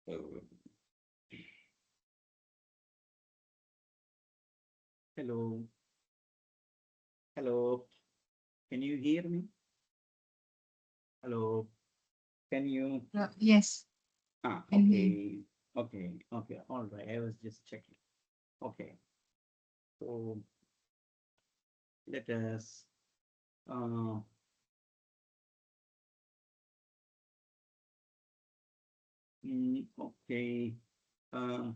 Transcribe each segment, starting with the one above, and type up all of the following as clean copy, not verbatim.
Oh, hello, hello. Can you hear me? Hello. Can you? Yes, can hear. Okay, okay. All right. I was just checking. Okay. So let us. Uh, okay. Uh,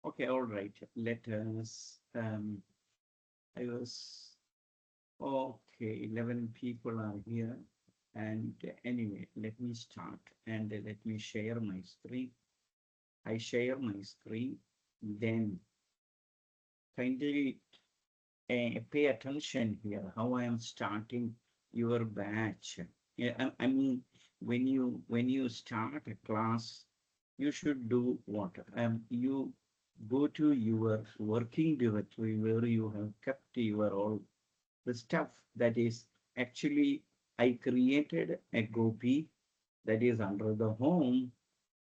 okay. All right. Let us. I was. Okay. 11 people are here. And anyway, let me start and let me share my screen. I share my screen. Then kindly pay attention here, how I am starting your batch. Yeah, I mean, when you start a class, you should do what? You go to your working directory where you have kept your all the stuff that is actually I created a copy that is under the home.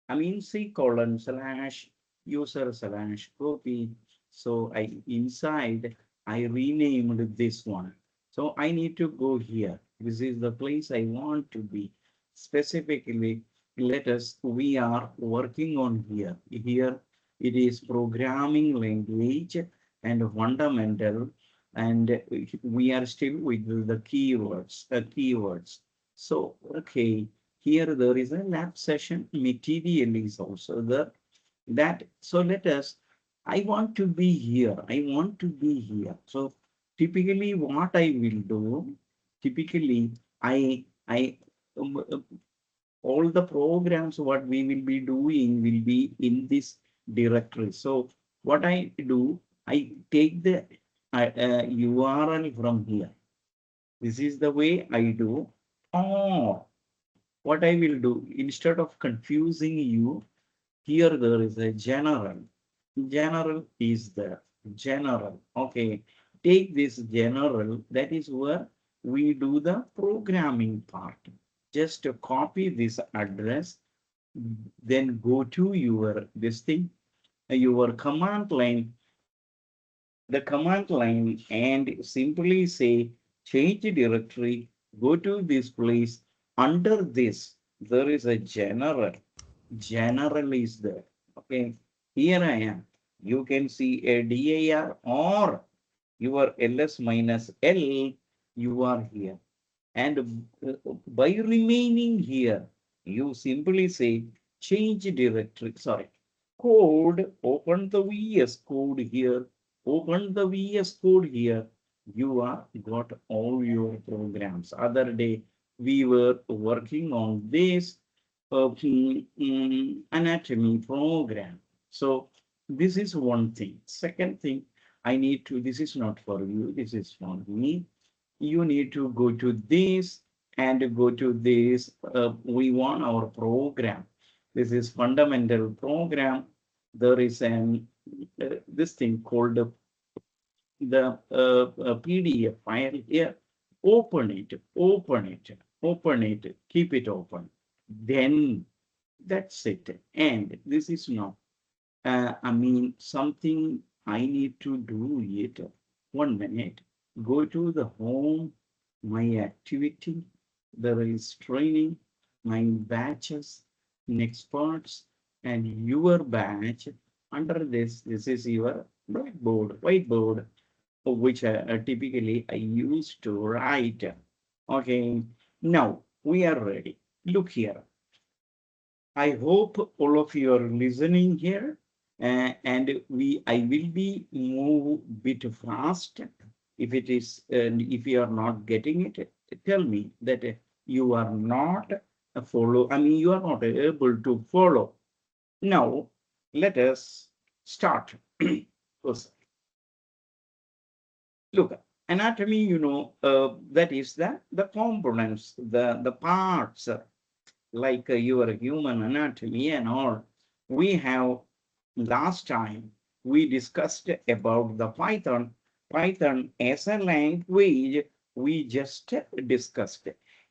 I mean, C colon slash user slash copy. So inside, I renamed this one. So I need to go here. This is the place I want to be. Specifically, we are working on here. Here it is programming language and fundamental, and we are still with the keywords. So, okay, here there is a lab session material is also there. That so let us. I want to be here. I want to be here. So typically, what I will do, typically, I all the programs what we will be doing will be in this directory. So what I do, I take the URL from here. This is the way I do. Or what I will do, instead of confusing you, here there is a general. General is there. General. Okay. Take this general. That is where we do the programming part. Just copy this address, then go to your this thing, your command line, the command line, and simply say change directory, go to this place. Under this, there is a general. General is there. Okay, here I am. You can see a dir or your ls minus l, you are here. And by remaining here, you simply say change directory, sorry, code, open the VS code here, open the VS code here. You are got all your programs. Other day, we were working on this anatomy program. So this is one thing. Second thing, I need to, this is not for you, this is for me. You need to go to this and go to this. We want our program. This is fundamental program. There is an this thing called the PDF file here. Open it, open it, open it, keep it open. Then that's it. And this is not, I mean, something I need to do it. 1 minute. Go to the home, my activity. There is training, my batches, next parts, and your batch. Under this is your whiteboard, which typically I use to write. Okay, now we are ready. Look here. I hope all of you are listening here, and I will be move bit fast. If it is, if you are not getting it, tell me that you are not follow. I mean, you are not able to follow. Now, let us start. First, look, anatomy. That is the components, the parts, like your human anatomy and all. We have last time we discussed about the Python. Python as a language, we just discussed.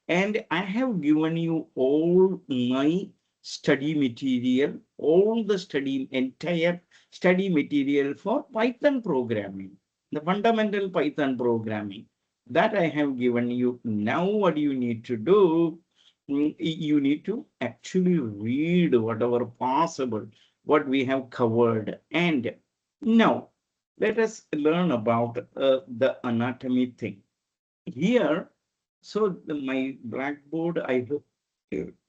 And I have given you all my study material, all the entire study material for Python programming, the fundamental Python programming that I have given you. Now, what you need to do, you need to actually read whatever possible, what we have covered. And now, let us learn about the anatomy thing. Here, so my blackboard, I hope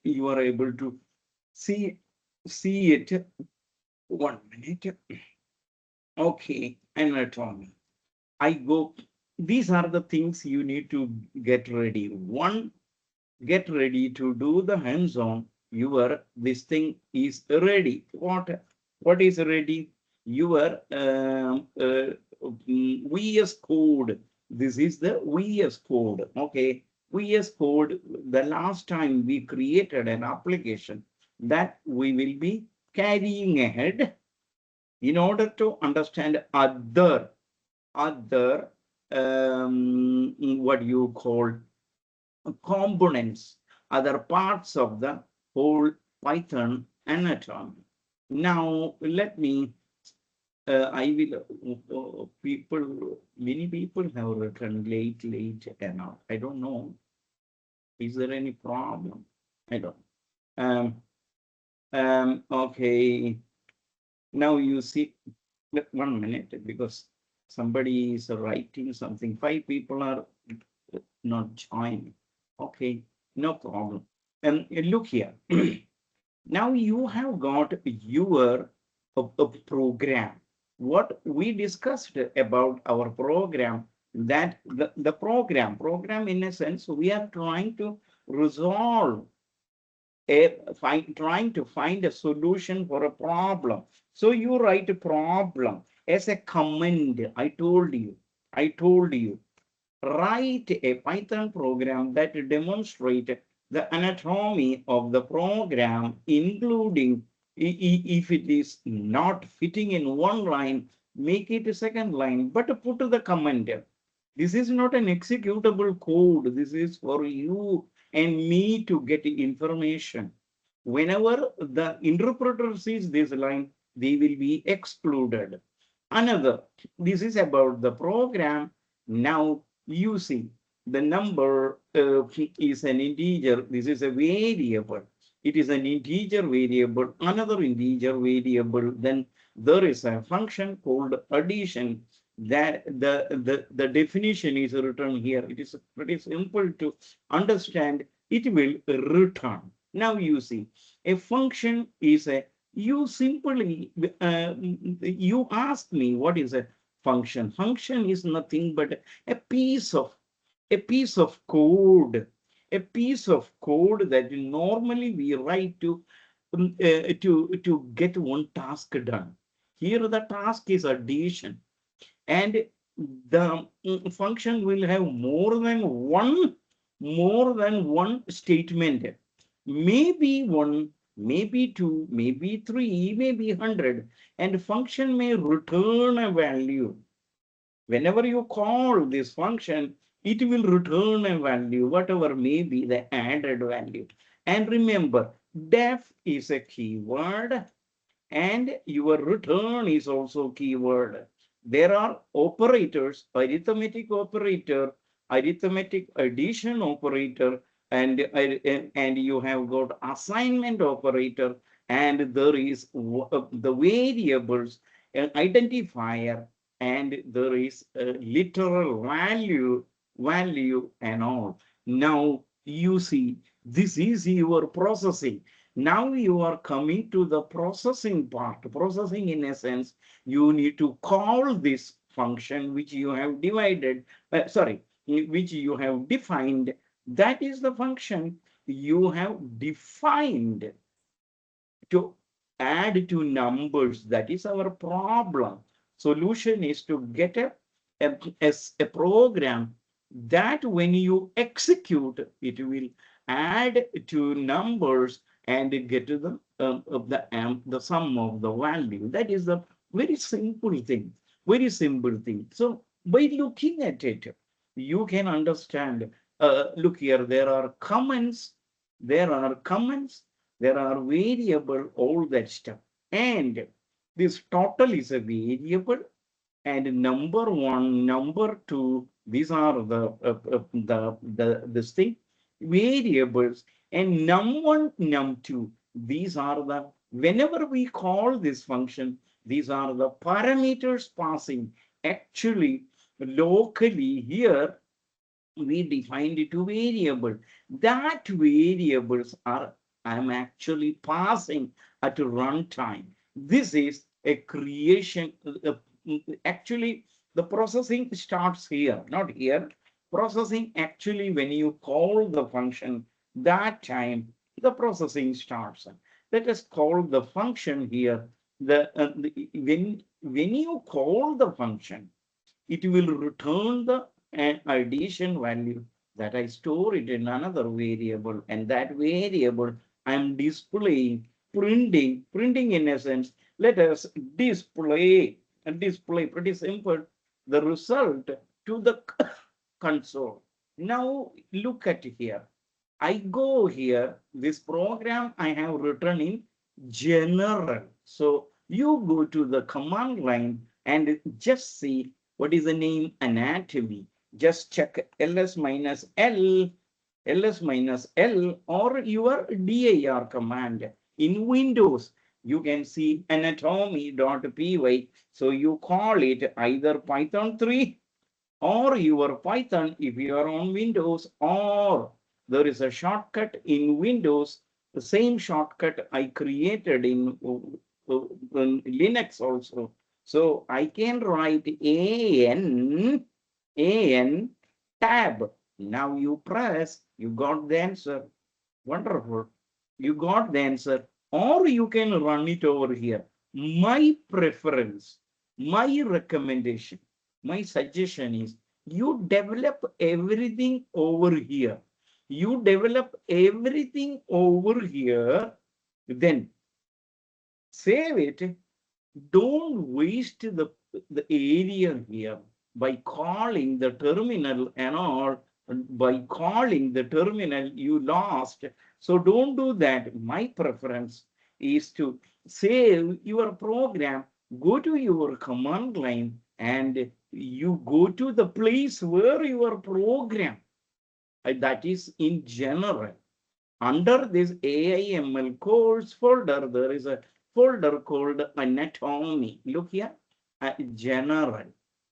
you are able to see it. 1 minute. Okay, anatomy. I go, these are the things you need to get ready. One, get ready to do the hands-on. This thing is ready. What is ready? Your VS Code. This is the VS Code. Okay, VS Code. The last time we created an application that we will be carrying ahead in order to understand other what you call components, other parts of the whole Python anatomy. Now, let me, I will, many people have written late, and all. I don't know. Is there any problem? I don't. Okay. Now you see, 1 minute, because somebody is writing something. 5 people are not joining. Okay, no problem. Look here. Now you have got your a program. What we discussed about our program, that the program in a sense, we are trying to resolve trying to find a solution for a problem. So you write a problem as a command. I told you, write a Python program that demonstrates the anatomy of the program, including if it is not fitting in one line, make it a second line, but put the comment. This is not an executable code. This is for you and me to get information. Whenever the interpreter sees this line, they will be excluded. Another, this is about the program. Now you see the number is an integer. This is a variable. It is an integer variable, another integer variable. Then there is a function called addition, that the definition is written here. It is pretty simple to understand. It will return. Now you see, a function is a, you simply you ask me what is a function. Function is nothing but a piece of code, that normally we write to get one task done. Here the task is addition, and the function will have more than one statement, maybe one, maybe two, maybe three, maybe 100, and function may return a value. Whenever you call this function, it will return a value, whatever may be the added value. And remember, def is a keyword, and your return is also keyword. There are operators, arithmetic operator, arithmetic addition operator, and you have got assignment operator, and there is the variables, an identifier, and there is a literal value and all. Now you see, this is your processing. Now you are coming to the processing part. Processing, in a sense, you need to call this function which you have divided, which you have defined. That is the function you have defined to add to numbers. That is our problem. Solution is to get a program that when you execute, it will add to numbers and get to the sum of the value. That is the very simple thing. Very simple thing. So by looking at it, you can understand look here, there are comments, there are variable, all that stuff. And this total is a variable, and number one, number two, these are this thing, variables, and num1, num2, these are the, whenever we call this function, these are the parameters passing. Actually, locally here, we defined it to variable. That variables are, I'm actually passing at runtime. This is a creation. Actually, the processing starts here, not here. Processing actually, when you call the function, that time the processing starts. Let us call the function here. When you call the function, it will return the addition value that I store it in another variable, and that variable I'm displaying, printing in essence. Let us display pretty simple, the result to the console. Now look at here. I go here, this program I have written in general. So you go to the command line and just see what is the name anatomy. Just check ls minus l, or your dir command. In Windows, you can see anatomy.py. So you call it either Python 3 or your Python if you are on Windows, or there is a shortcut in Windows, the same shortcut I created in Linux also. So I can write an tab. Now you press, you got the answer. Wonderful. You got the answer. Or you can run it over here. My preference, my recommendation, my suggestion is you develop everything over here. You develop everything over here, then save it. Don't waste the area here by calling the terminal and all. By calling the terminal, you lost. So don't do that. My preference is to save your program, go to your command line, and you go to the place where your program, that is in general. Under this AIML course folder, there is a folder called anatomy. Look here, general,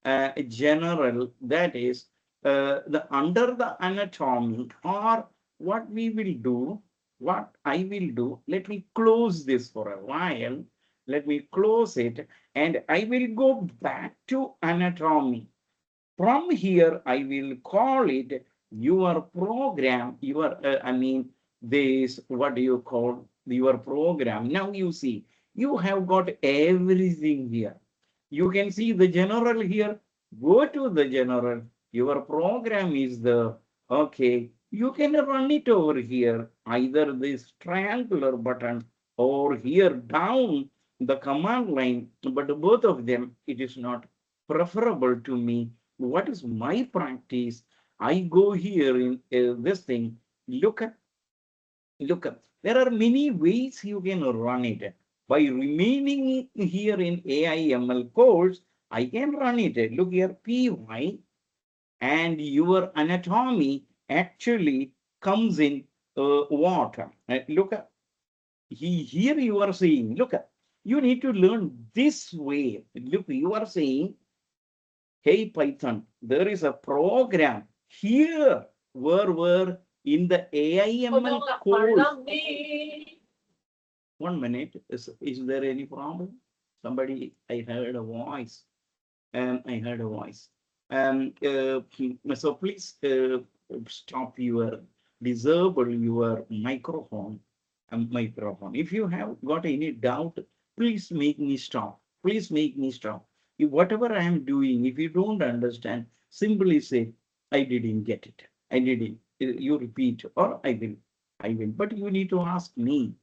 that is under the anatomy, or what we will do, what I will do, let me close this for a while. Let me close it, and I will go back to anatomy. From here, I will call it your program, this, what do you call your program? Now you see, you have got everything here. You can see the general here. Go to the general. Your program is the, okay. You can run it over here, either this triangular button or here down the command line, but both of them, it is not preferable to me. What is my practice? I go here in this thing. Look at. There are many ways you can run it. By remaining here in AIML course, I can run it. Look here, PY, and your anatomy actually comes in what? Look at. Here you are saying, look at. You need to learn this way. Look, you are saying, hey Python, there is a program here where in the AIML course. 1 minute, is there any problem? Somebody, I heard a voice. I heard a voice. So please stop your, disable your microphone. If you have got any doubt, please make me stop. Please make me stop. If whatever I am doing, if you don't understand, simply say, I didn't get it. I didn't. You repeat, or I will. But you need to ask me.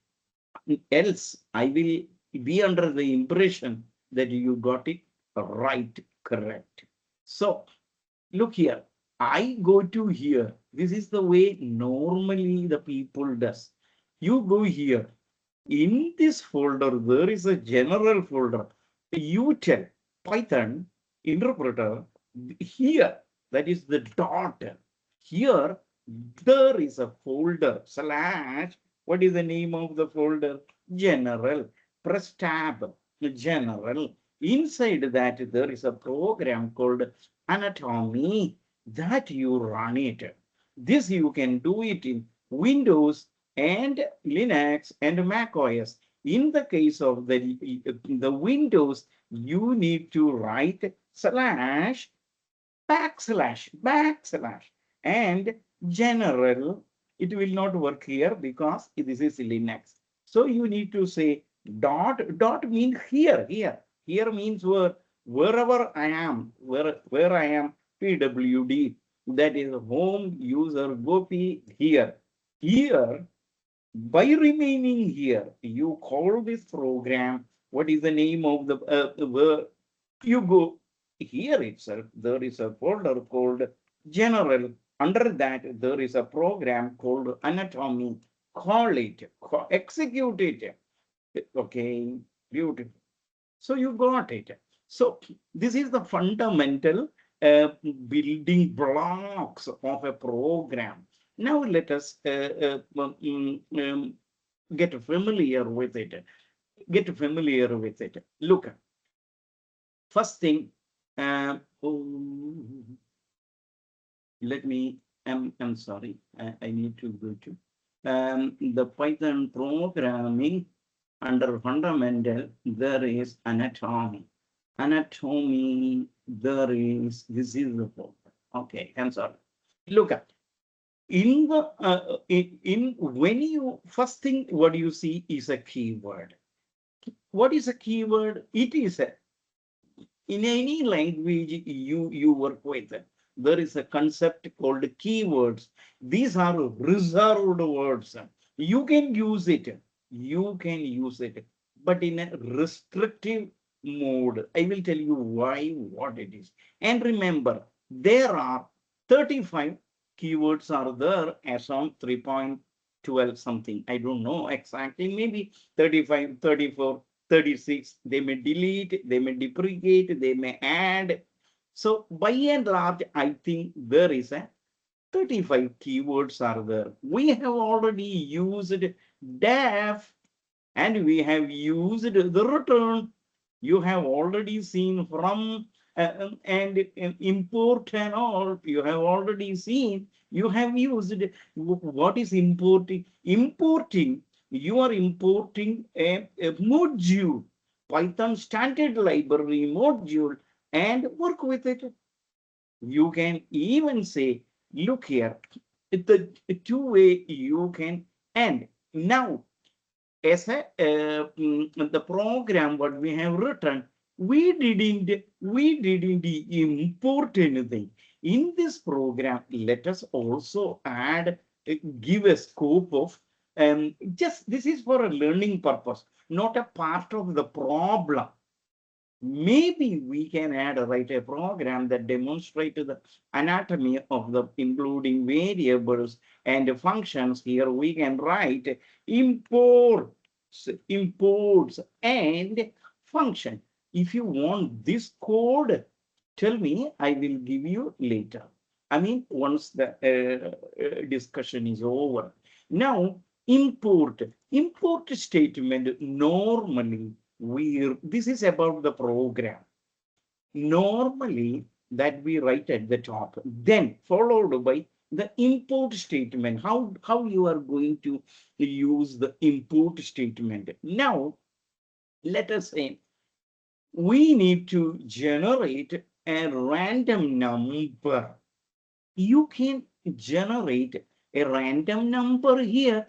Else, I will be under the impression that you got it right, correct. So look here. I go to here. This is the way normally the people does. You go here. In this folder, there is a general folder. You tell Python interpreter here, that is the dot. Here, there is a folder slash. What is the name of the folder? General. Press tab. General. Inside that, there is a program called anatomy that you run it. This you can do it in Windows and Linux and Mac OS. In the case of the Windows, you need to write slash backslash and general. It will not work here because this is Linux. So you need to say dot means here means wherever I am, where I am, pwd, that is home user gopi here. By remaining here, you call this program. What is the name of the where you go here itself? There is a folder called general. Under that, there is a program called anatomy. Call it, execute it. Okay, beautiful. So you got it. So this is the fundamental building blocks of a program. Now let us get familiar with it. Look, first thing, let me, I'm sorry, I need to go to the Python programming. Under fundamental, there is anatomy. There is, this is the folder. Okay, I'm sorry. Look at in the when you first thing what you see is a keyword. What is a keyword? It is a, in any language you work with, there is a concept called keywords. These are reserved words. You can use it. But in a restrictive mode. I will tell you why, what it is. And remember, there are 35 keywords are there as on 3.12 something. I don't know exactly, maybe 35, 34, 36. They may delete, they may deprecate, they may add. So by and large, I think there is a 35 keywords are there. We have already used def and we have used the return. You have already seen from and import and all. You have already seen. You have used what is importing. You are importing a module, Python standard library module, and work with it. You can even say, look here, the two-way you can end. Now, as the program what we have written, we didn't import anything. In this program, let us also add, give a scope of, just this is for a learning purpose, not a part of the problem. Maybe we can write a program that demonstrates the anatomy of the including variables and functions. Here we can write imports and function. If you want this code, tell me, I will give you later. I mean, once the discussion is over. Now, import statement normally this is about the program. Normally that we write at the top, then followed by the import statement. How you are going to use the import statement. Now, let us say we need to generate a random number. You can generate a random number here.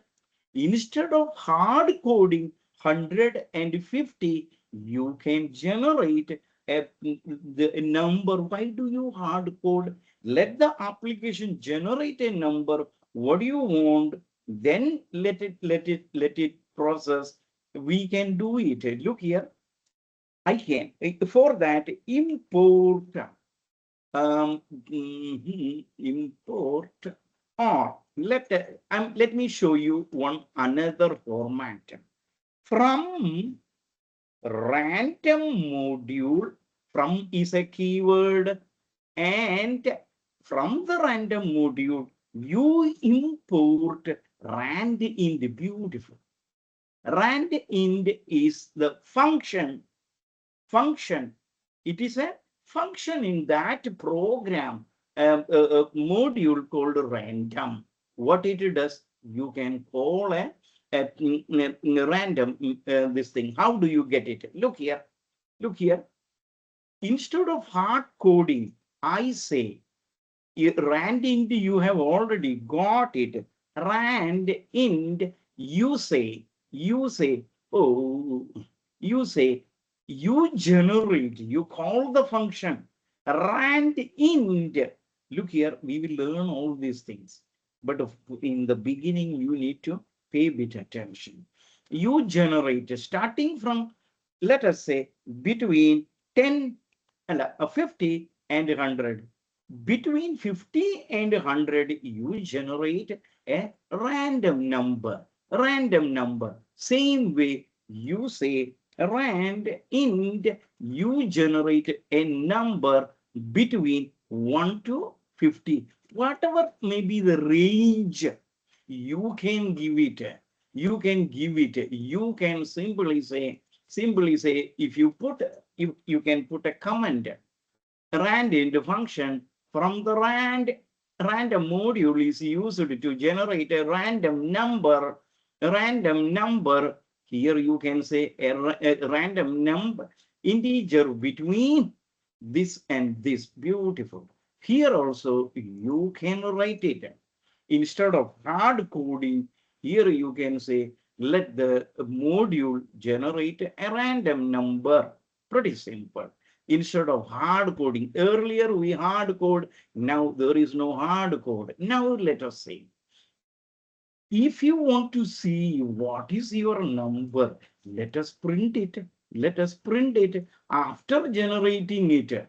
Instead of hard coding 150, you can generate the number. Why do you hard code? Let the application generate a number. What do you want? Then let it process. We can do it. Look here. I can. For that, import import or let me show you one another format. From random module, from is a keyword, and from the random module, you import randint. Beautiful. Randint is the function. It is a function in that program, module called random. What it does, you can call a random this thing. How do you get it? Look here. Instead of hard coding, I say randint, you have already got it. Randint, you say, oh, you generate, you call the function randint. Look here, we will learn all these things. But in the beginning, you need to pay a bit attention. You generate, starting from, let us say, between 10 and 50 and 100. Between 50 and 100, you generate a random number. Same way, you say randint, you generate a number between 1 to 50. Whatever may be the range, you can give it. You can simply say, if you can put a comment, randint function from the random module is used to generate a random number. Here you can say a random number, integer between this and this. Beautiful. Here also you can write it. Instead of hard coding, here you can say, let the module generate a random number. Pretty simple. Instead of hard coding, earlier we hard code, now there is no hard code. Now let us say, if you want to see what is your number, let us print it. After generating it.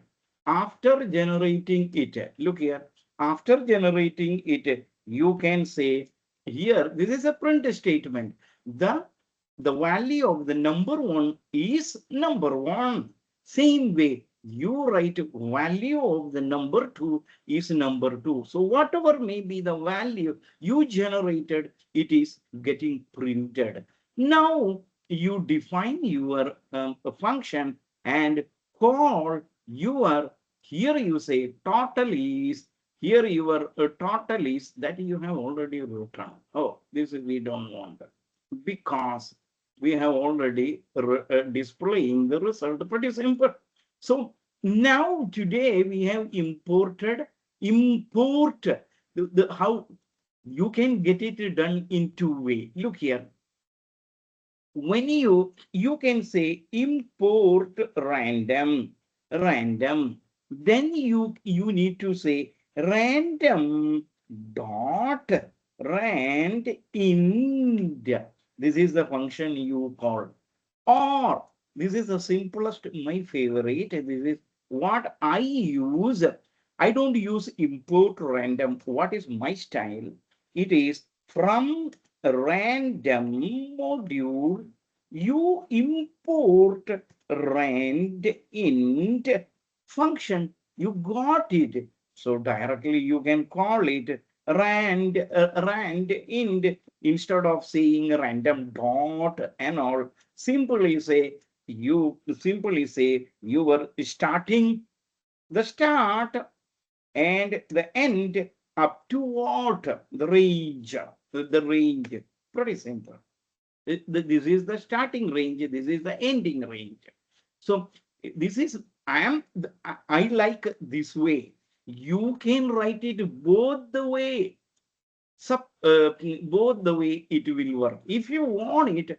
Look here. After generating it, you can say here, this is a print statement. The value of the number 1 is number 1. Same way, you write value of the number 2 is number 2. So whatever may be the value you generated, it is getting printed. Now you define your function and call your, here you say total is, here your total is, that you have already written. Oh, this is, we don't want that, because we have already displaying the result. Pretty simple. So now today we have import how you can get it done in 2 ways. Look here. When you can say import random, then you need to say random dot randint. This is the function you call. Or this is the simplest, my favorite. This is what I use. I don't use import random. What is my style? It is from random module, you import randint function. You got it. So directly you can call it randint instead of saying random dot and all. Simply say you were starting, the start and the end up to what? The range. Pretty simple. This is the starting range. This is the ending range. So this is, I like this way. You can write it both the way. Both the way it will work. If you want it,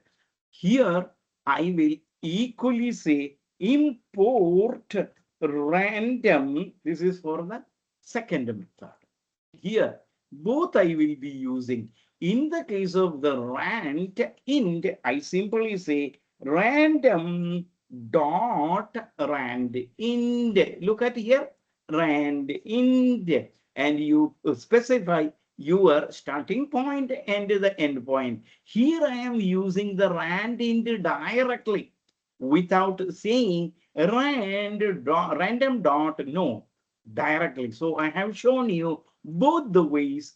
here I will equally say import random. This is for the second method. Here, both I will be using. In the case of the randint, I simply say random dot randint. Look at here, randint, and you specify your starting point and the end point. Here I am using the rand int directly without saying random dot, no, directly. So I have shown you both the ways,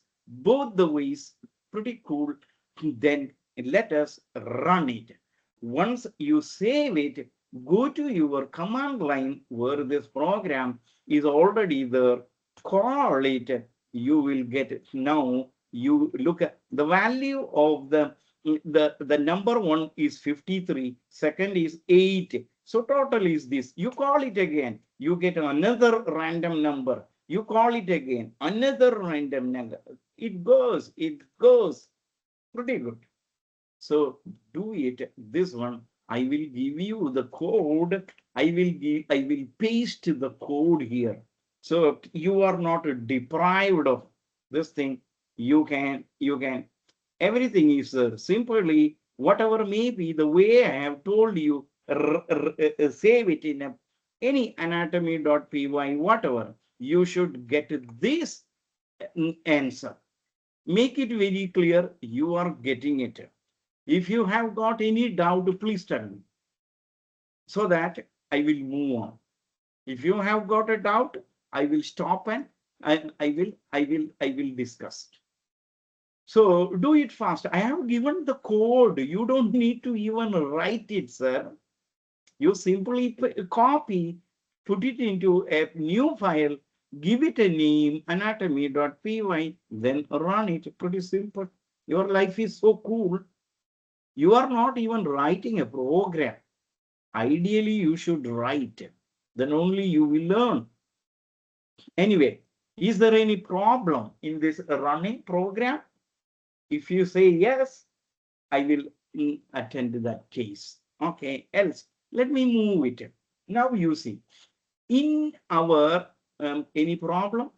pretty cool. Then let us run it. Once you save it, go to your command line where this program is already there, call it, you will get it. Now you look at the value of the number one is 53, second is 8. So total is this. You call it again, you get another random number. You call it again, another random number. It goes pretty good. So do it. This one, I will give you the code. I will paste the code here. So you are not deprived of this thing. You can, everything is simply whatever may be the way I have told you, save it in any anatomy.py, whatever. You should get this answer. Make it very clear you are getting it. If you have got any doubt, please tell me so that I will move on. If you have got a doubt, I will stop and I will discuss. So do it fast. I have given the code. You don't need to even write it, sir. You simply copy, put it into a new file, give it a name, anatomy.py, then run it. Pretty simple. Your life is so cool. You are not even writing a program. Ideally, you should write. Then only you will learn. Anyway, is there any problem in this running program? If you say yes, I will attend to that case. Okay, else, let me move it. Now you see, in our, any problem?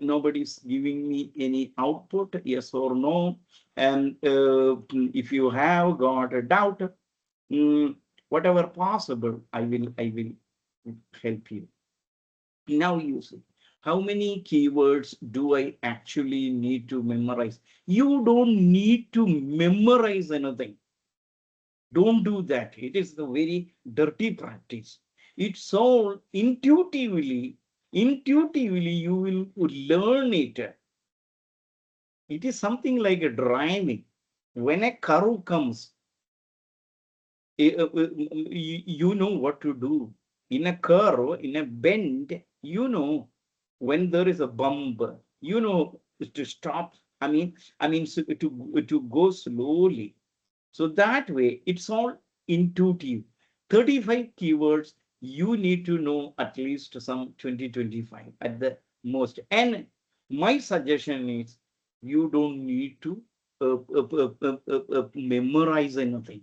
Nobody's giving me any output, yes or no. And if you have got a doubt, whatever possible, I will help you. Now you see, how many keywords do I actually need to memorize? You don't need to memorize anything. Don't do that. It is the very dirty practice. It's all intuitively you will learn it. It is something like a driving. When a curve comes, you know what to do. In a curve, in a bend, you know when there is a bump, you know to stop. So to go slowly. So that way, it's all intuitive. 35 keywords, you need to know at least some 20, 25 at the most. And my suggestion is you don't need to memorize anything.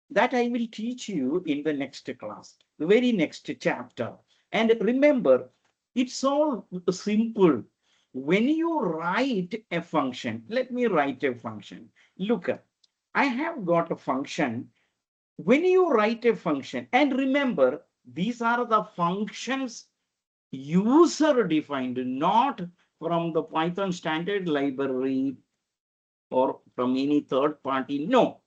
That I will teach you in the next class, the very next chapter. And remember, it's all simple. When you write a function, let me write a function. Look, I have got a function. When you write a function, and remember, these are the functions user defined, not from the Python standard library or from any third party. No,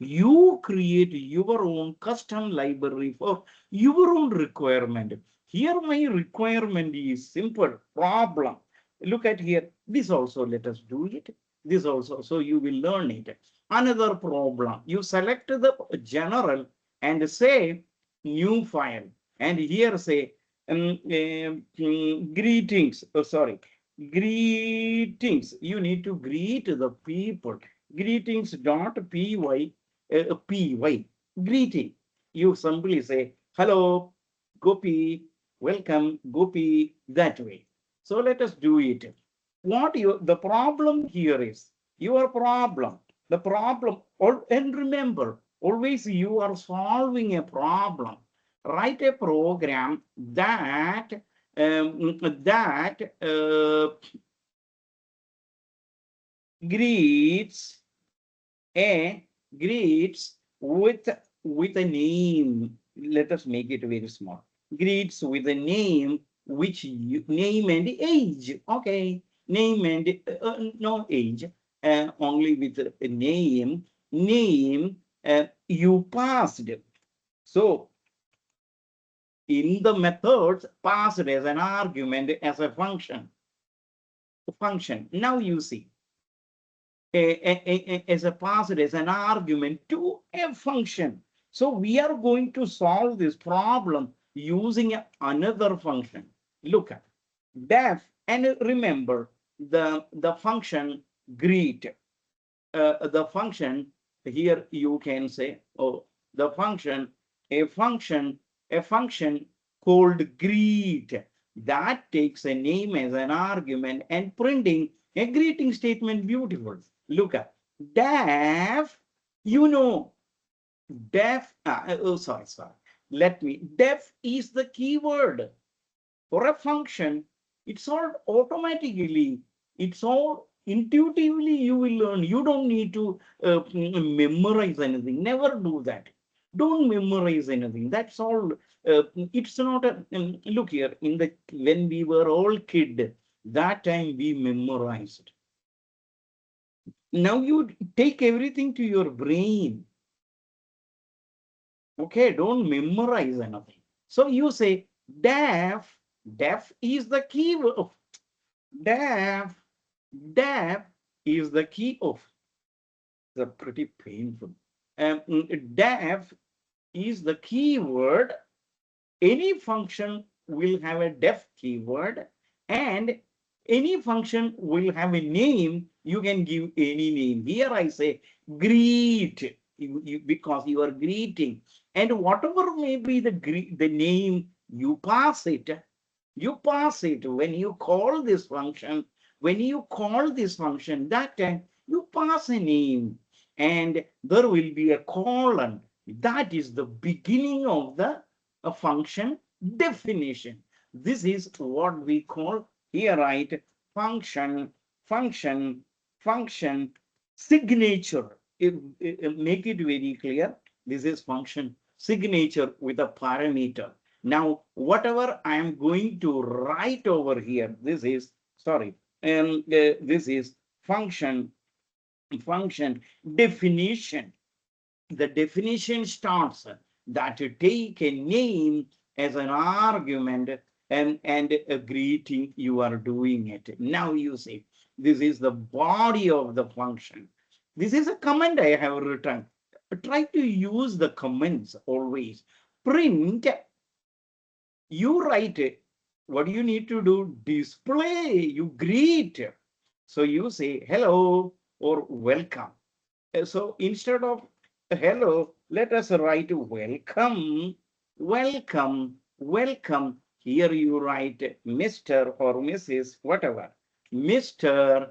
you create your own custom library for your own requirement. Here my requirement is simple problem. Look at here. This also, let us do it. This also, so you will learn it. Another problem. You select the general and say new file. And here say greetings. Oh, sorry. Greetings. You need to greet the people. Greetings.py. Py. Greeting. You simply say, hello, Gopi, welcome, Gopi, that way. So let us do it. The problem here is your problem. The problem, and remember, always you are solving a problem. Write a program that greets with a name. Let us make it very small. Greets with a name, which you name and age. Okay, name and no age, only with a name, you passed. So in the methods, passed as an argument as a function. Now you see, as a passed as an argument to a function. So we are going to solve this problem using another function. Look at def, and remember the function greet. The function here you can say, oh, the function, a function called greet that takes a name as an argument and printing a greeting statement. Beautiful. Look at def, you know, def, sorry. Def is the keyword for a function. It's all automatically, it's all intuitively you will learn. You don't need to memorize anything. Never do that. Don't memorize anything. That's all. It's not a, look here, when we were all kid, that time we memorized. Now you take everything to your brain. Okay, don't memorize anything. So you say def is the keyword. Def is the key of. It's pretty painful. Def is the keyword. Any function will have a def keyword, and any function will have a name. You can give any name. Here I say greet, because you are greeting, and whatever may be the name, you pass it. You pass it when you call this function. When you call this function, that time you pass a name, and there will be a colon. That is the beginning of the function definition. This is what we call here, right? Function signature. Make it very clear. This is function signature with a parameter. Now, whatever I am going to write over here, this is, sorry, this is function definition. The definition starts that you take a name as an argument and a greeting, you are doing it. Now you see, this is the body of the function. This is a comment I have written. Try to use the comments always. Print, you write it. What do you need to do? Display, you greet. So you say hello or welcome. So instead of hello, let us write welcome. Here you write Mr. or Mrs. whatever. Mr.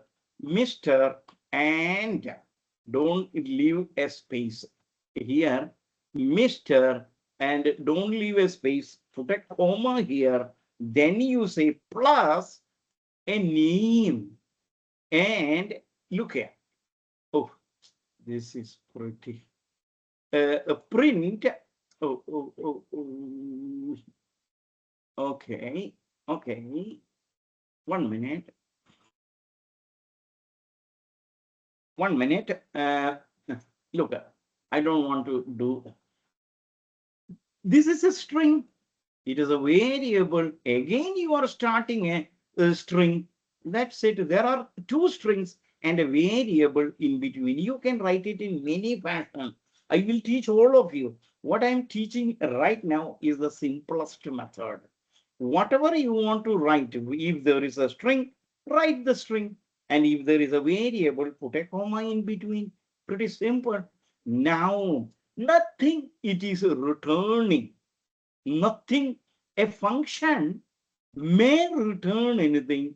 And don't leave a space. Here, Mr. and don't leave a space. Put a comma here. Then you say plus a name. And look here. Oh, this is pretty. A print. Okay. 1 minute. 1 minute. Look, I don't want to do. This is a string. It is a variable. Again, you are starting a string. That's it. There are two strings and a variable in between. You can write it in many fashions. I will teach all of you. What I'm teaching right now is the simplest method. Whatever you want to write, if there is a string, write the string. And if there is a variable, put a comma in between. Pretty simple. Now, nothing it is returning. Nothing. A function may return anything,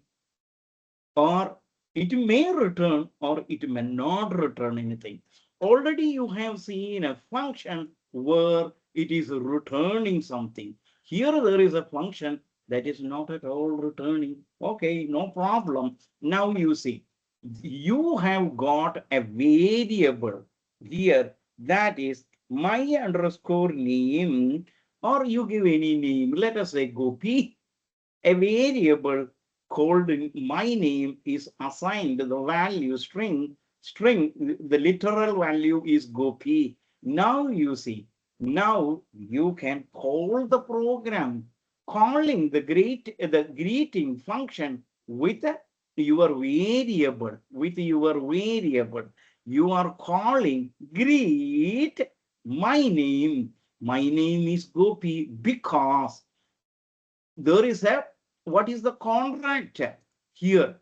or it may return, or it may not return anything. Already you have seen a function where it is returning something. Here there is a function that is not at all returning. Okay, no problem. Now you see, you have got a variable here that is my underscore name, or you give any name. Let us say Gopi, a variable called my name is assigned the value string, the literal value is Gopi. Now you see, now you can call the program, calling the greeting function with your variable, You are calling greet my name. My name is Gopi because there is a, what is the contract here?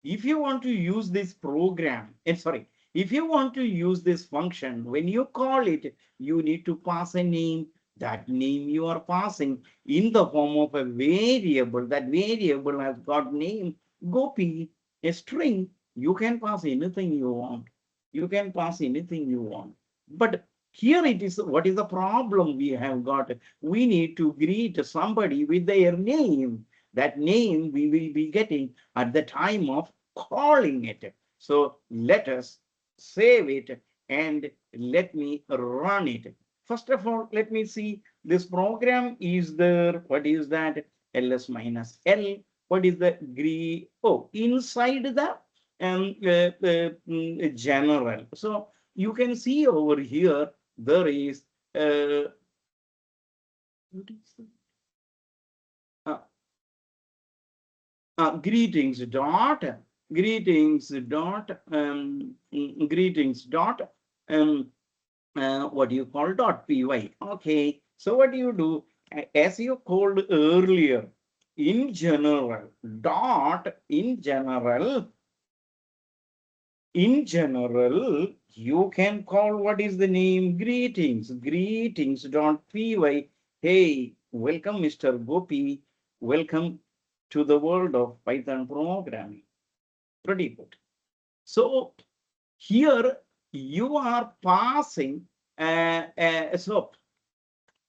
If you want to use this program, sorry, if you want to use this function, when you call it, you need to pass a name. That name you are passing in the form of a variable. That variable has got name Gopi, a string. You can pass anything you want. You can pass anything you want. But here it is, what is the problem we have got? We need to greet somebody with their name. That name we will be getting at the time of calling it. So let us save it and let me run it. First of all, let me see this program is there. What is that? ls minus l. What is the green? Oh, inside the general. So you can see over here there is what is greetings dot what do you call dot py. Okay, so what do you do? As you called earlier, in general, in general, you can call, what is the name? Greetings dot py. Hey, welcome Mr. Gopi, welcome to the world of Python programming. Pretty good. So here you are passing, so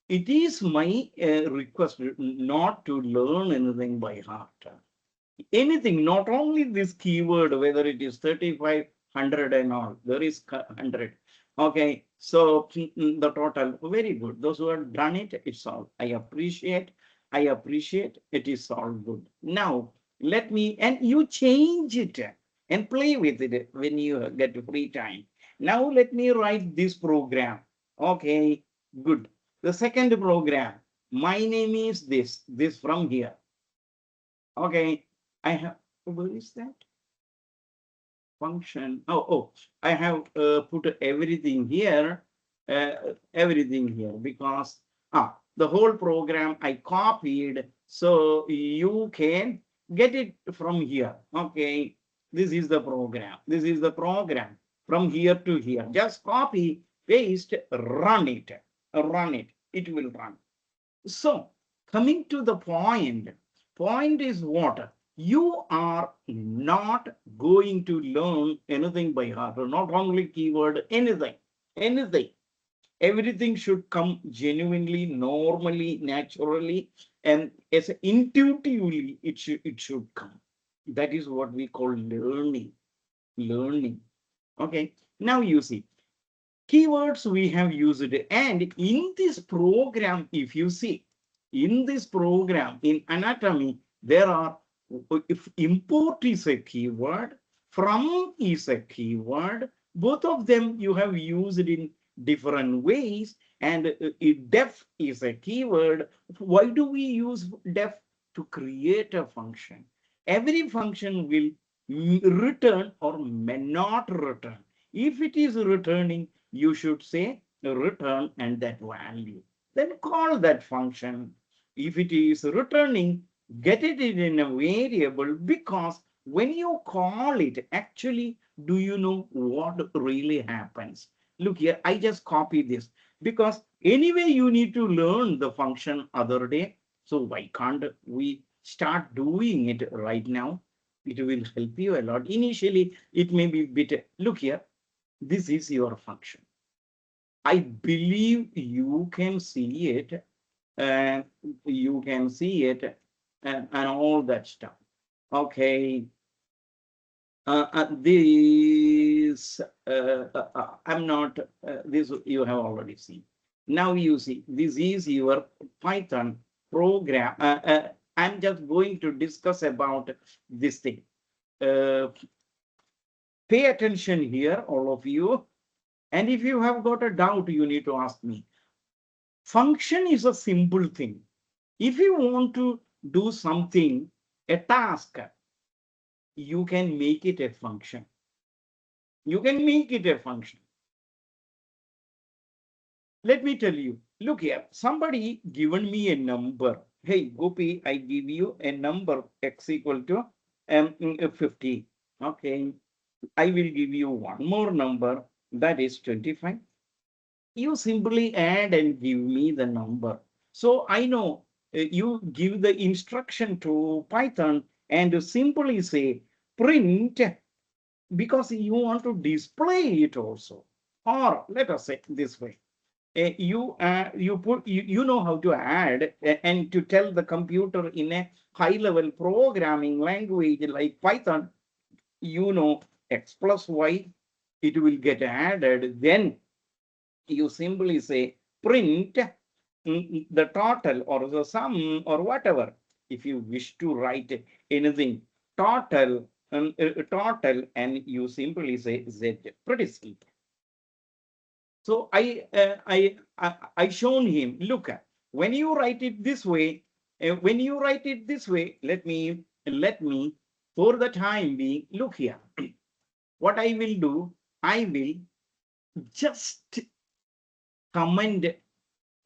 it is my request not to learn anything by heart. Anything, not only this keyword, whether it is 3500 and all, there is 100. Okay, so the total, very good. Those who have done it, it's all. I appreciate, it is all good. Now, let me, and you change it and play with it when you get free time. Now, let me write this program. Okay, good. The second program, my name is this from here. Okay, I have, where is that function? Oh, I have put everything here, because the whole program I copied, so you can get it from here. Okay, this is the program. From here to here. Just copy, paste, run it. It will run. So coming to the point is what? You are not going to learn anything by heart, not only keyword, anything. Everything should come genuinely, normally, naturally, and as intuitively it should come. That is what we call learning. Okay, now you see, keywords we have used, and in this program, if you see, in this program, in anatomy, there are, if import is a keyword, from is a keyword, both of them you have used in different ways, and def is a keyword. Why do we use def? To create a function. Every function will return or may not return. If it is returning, you should say return and that value. Then call that function. If it is returning, get it in a variable, because when you call it, actually, do you know what really happens? Look here, I just copy this because anyway, you need to learn the function other day. So why can't we start doing it right now? It will help you a lot. Initially, it may be bit, look here, this is your function. I believe you can see it, and and all that stuff. Okay. This I'm not, this you have already seen. Now you see, this is your Python program, I'm just going to discuss about this thing. Pay attention here, all of you. And if you have got a doubt, you need to ask me. Function is a simple thing. If you want to do something, a task, you can make it a function. You can make it a function. Let me tell you, look here, somebody given me a number. Hey, Gopi, I give you a number x equal to 50. Okay, I will give you one more number, that is 25. You simply add and give me the number. So I know you give the instruction to Python and simply say print, because you want to display it also. Or let us say this way. You know how to add and to tell the computer in a high level programming language like Python, you know, x plus y, it will get added. Then you simply say print the total or the sum or whatever. If you wish to write anything, total, total, and you simply say z. Pretty simple. So I shown him, look, when you write it this way, let me, for the time being, look here. What I will do, I will just comment.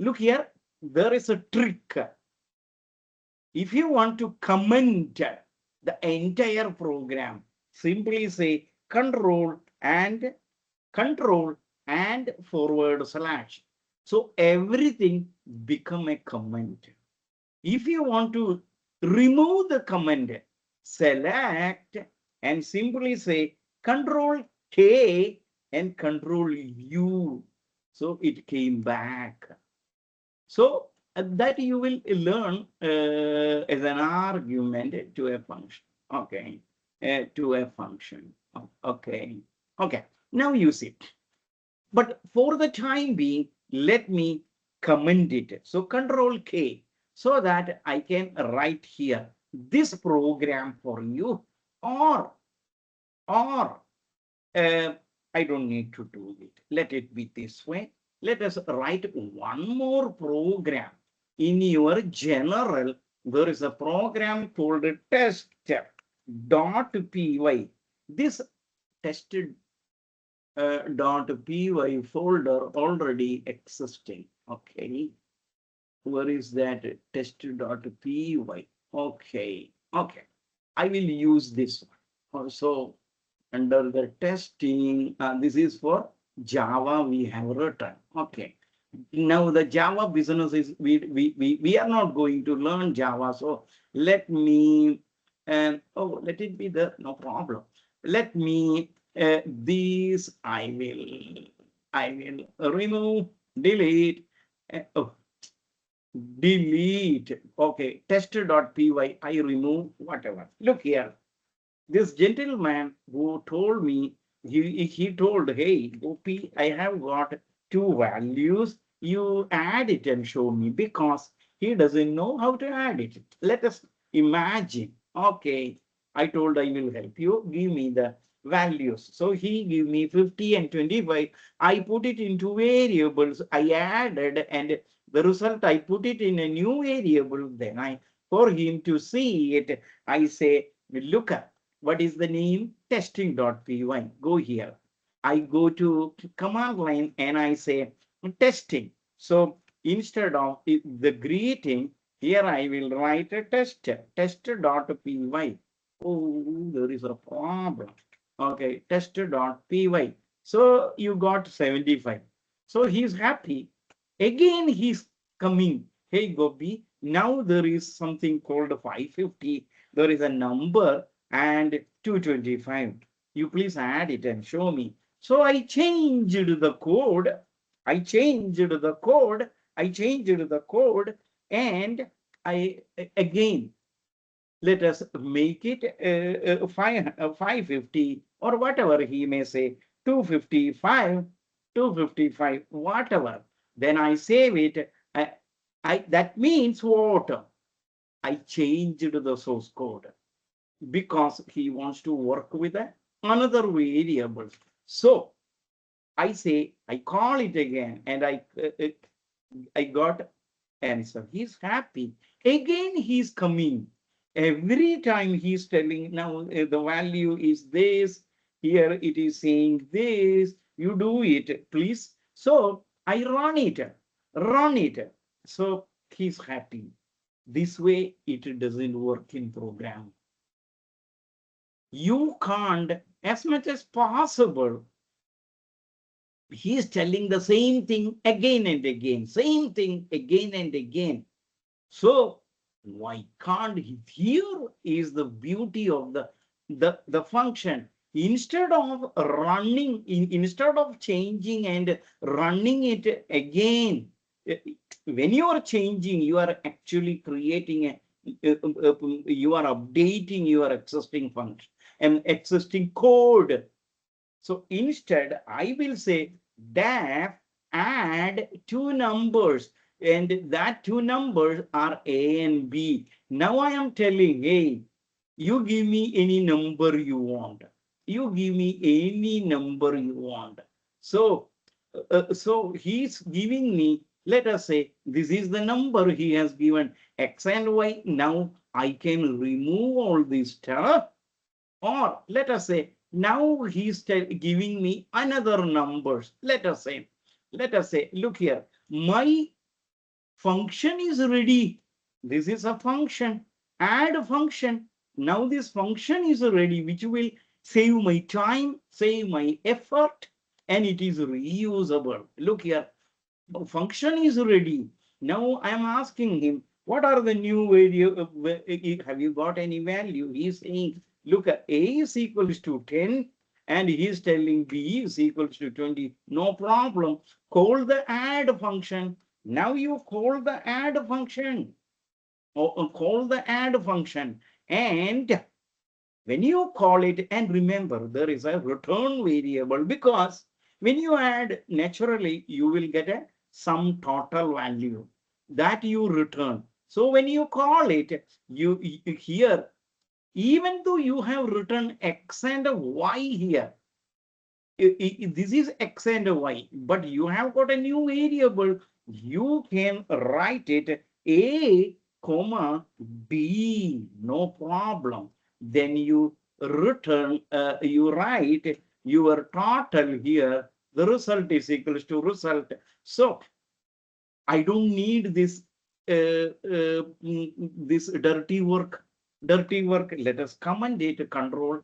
Look here, there is a trick. If you want to comment the entire program, simply say control and forward slash. So everything become a comment. If you want to remove the comment, select and simply say control K and control U. So it came back. So that you will learn as an argument to a function. Okay, to a function. Okay, okay. Now use it. But for the time being, let me comment it. So control K, so that I can write here this program for you, or I don't need to do it. Let it be this way. Let us write one more program. In your general, there is a program called test.py. This tested .py folder already existing. Okay, where is that test.py? Okay, okay, I will use this one. Also, under the testing, this is for Java we have written. Okay, now the Java business is, we are not going to learn Java, so let me, let it be the, no problem. Let me, these I will remove, delete, delete. Okay, tester.py, I remove whatever. Look here, this gentleman who told me, he told, hey, Gopi, I have got two values. You add it and show me, because he doesn't know how to add it. Let us imagine. Okay, I told I will help you. Give me the values. So he gave me 50 and 25. I put it into variables. I added, and the result I put it in a new variable. Then for him to see it, I say, look up. What is the name? Testing.py. Go here. I go to command line and I say testing. So instead of the greeting, here I will write a tester.py. Oh, there is a problem. Okay, tester.py. So you got 75. So he's happy. Again, he's coming. Hey, Gopi, now there is something called 550. There is a number and 225. You please add it and show me. So I changed the code. And I again, let us make it 550 or whatever he may say, 255, whatever. Then I save it. That means what? I changed the source code because he wants to work with another variable. So I say, I call it again, and I got answer. He's happy. Again, he's coming. Every time he's telling, now the value is this, here it is saying this, you do it, please. So I run it. So he's happy. This way, it doesn't work in program. You can't, as much as possible, he is telling the same thing again and again, same thing again and again. So why can't he? Here is the beauty of the function. Instead of running, instead of changing and running it again, when you are changing, you are actually creating you are updating your existing function and existing code. So instead, I will say def add two numbers, and that two numbers are A and B. Now I am telling, hey, you give me any number you want. You give me any number you want. So, so he's giving me, let us say, this is the number he has given, X and Y. Now I can remove all this stuff. Or let us say, now he's giving me another numbers. Let us say, look here, my function is ready. This is a function, add a function. Now this function is ready, which will save my time, save my effort, and it is reusable. Look here, function is ready. Now I am asking him, what are the new value? Have you got any value? He is saying, look, A is equals to 10, and he is telling B is equals to 20. No problem. Call the add function. Now you call the add function. Or call the add function. And when you call it, and remember, there is a return variable, because when you add, naturally, you will get a sum total value that you return. So when you call it, you here, even though you have written X and Y here, this is X and Y, but you have got a new variable. You can write it A, comma, B, no problem. Then you return, you write your total here. The result is equals to result. So I don't need this this dirty work. Dirty work. Let us comment it, control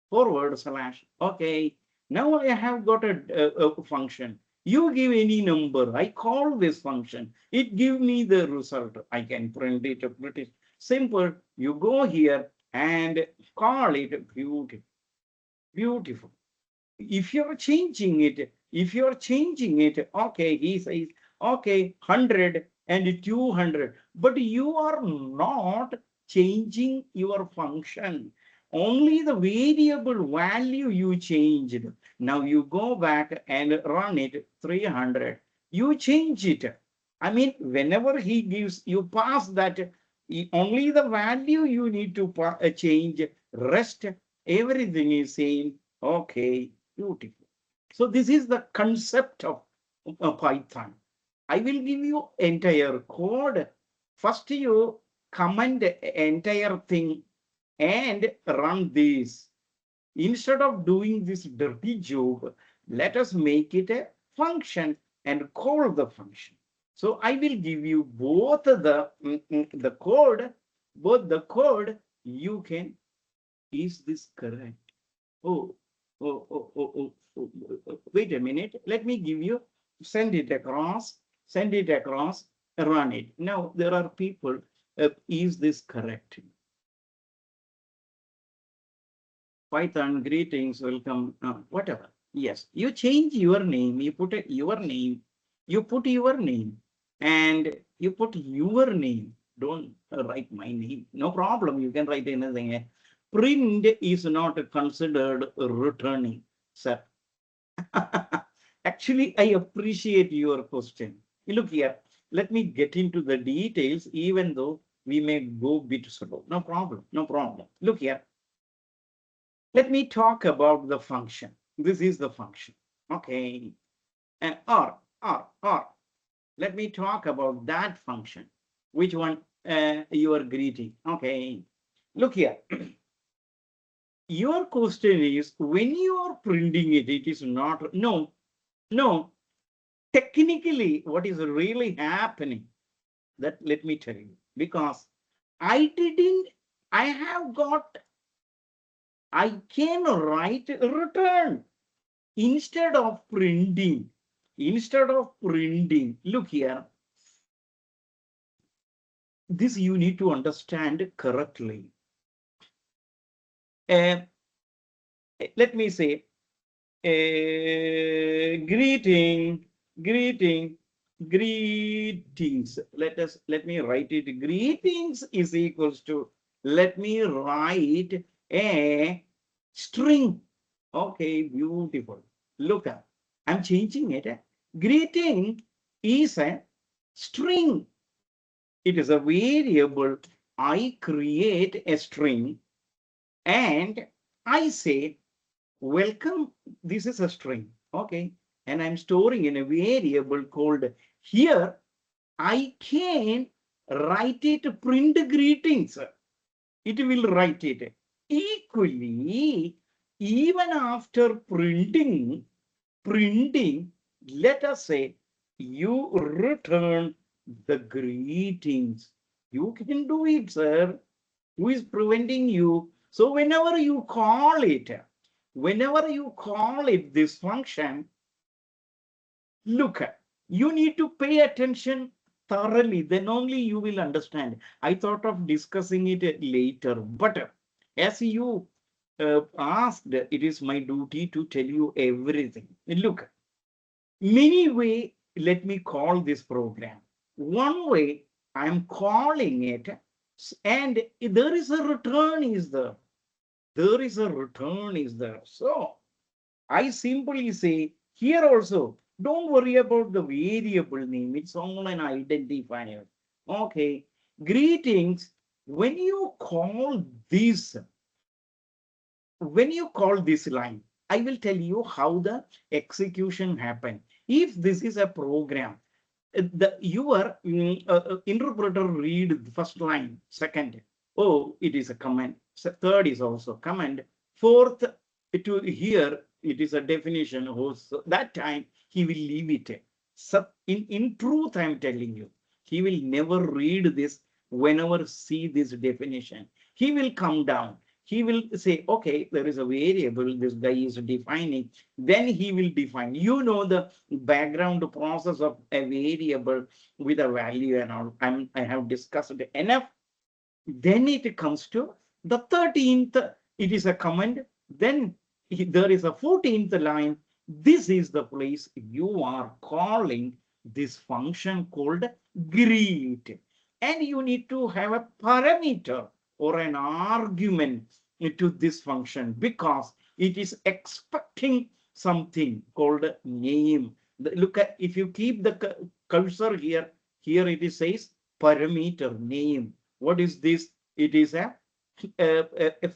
forward slash. Okay. Now I have got a function. You give any number. I call this function. It give me the result. I can print it pretty simple. You go here and call it beautiful. Beautiful. If you're changing it, okay, he says, okay, 100 and 200, but you are not changing your function. Only the variable value you changed. Now you go back and run it 300. You change it. I mean, whenever he gives, you pass that, only the value you need to change. Rest, everything is same. Okay, beautiful. So this is the concept of Python. I will give you entire code. First you comment entire thing and run this. Instead of doing this dirty job, let us make it a function and call the function. So I will give you both the code, you can, is this correct? Oh, wait a minute. Let me give you, send it across, run it. Now there are people, is this correct? Python, greetings, welcome, whatever. Yes, you change your name, you put your name, and you put your name. Don't write my name. No problem. You can write anything. Print is not considered returning, sir. Actually, I appreciate your question. Look here, let me get into the details, even though we may go bit slow. No problem, no problem. Look here. Let me talk about the function. This is the function. Okay. And or. Let me talk about that function. Which one you are greeting? Okay. Look here. Your question is, when you are printing it, it is not, no. Technically, what is really happening, that let me tell you, because I can write return instead of printing. Look here, this you need to understand correctly. Let me say, greetings. Let me write it. Greetings is equals to, let me write a string. Okay, beautiful. Look at, I'm changing it. Greeting is a string. It is a variable. I create a string and I say, welcome. This is a string. Okay. And I'm storing in a variable called here. I can write it print greetings. It will write it. Equally, even after printing, let us say you return the greetings. You can do it, sir. Who is preventing you? So whenever you call it, this function, look, you need to pay attention thoroughly, then only you will understand. I thought of discussing it later, but as you asked, it is my duty to tell you everything. Look, many way, let me call this program. One way, I'm calling it, and there is a return is there. So I simply say here also, don't worry about the variable name. It's only an identifier. Okay. Greetings. When you call this line, I will tell you how the execution happen. If this is a program, your interpreter read the first line, second, oh, it is a command. So third is also command. Fourth, to here, it is a definition. So that time he will leave it. So in truth, I'm telling you, he will never read this. Whenever see this definition, he will come down. He will say, okay, there is a variable this guy is defining. Then he will define. You know the background process of a variable with a value and all. I have discussed it enough. Then it comes to the 13th. It is a command. Then there is a 14th line. This is the place you are calling this function called greet. And you need to have a parameter or an argument to this function because it is expecting something called name. Look at, if you keep the cursor here it says parameter name. What is this? It is a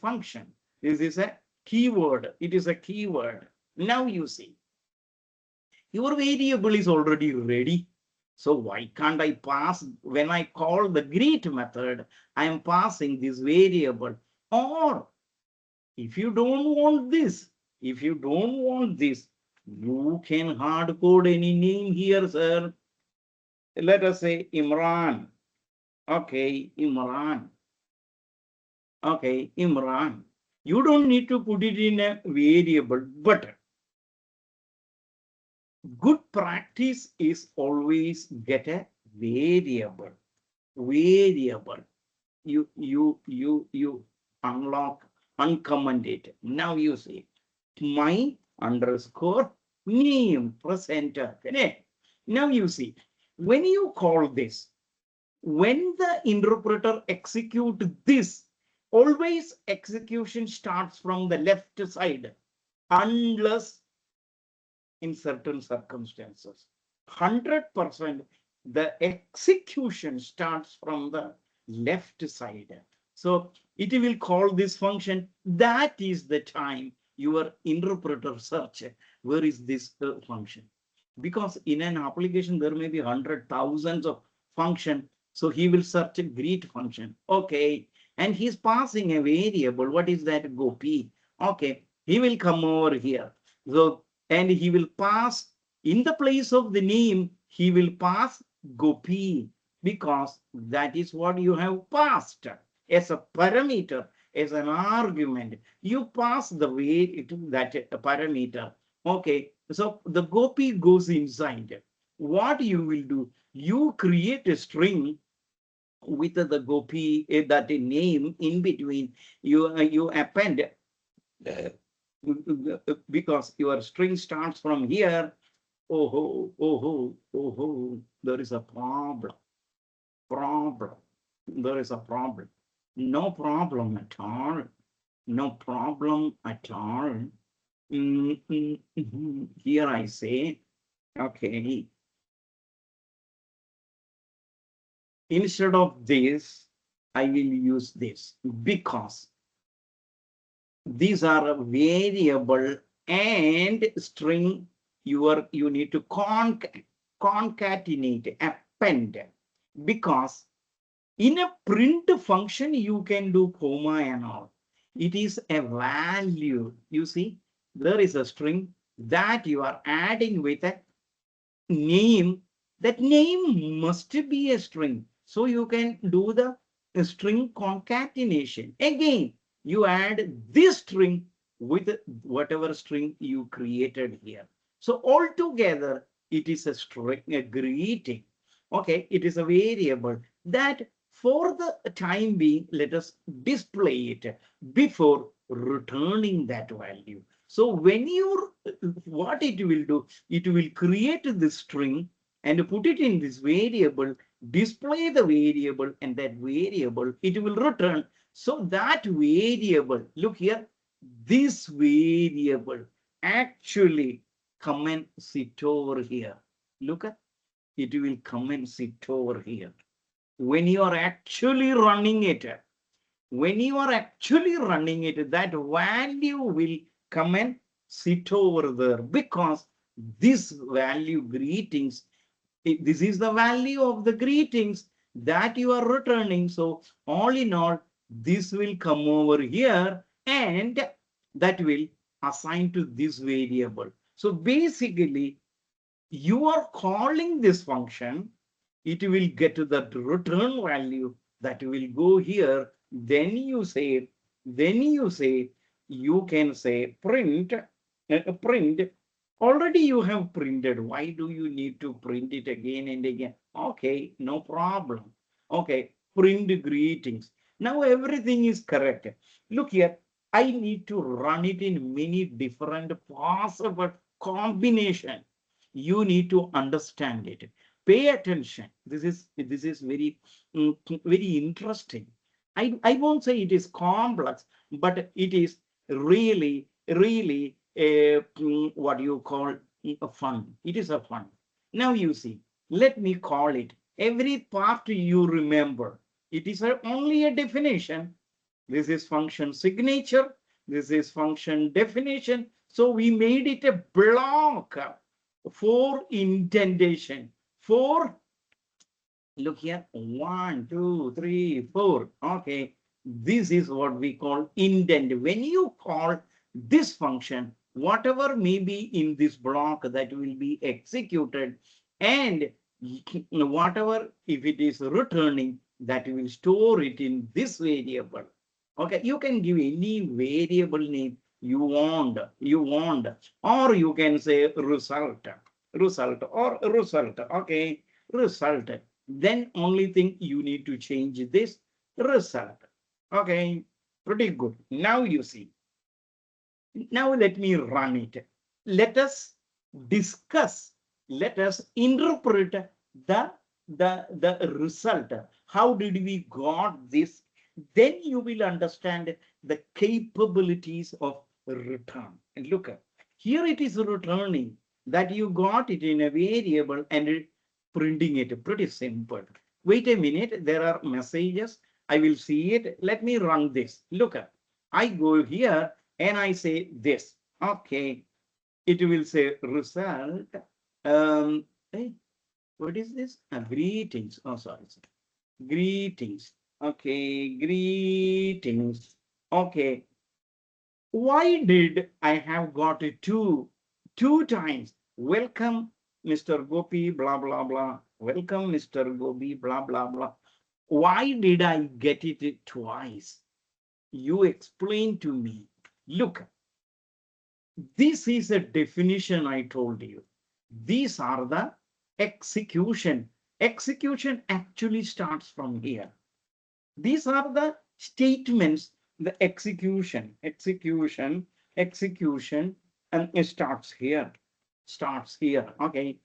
function. This is a keyword. It is a keyword. Now you see, your variable is already ready. So why can't I pass, when I call the greet method, I am passing this variable. Or if you don't want this, you can hard code any name here, sir. Let us say Imran. Okay, Imran. Okay, Imran. You don't need to put it in a variable, but good practice is always get a variable. You uncomment it. Now you see my underscore name presenter. Now you see, when you call this, when the interpreter execute this, always execution starts from the left side, unless in certain circumstances. 100% the execution starts from the left side. So it will call this function. That is the time your interpreter search, where is this function? Because in an application, there may be hundred thousands of function. So he will search a greet function. Okay. And he's passing a variable. What is that? Gopi. Okay. He will come over here. So, and he will pass in the place of the name, he will pass Gopi, because that is what you have passed as a parameter, as an argument. You pass the way to that parameter. Okay, so the Gopi goes inside. What you will do, you create a string with the Gopi, that name in between. You append, because your string starts from here. Oh, oh, oh, there is a problem. There is a problem. No problem at all. No problem at all. Here I say, okay, instead of this, I will use this, because these are a variable and string. You need to concatenate, append, because in a print function, you can do comma and all. It is a value. You see, there is a string that you are adding with a name. That name must be a string. So you can do the string concatenation. Again, you add this string with whatever string you created here. So altogether, it is a string, a greeting. Okay, it is a variable that for the time being, let us display it before returning that value. So when you, what it will do, it will create this string and put it in this variable, display the variable, and that variable, it will return. So that variable, look here, this variable actually come and sit over here. Look at, it will come and sit over here. When you are actually running it, that value will come and sit over there, because this value greetings, this is the value of the greetings that you are returning. So all in all, this will come over here and that will assign to this variable. So basically, you are calling this function, it will get to the return value that will go here. Then you say, you can say print, print. Already you have printed. Why do you need to print it again and again? Okay, no problem. Okay, print greetings. Now everything is correct. Look here, I need to run it in many different possible combination. You need to understand it. Pay attention. This is very very interesting. I won't say it is complex, but it is really what you call a fun. It is a fun. Now you see, let me call it. Every part you remember, it is only a definition. This is function signature. This is function definition. So we made it a block for indentation. For, look here, 1, 2, 3, 4. Okay, this is what we call indent. When you call this function, whatever may be in this block, that will be executed, and whatever, if it is returning, that will store it in this variable. Okay, you can give any variable name you want, or you can say result, or result. Okay, result. Then only thing you need to change this result. Okay, pretty good. Now you see. Now let me run it. Let us discuss. Let us interpret the result. How did we got this? Then you will understand the capabilities of return. And look, here it is returning that you got it in a variable and printing it. Pretty simple. Wait a minute, there are messages. I will see it. Let me run this. Look at, I go here and I say this. Okay, it will say result. Hey, what is this? Greetings. Oh, sorry. Greetings. Okay, greetings. Okay. Why did I have got it two times? Welcome, Mr. Gopi, blah, blah, blah. Welcome, Mr. Gopi, blah, blah, blah. Why did I get it twice? You explain to me. Look, this is a definition I told you. These are the execution. Execution actually starts from here. These are the statements, the execution, and it starts here, okay?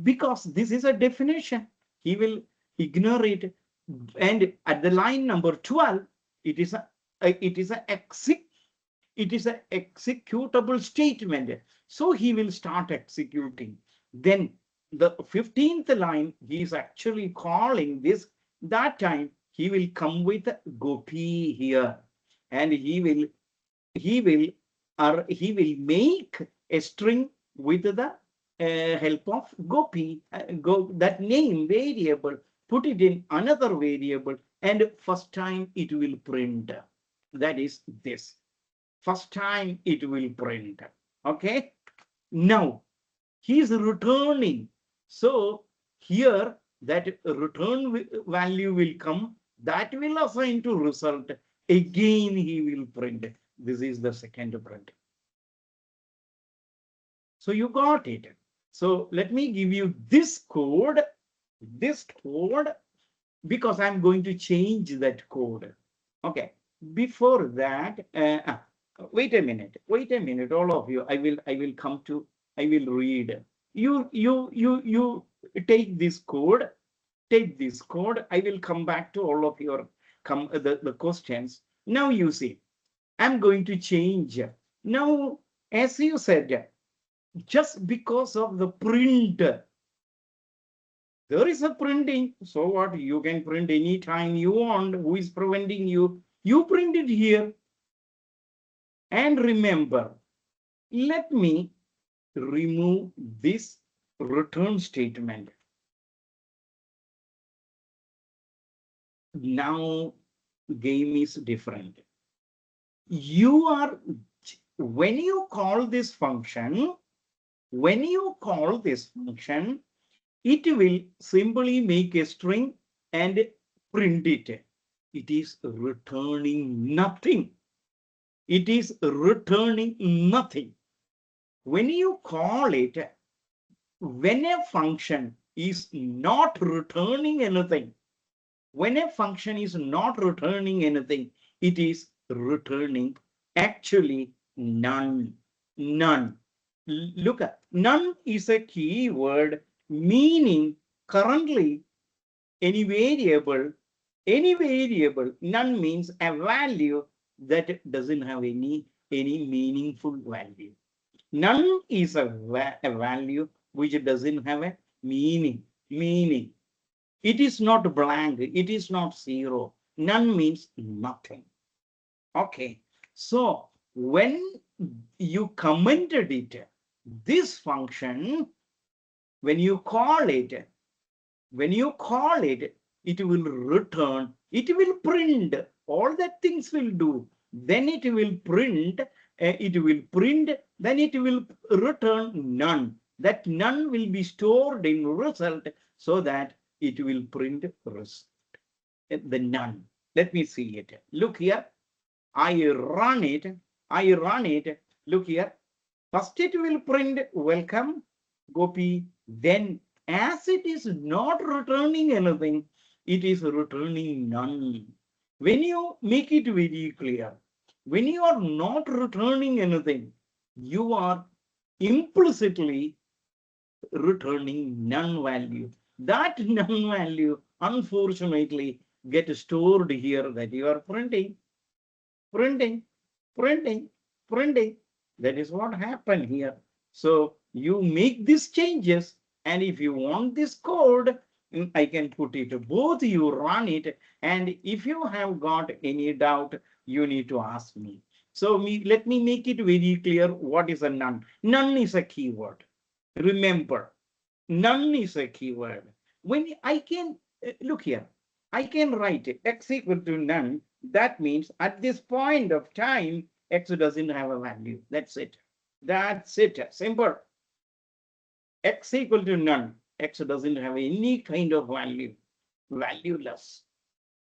Because this is a definition, he will ignore it. And at the line number 12, it is a executable statement. So he will start executing. Then the 15th line, he is actually calling this. That time he will come with Gopi here, and he will make a string with the help of Gopi, that name variable, put it in another variable, and first time it will print. That is this. First time it will print. Okay. Now he is returning. So here that return value will come. That will assign to result. Again he will print. This is the second print. So you got it. So let me give you this code, because I'm going to change that code. Okay. Before that, wait a minute, all of you. I will come to, I will read. You take this code. I will come back to all of your the questions. Now you see, I'm going to change. Now, as you said, just because of the print, there is a printing. So what? You can print anytime you want. Who is preventing you? You print it here. And remember, let me remove this return statement. Now game is different. When you call this function, it will simply make a string and print it. It is returning nothing. It is returning nothing. When you call it, when a function is not returning anything, it is returning actually none. Look at, none is a keyword, meaning currently any variable, none means a value that doesn't have any meaningful value. None is a value which doesn't have a meaning. It is not blank. It is not zero. None means nothing. Okay. So when you commented it, this function, when you call it, it will return, it will print, all that things will do. Then it will print, then it will return none. That none will be stored in result so that it will print result. The none. Let me see it. Look here. I run it. Look here. First it will print welcome, Gopi. Then as it is not returning anything, it is returning none. When you make it very clear, when you are not returning anything, you are implicitly returning none value. That none value, unfortunately, gets stored here that you are printing. That is what happened here. So you make these changes, and if you want this code, I can put it. Both you run it, and if you have got any doubt, you need to ask me. So let me make it very clear what is a none. None is a keyword. Remember, none is a keyword. When I can, look here, I can write x equal to none. That means at this point of time, x doesn't have a value. That's it. That's it. Simple. X equal to none. X doesn't have any kind of value. Valueless.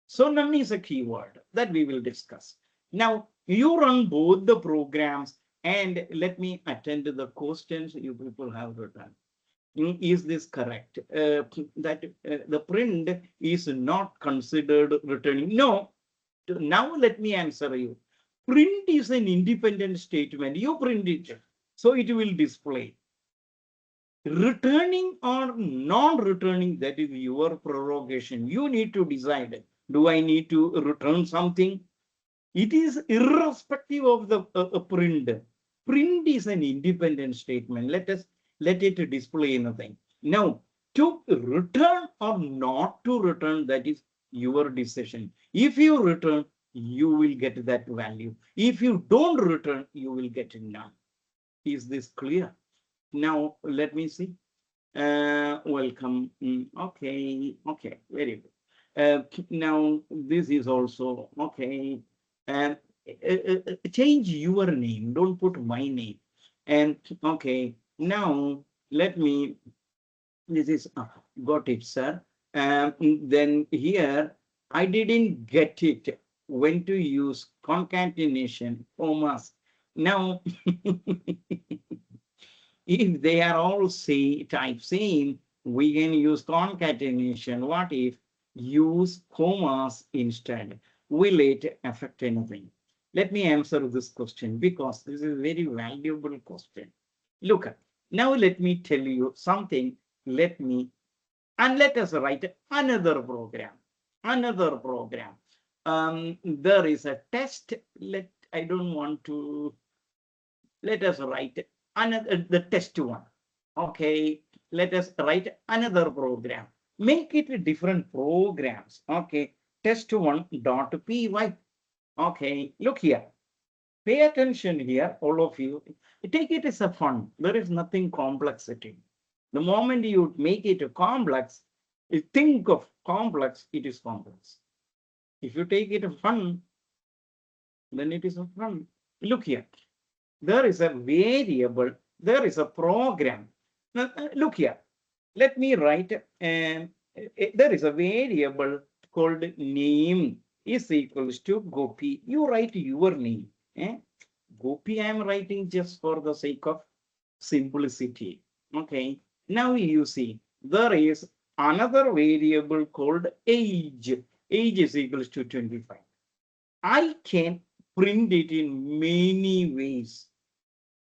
So none is a keyword that we will discuss. Now you run both the programs and let me attend to the questions you people have written. Is this correct? That the print is not considered returning. No. Now let me answer you. Print is an independent statement. You print it, so it will display. Returning or non-returning, that is your prerogation. You need to decide, do I need to return something? It is irrespective of the print. Print is an independent statement. Let it display anything. Now, to return or not to return, that is your decision. If you return, you will get that value. If you don't return, you will get none. Is this clear? Now, let me see. Welcome. Okay, very good. Now, this is also okay. Change your name, don't put my name. And okay, now let me, this is, got it, sir. Then here, I didn't get it when to use concatenation, commas. Now, if they are all type same, we can use concatenation. What if use commas instead? Will it affect anything? Let me answer this question because this is a very valuable question. Look, now let me tell you something. Let us write another program. Another program. There is a test. I don't want to. Let us write another the test one. Okay, let us write another program. Make it different programs. Okay, test1.py. Okay, look here. Pay attention here, all of you. Take it as a fun. There is nothing complexity. The moment you make it a complex, you think of complex, it is complex. If you take it a fun, then it is a fun. Look here. There is a variable, there is a program. Now, look here, let me write, there is a variable called name is equals to Gopi. You write your name. Gopi I am writing just for the sake of simplicity. Okay, now you see, there is another variable called age. Age is equals to 25. I can print it in many ways.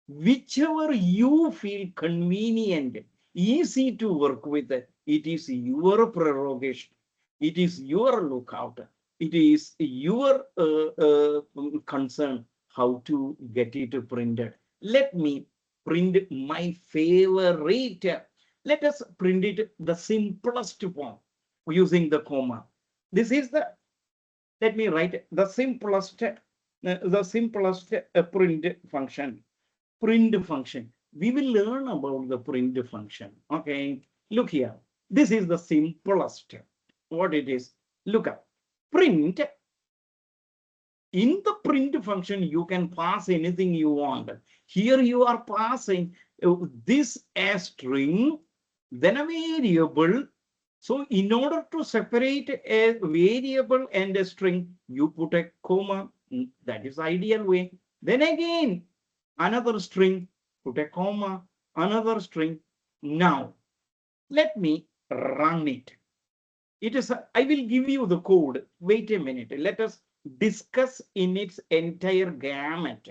Whichever you feel convenient, easy to work with, it is your prerogation. It is your lookout. It is your concern how to get it printed. Let me print my favorite. Let us print it the simplest form using the comma. This is the, let me write the simplest print function. Print function. We will learn about the print function. Okay, look here. This is the simplest. What it is? Look up. Print. In the print function, you can pass anything you want. Here you are passing this as string, then a variable. So in order to separate a variable and a string, you put a comma. That is the ideal way. Then again, another string, put a comma, another string. Now, let me run it. It is, I will give you the code. Wait a minute. Let us discuss in its entire gamut.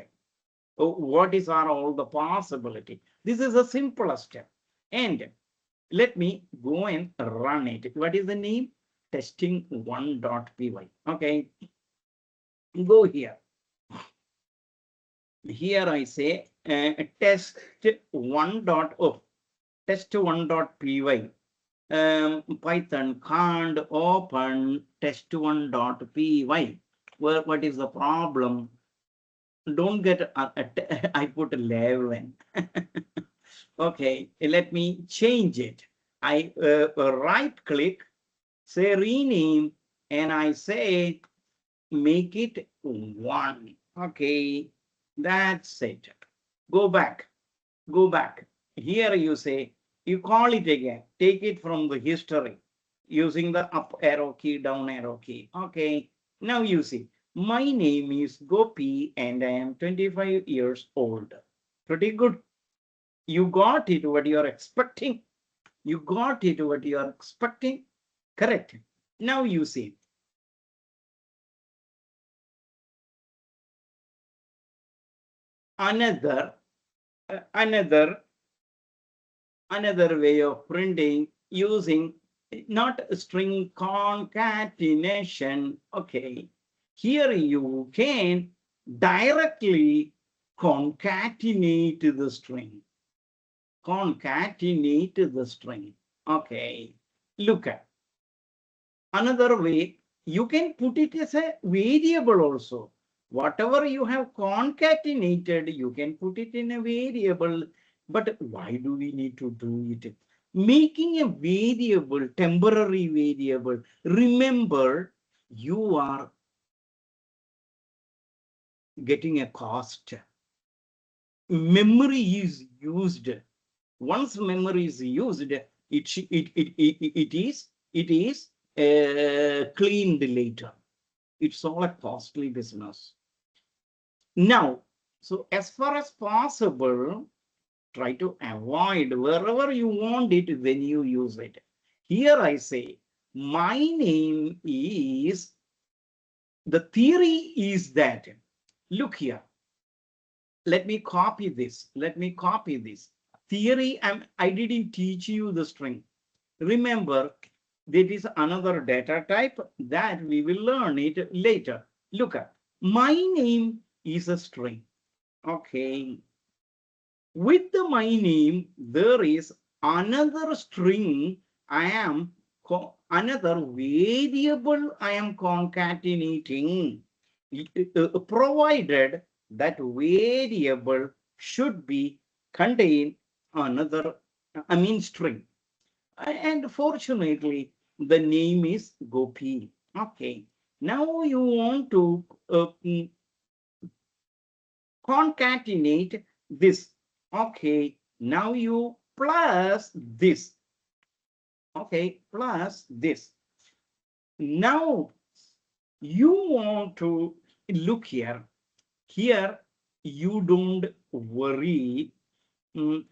What is all the possibility? This is the simplest step. And let me go and run it. What is the name? Testing1.py. Okay. Go here. Here I say test1.py. Python can't open test1.py. Well, what is the problem? Don't get, I put 11. Okay, let me change it. I right click, say rename, and I say make it 1. Okay, that's it. Go back, go back. Here you say, you call it again, take it from the history using the up arrow key, down arrow key. Okay, now you see, my name is Gopi and I am 25 years old. Pretty good. You got it, what you are expecting. You got it, what you are expecting. Correct. Now you see, another another way of printing using not string concatenation. Okay, here you can directly concatenate the string. Concatenate the string. Okay, look at another way. You can put it as a variable also. Whatever you have concatenated, you can put it in a variable. But why do we need to do it? Making a variable, temporary variable, remember, you are getting a cost. Memory is used. Once memory is used, it is cleaned later. It's all a costly business. Now, so as far as possible, try to avoid wherever you want it, then you use it. Here I say, my name is, the theory is that, look here, let me copy this. Let me copy this. Theory, I didn't teach you the string. Remember, that is another data type that we will learn it later. Look at, my name is a string. Okay. With the my name, there is another string. I am another variable I am concatenating, provided that variable should be contain another, I mean string. And fortunately, the name is Gopi. Okay. Now you want to concatenate this. Okay. Now you plus this. Okay. Plus this. Now you want to look here. Here you don't worry. You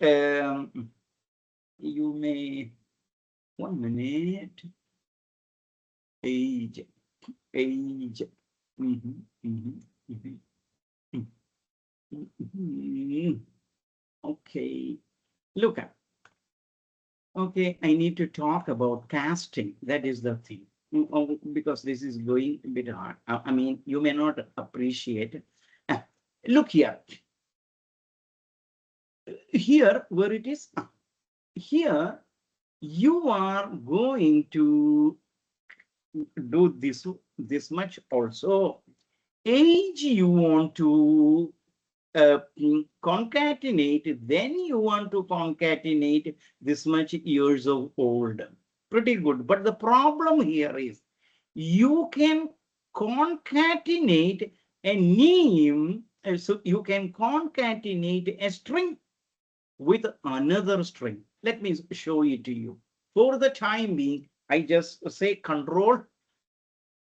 may, 1 minute. Age. Okay, look at. Okay, I need to talk about casting. That is the thing. Because this is going a bit hard. I mean, you may not appreciate. Look here. Here, where it is. Here, you are going to do this much also. Age you want to concatenate, then you want to concatenate this much years of old. Pretty good. But the problem here is you can concatenate a name. So you can concatenate a string with another string. Let me show it to you. For the time being, I just say control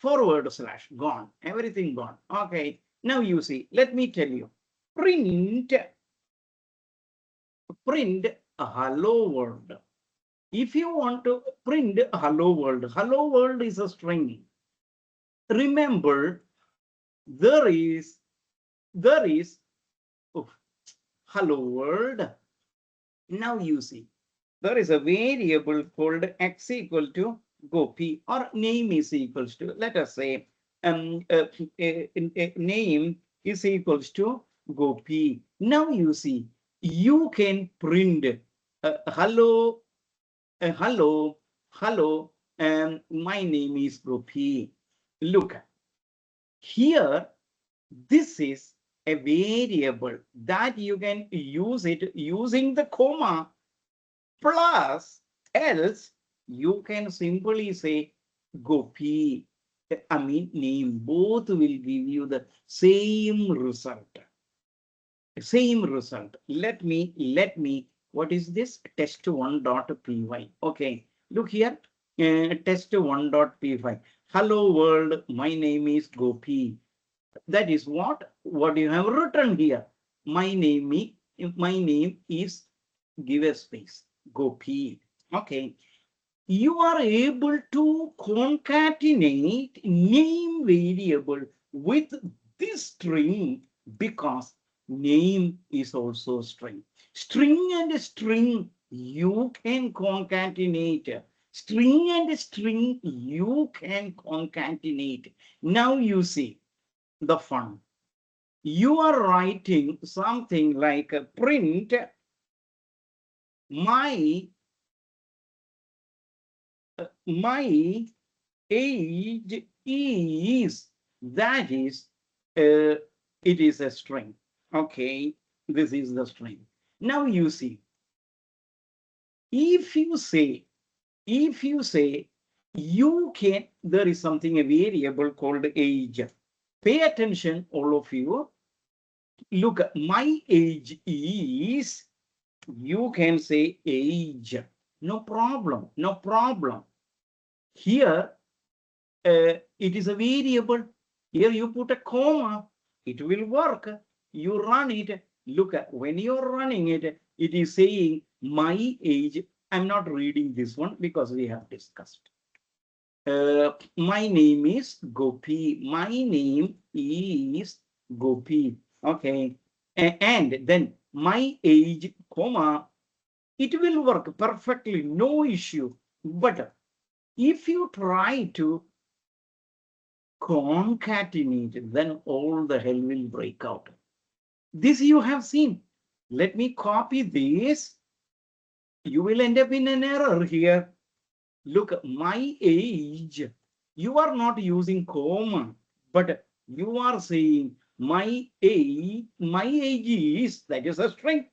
forward slash, gone, everything gone. Okay, now you see, let me tell you, print a hello world. If you want to print hello world is a string. Remember, there is hello world. Now you see, there is a variable called x equal to Gopi, or name is equals to, let us say, name is equals to Gopi. Now you see, you can print hello hello, my name is Gopi. Look, here, this is a variable that you can use it using the comma plus, else you can simply say Gopi, I mean name. Both will give you the same result. Same result. Let me, what is this? Test1.py. Okay, look here, test1.py. Hello world, my name is Gopi. That is what you have written here. My name is, give a space, Gopi. Okay, you are able to concatenate name variable with this string because name is also string. String and string you can concatenate. String and string you can concatenate. Now you see the fun. You are writing something like a print my age is, that is, it is a string. Okay, this is the string. Now you see, if you say you can, there is something, a variable called age. Pay attention, all of you. Look, my age is, you can say age. No problem, no problem. Here, it is a variable. Here you put a comma, it will work. You run it. Look, when you're running it, it is saying my age. I'm not reading this one because we have discussed. My name is Gopi. My name is Gopi. Okay. And then my age, comma, it will work perfectly, no issue. But if you try to concatenate, then all the hell will break out. This you have seen. Let me copy this. You will end up in an error here. Look, my age. You are not using comma, but you are saying my age is, that is a string.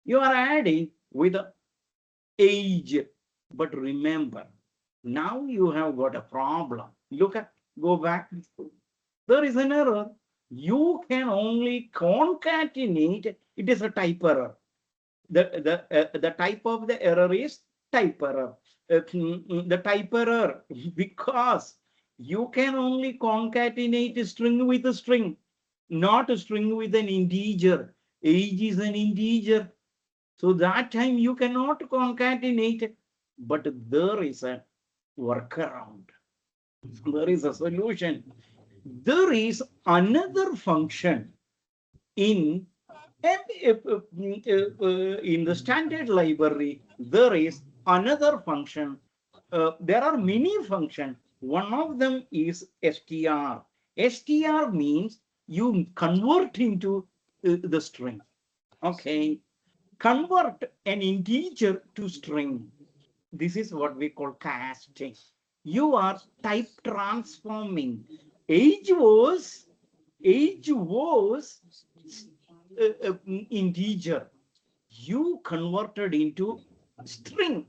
You are adding with age. But remember, now you have got a problem. Look at, go back. There is an error. You can only concatenate. It is a type error. The type of the error is type error. The type error, because you can only concatenate a string with a string, not a string with an integer. Age is an integer. So that time you cannot concatenate, but there is a workaround. There is a solution. There is another function in the standard library. There is another function. There are many functions. One of them is str. Str means you convert into the string. Okay, convert an integer to string. This is what we call casting. You are type transforming. Age was integer. You converted into string.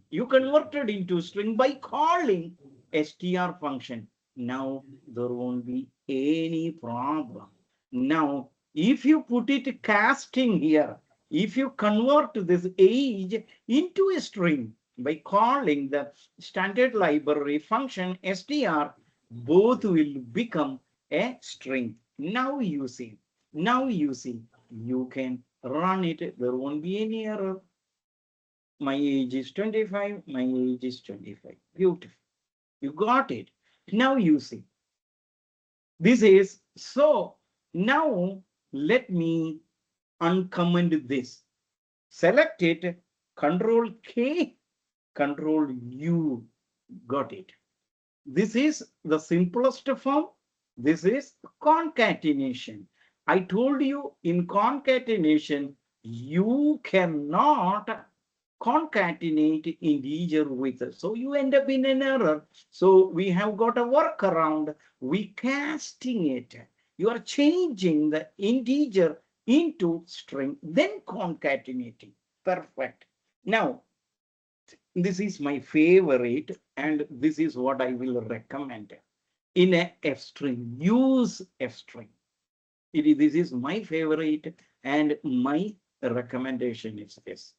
You converted into string by calling str function. Now there won't be any problem. Now, if you put it casting here, if you convert this age into a string by calling the standard library function str, both will become a string. Now you see, you can run it. There won't be any error. My age is 25. My age is 25. Beautiful. You got it. Now you see. This is so. Now let me uncomment this. Select it. Control K. Control U. Got it. This is the simplest form. This is concatenation. I told you in concatenation, you cannot concatenate integer with it. So you end up in an error. So we have got a workaround. We casting it. You are changing the integer into string, then concatenating. Perfect. Now, this is my favorite, and this is what I will recommend. In a F string, use F string. This is my favorite, and my recommendation is this.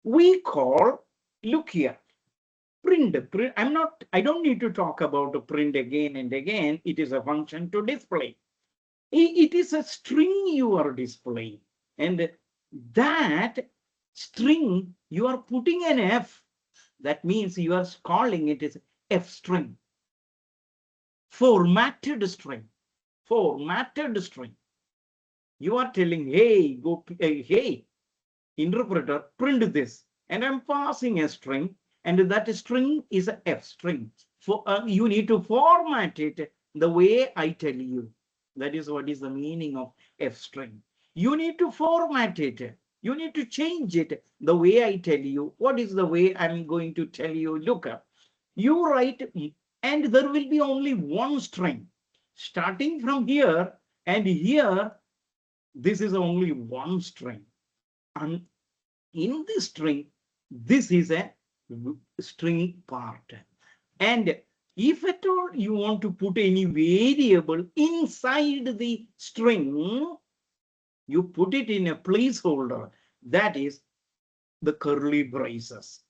We call, look here, print. I don't need to talk about print again and again. It is a function to display. It is a string you are displaying, and that string you are putting an F. That means you are calling it as F string. Formatted string. Formatted string. You are telling, hey, hey, interpreter, print this. And I'm passing a string, and that string is a F string. You need to format it the way I tell you. That is what is the meaning of F string. You need to format it. You need to change it the way I tell you. What is the way I'm going to tell you? Look up. You write, and there will be only one string. Starting from here and here, this is only one string. And in this string, this is a string part. And if at all you want to put any variable inside the string, you put it in a placeholder. That is the curly braces.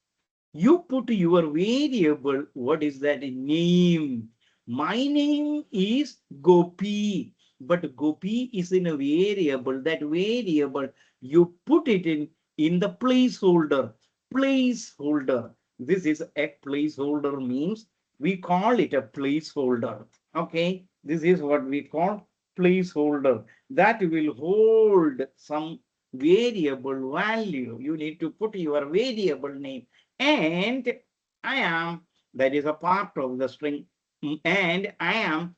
You put your variable, what is that name? My name is Gopi, but Gopi is in a variable. That variable, you put it in the placeholder. Placeholder. This is a placeholder, means we call it a placeholder. Okay, this is what we call placeholder. That will hold some variable value. You need to put your variable name. And I am, that is a part of the string, and I am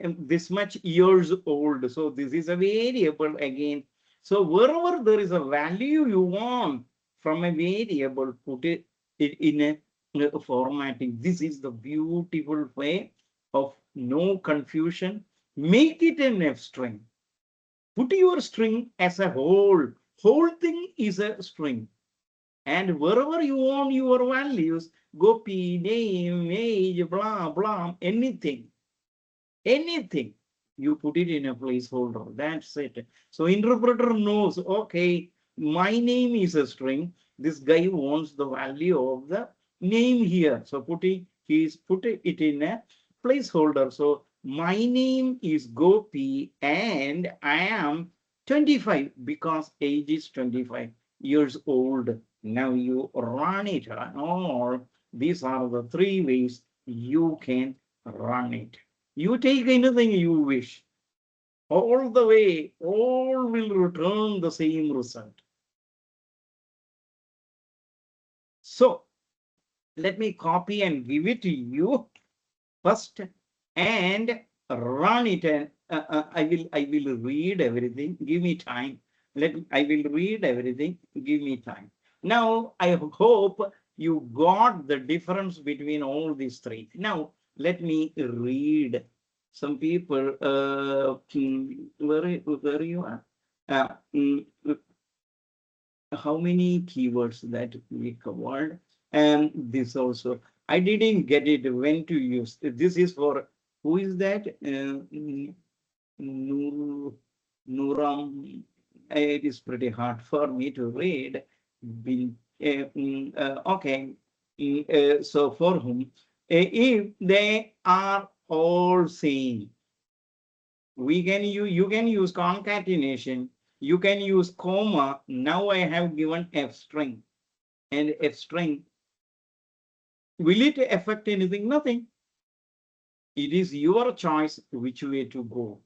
this much years old. So this is a variable again. So wherever there is a value you want from a variable, put it in a formatting. This is the beautiful way of no confusion. Make it an F string. Put your string as a whole. Whole thing is a string. And wherever you want your values, Gopi, name, age, blah, blah, anything, you put it in a placeholder. That's it. So interpreter knows, okay, my name is a string. This guy wants the value of the name here. So he's put it in a placeholder. So my name is Gopi and I am 25 because age is 25 years old. Now you run it, or these are the three ways you can run it. You take anything you wish. All the way, all will return the same result. So let me copy and give it to you first and run it. And I will read everything. Give me time. I will read everything. Give me time. Now I hope you got the difference between all these three. Now let me read. Some people, where you are? How many keywords that we covered? And this also, I didn't get it when to use. This is for, who is that? Nuram. It is pretty hard for me to read. Okay. So for whom? If they are all same, you can use concatenation, you can use comma. Now I have given F string, and F string, will it affect anything? Nothing. It is your choice which way to go.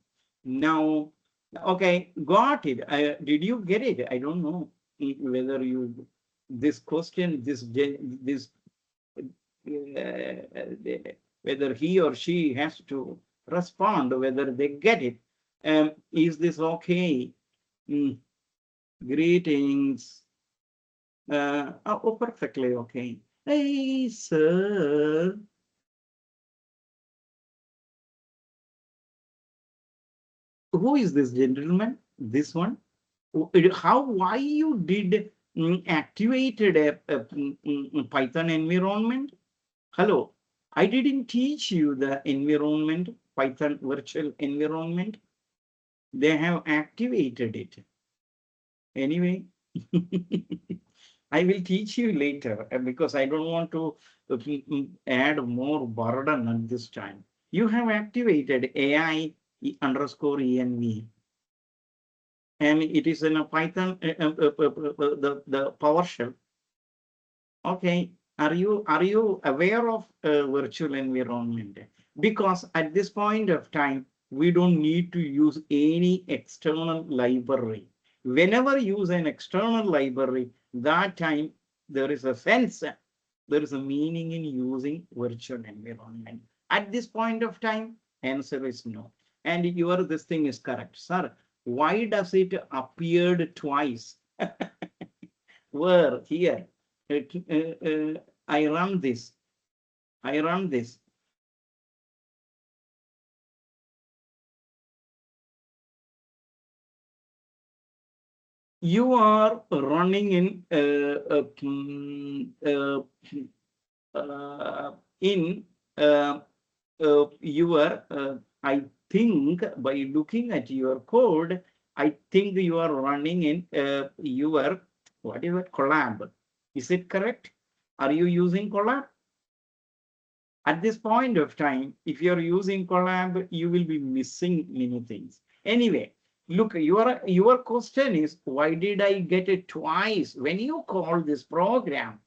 Now, okay, got it. Did you get it? I don't know whether you, this question, whether he or she has to respond, whether they get it. Is this okay? Greetings. Oh, perfectly okay. Hey, sir. Who is this gentleman? This one? Why you did activated a Python environment? Hello, I didn't teach you the environment, Python virtual environment. They have activated it. Anyway, I will teach you later because I don't want to add more burden at this time. You have activated AI underscore env, and it is in a Python, the PowerShell. Okay, are you aware of virtual environment? Because at this point of time, we don't need to use any external library. Whenever you use an external library, that time there is a sense, there is a meaning in using virtual environment. At this point of time, answer is no. And your this thing is correct, sir. Why does it appeared twice? Where here? I run this. I run this. You are running in your, I think by looking at your code, I think you are running in your, what is it, Colab. Is it correct? Are you using Colab? At this point of time, if you're using Colab, you will be missing many things. Anyway, look, your question is, why did I get it twice? When you call this program,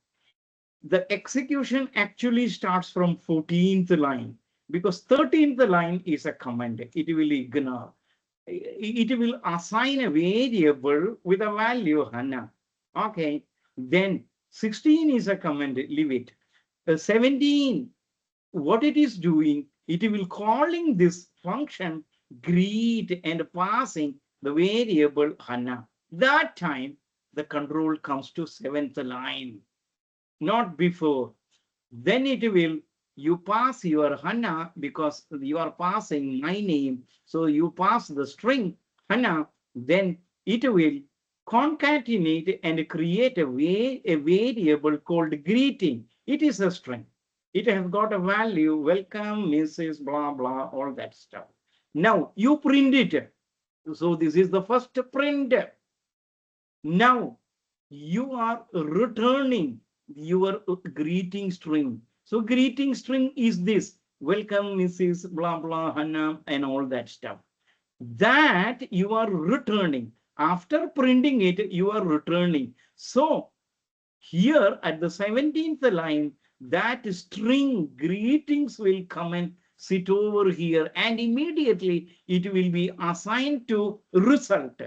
the execution actually starts from 14th line because 13th line is a command. It will ignore. It will assign a variable with a value, Hannah. Okay. Then 16 is a command, leave it. 17, what it is doing, it will calling this function greet and passing the variable Hannah. That time the control comes to 7th line, not before. Then it will, you pass your Hannah because you are passing my name. So you pass the string Hannah, then it will concatenate and create a variable called greeting. It is a string. It has got a value, welcome, Mrs. blah, blah, all that stuff. Now you print it. So this is the first print. Now you are returning your greeting string. So greeting string is this, welcome Mrs. blah, blah, Hannah, and all that stuff. That you are returning. After printing it, you are returning. So here at the 17th line, that string greetings will come and sit over here, and immediately it will be assigned to result.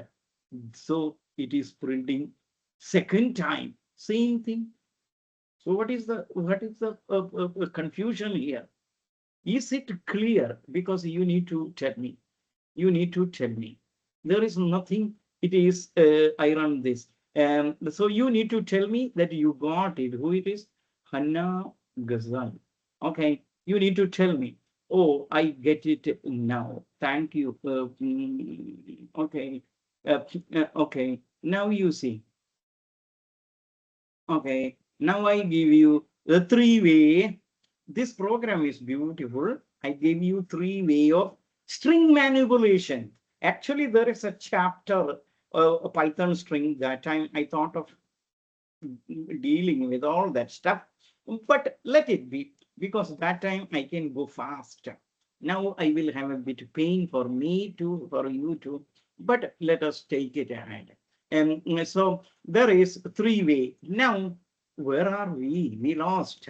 So it is printing second time, same thing. So what is the confusion here? Is it clear? Because you need to tell me. You need to tell me. There is nothing. It is I run this. So you need to tell me that you got it. Who it is? Hannah Ghazal. Okay. You need to tell me. Oh, I get it now. Thank you. Okay. Okay. Now you see. Okay. Now I give you the three-way. This program is beautiful. I gave you three-way of string manipulation. Actually, there is a chapter, a Python string. That time I thought of dealing with all that stuff, but let it be, because that time I can go fast. Now I will have a bit pain for me too, for you too, but let us take it ahead. And so there is three-way. Now, where are we? We lost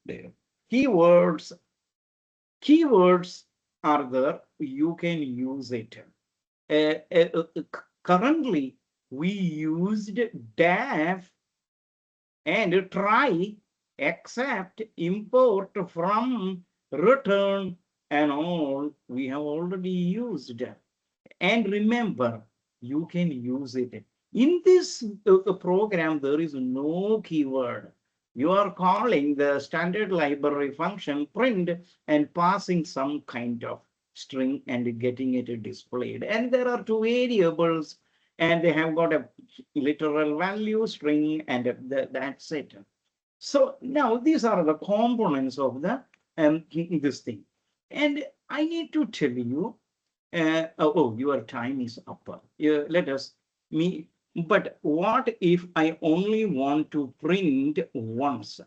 there. Keywords. Keywords are there. You can use it. Currently, we used def and try, accept, import, from, return, and all we have already used. And remember, you can use it. In this program, there is no keyword. You are calling the standard library function print and passing some kind of string and getting it displayed. And there are two variables and they have got a literal value string and that's it. So now these are the components of the this thing. And I need to tell you, your time is up. Let us me. But what if I only want to print once?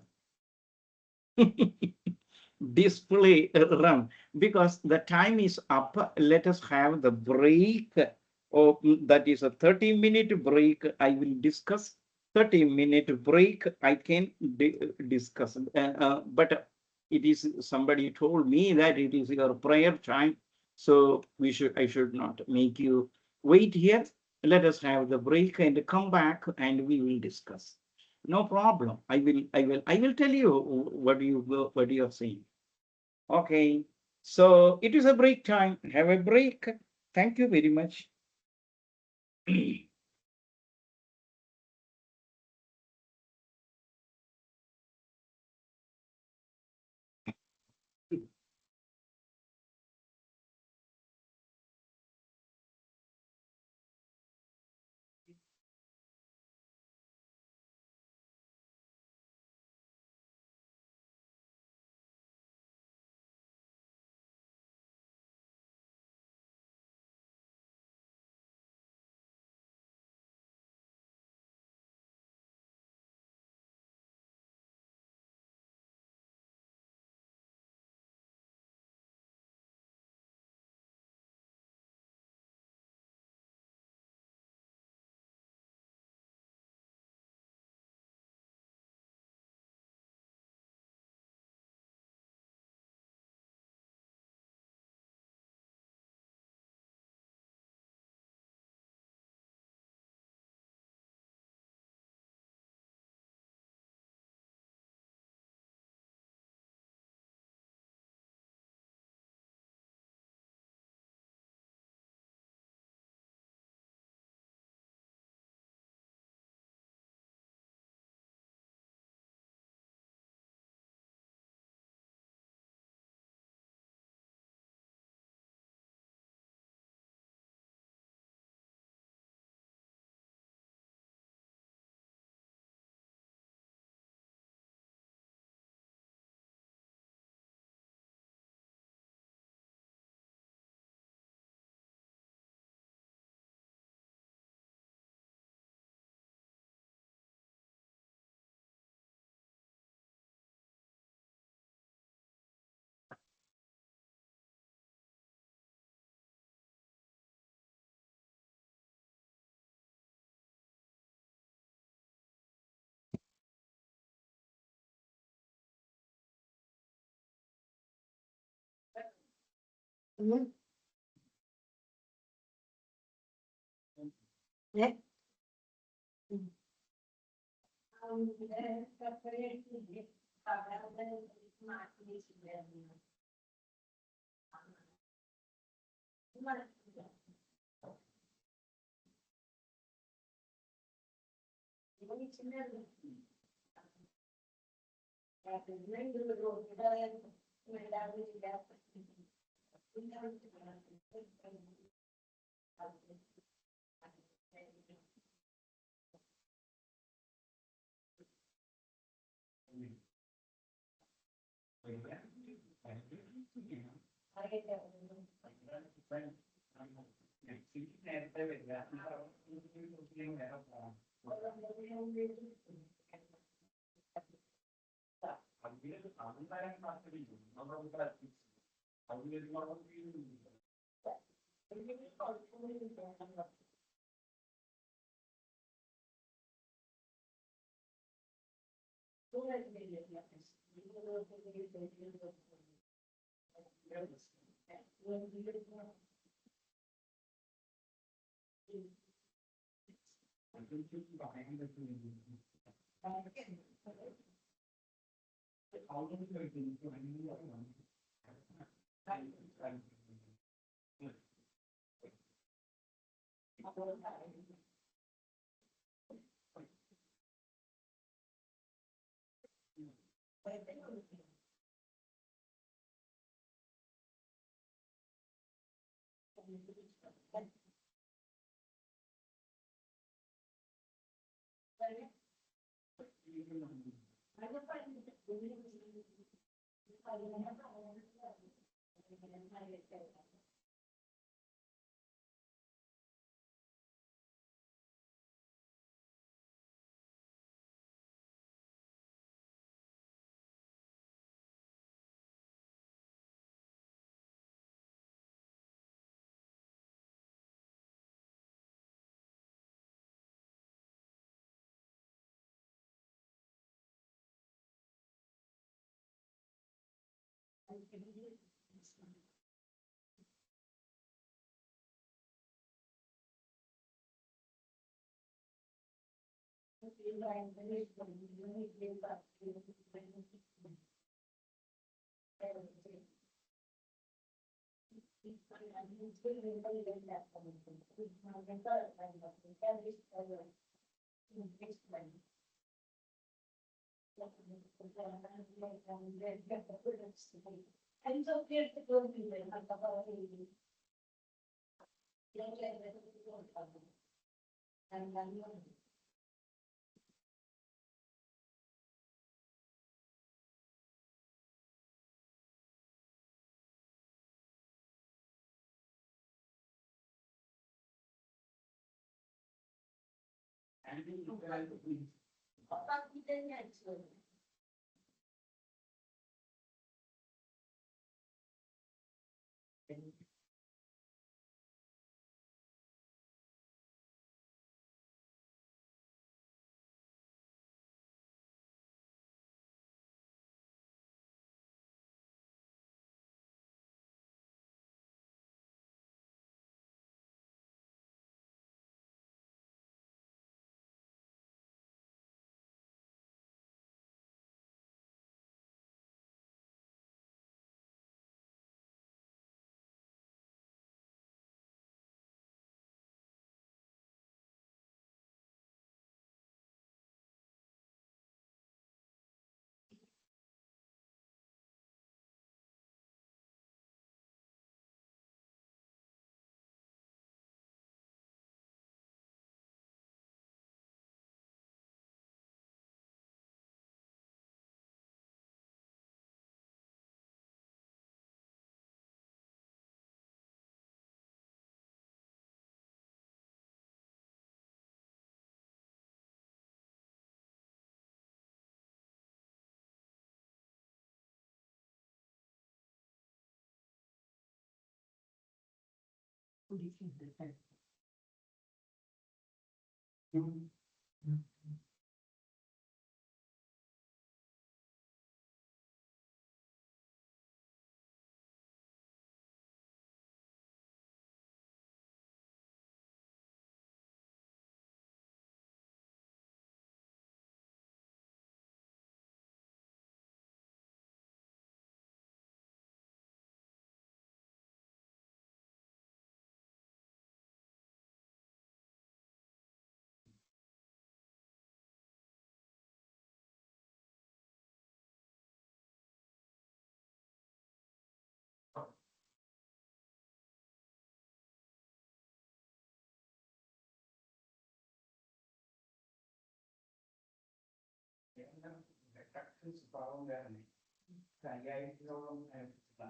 Display run, because the time is up. Let us have the break. Oh, that is a 30-minute break. I will discuss 30-minute break. I can discuss, but it is somebody told me that it is your prayer time. So I should not make you wait here. Let us have the break and come back and we will discuss. No problem. I will tell you what you are saying. Okay. So it is a break time. Have a break. Thank you very much. Yeah.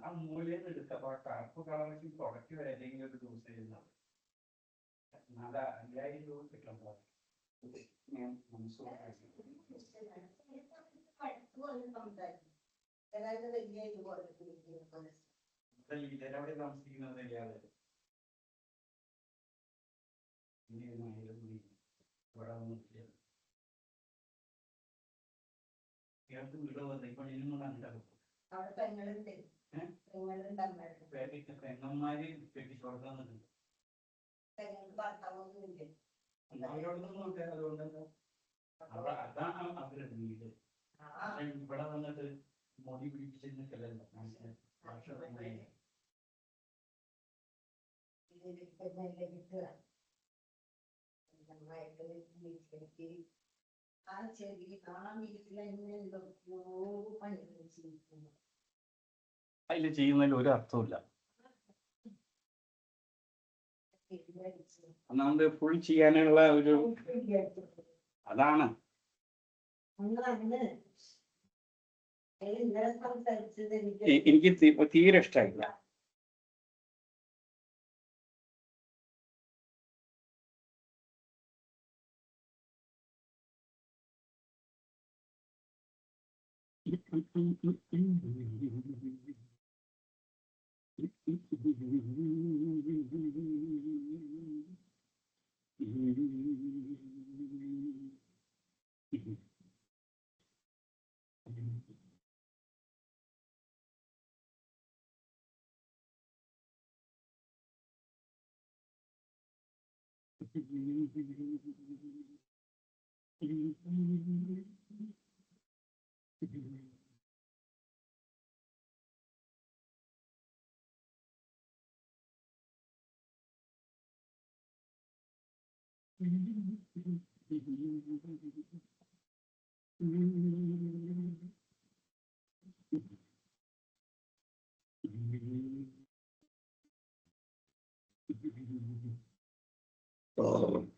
ആ മൂല്യം എടുക്കാം കറുപ്പ് colour product വരെ ഏതെങ്കിലും ഒരു use ചെയ്യുന്നത് 5000 കിട്ടും. ഇതിലെവിടെ താമസിക്കുന്നത് ഇയാള് ഇവിടെ വന്നിട്ടില്ല. ഇയാൾക്ക് വീട് വന്നു ഇപ്പൊ ഇന്നും കണ്ടാകും പെങ്ങന്മാര് കെട്ടിച്ചോർക്കുന്നുണ്ട്. അതുകൊണ്ട് അതാണ് അവരുടെ വീട്. ഇവിടെ വന്നിട്ട് മുടി പിടിപ്പിച്ചിരുന്നിട്ടല്ലോ അതിൽ ചെയ്യുന്നതിൽ ഒരു അർത്ഥമില്ല. ഒന്നാമത് ഫുൾ ചെയ്യാനുള്ള ഒരു അതാണ്. എനിക്ക് തീരെ ഇഷ്ടമായില്ല. Oh.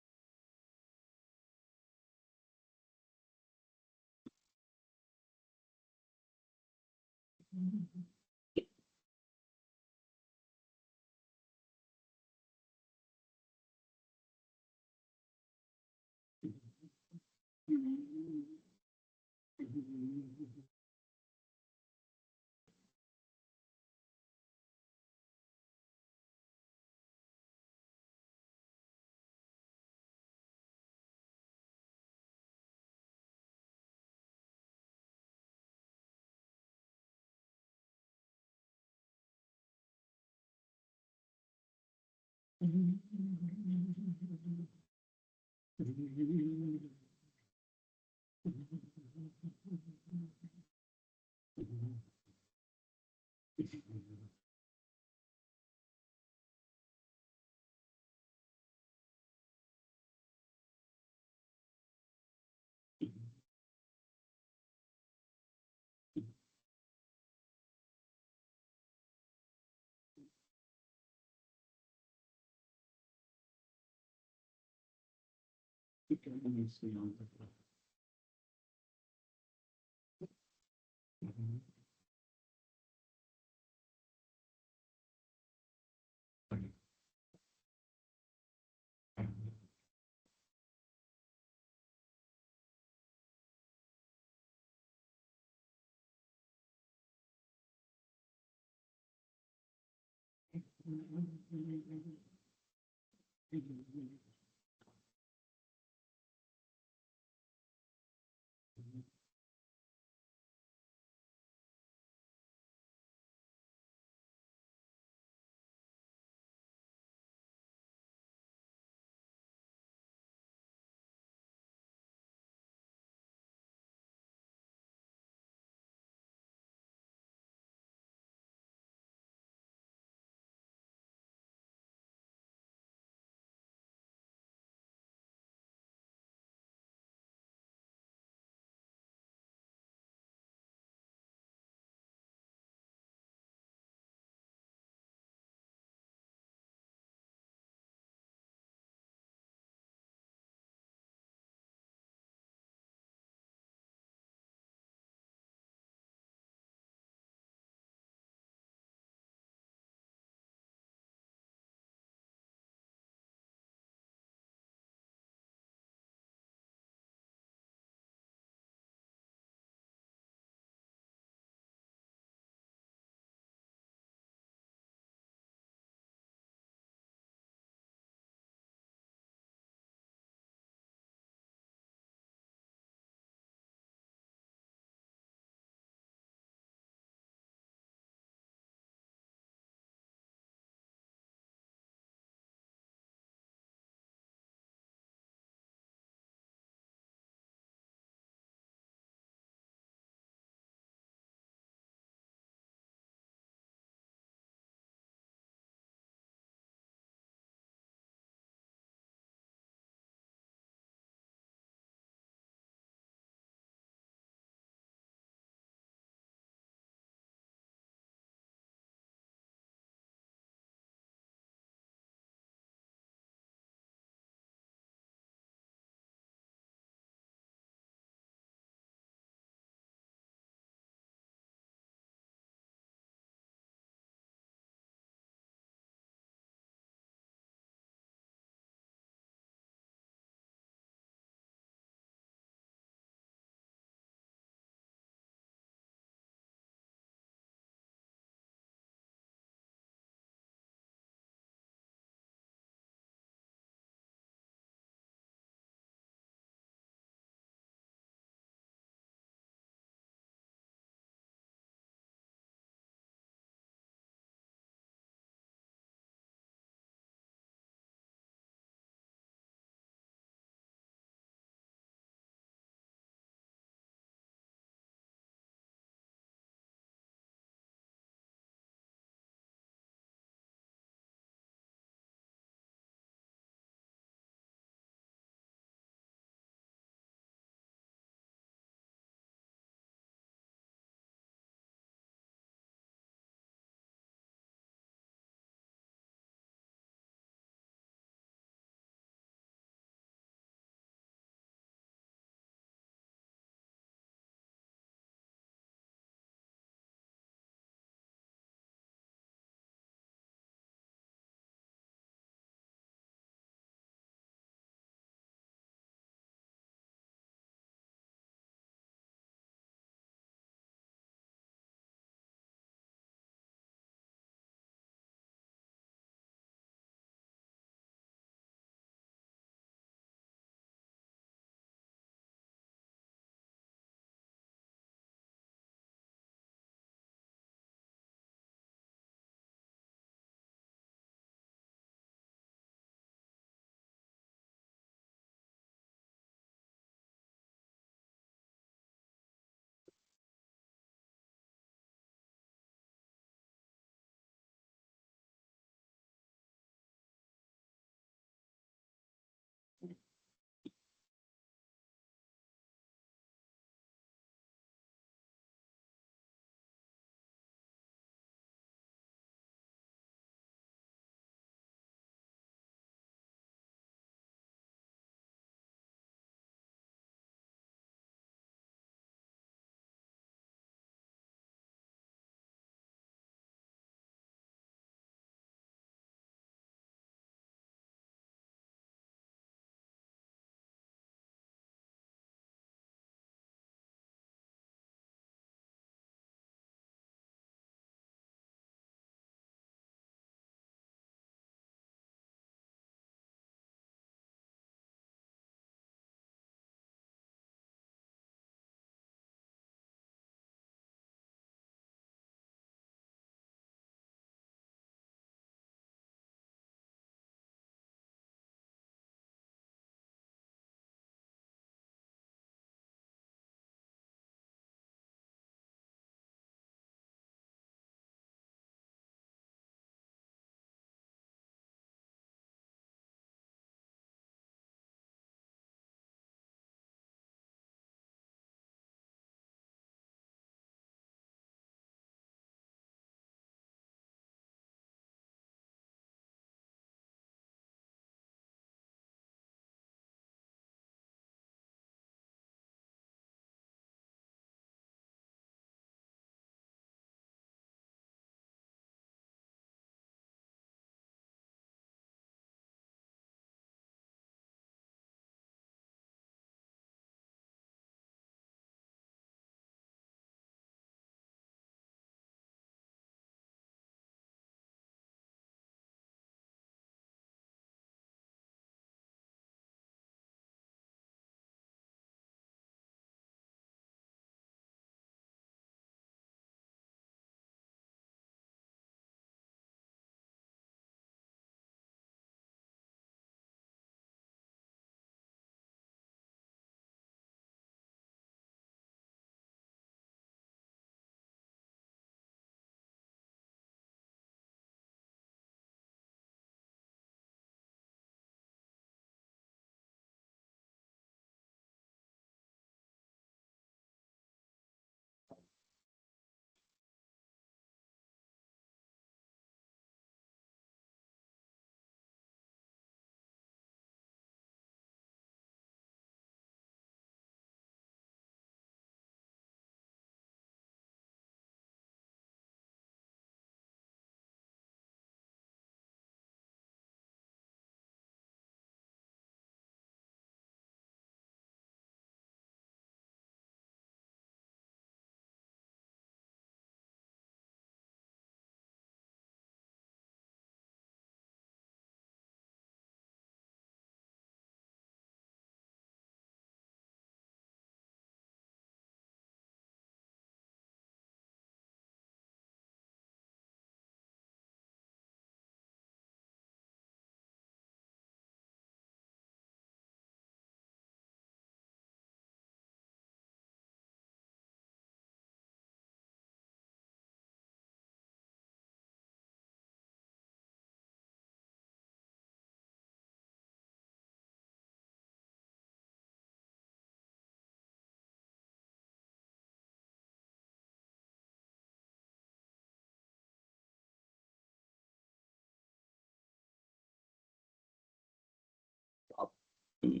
Mm.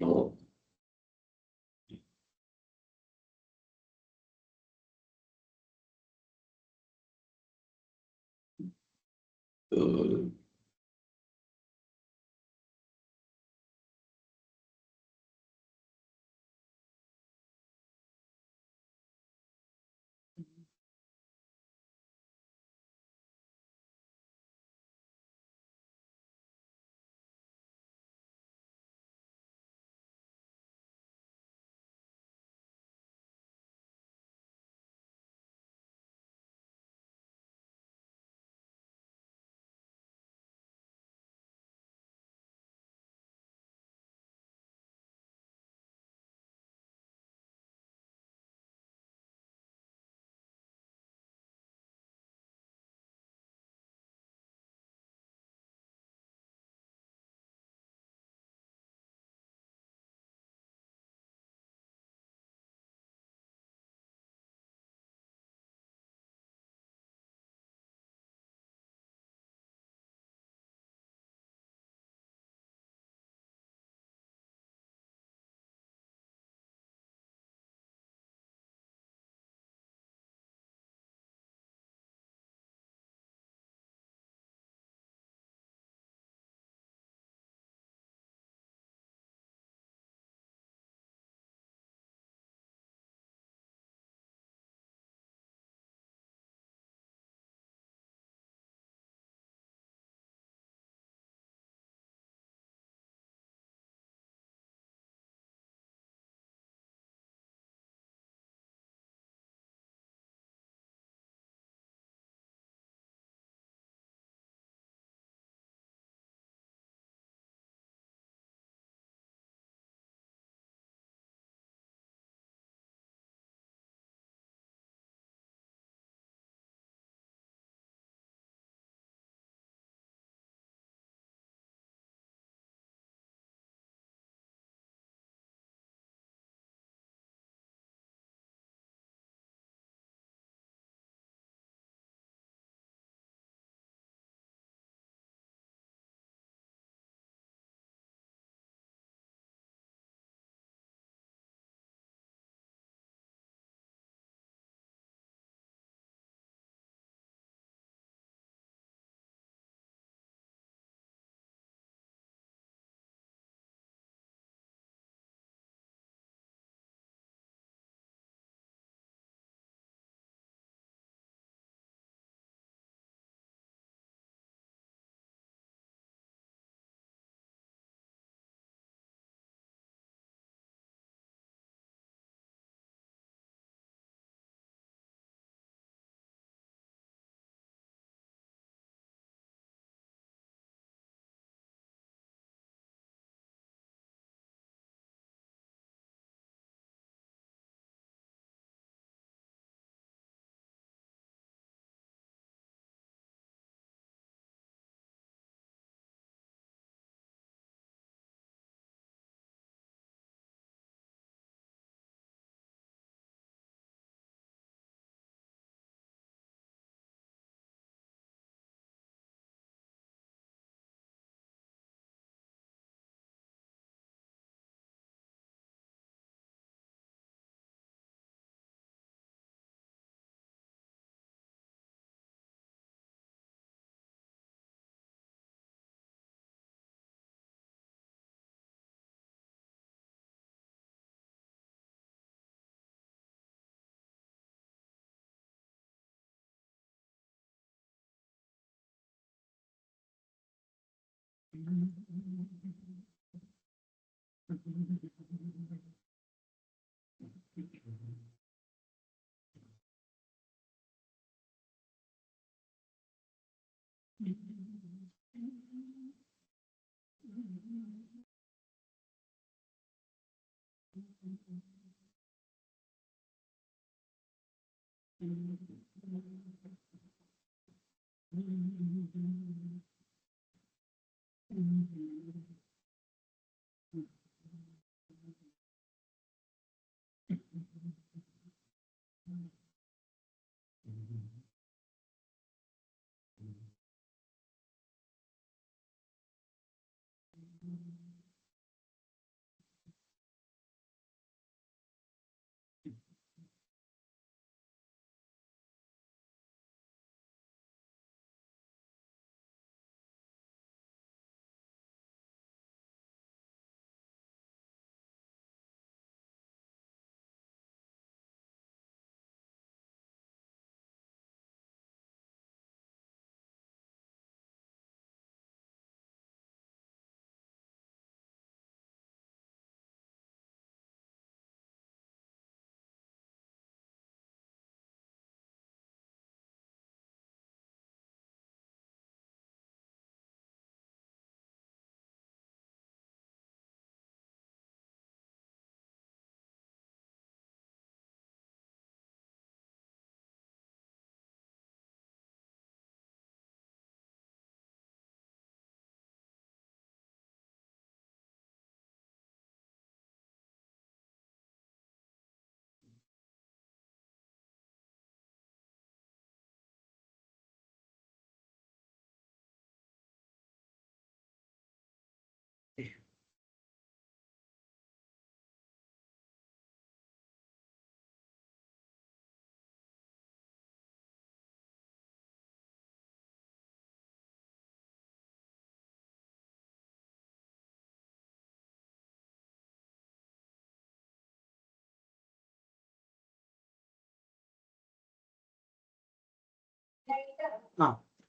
No. Uh,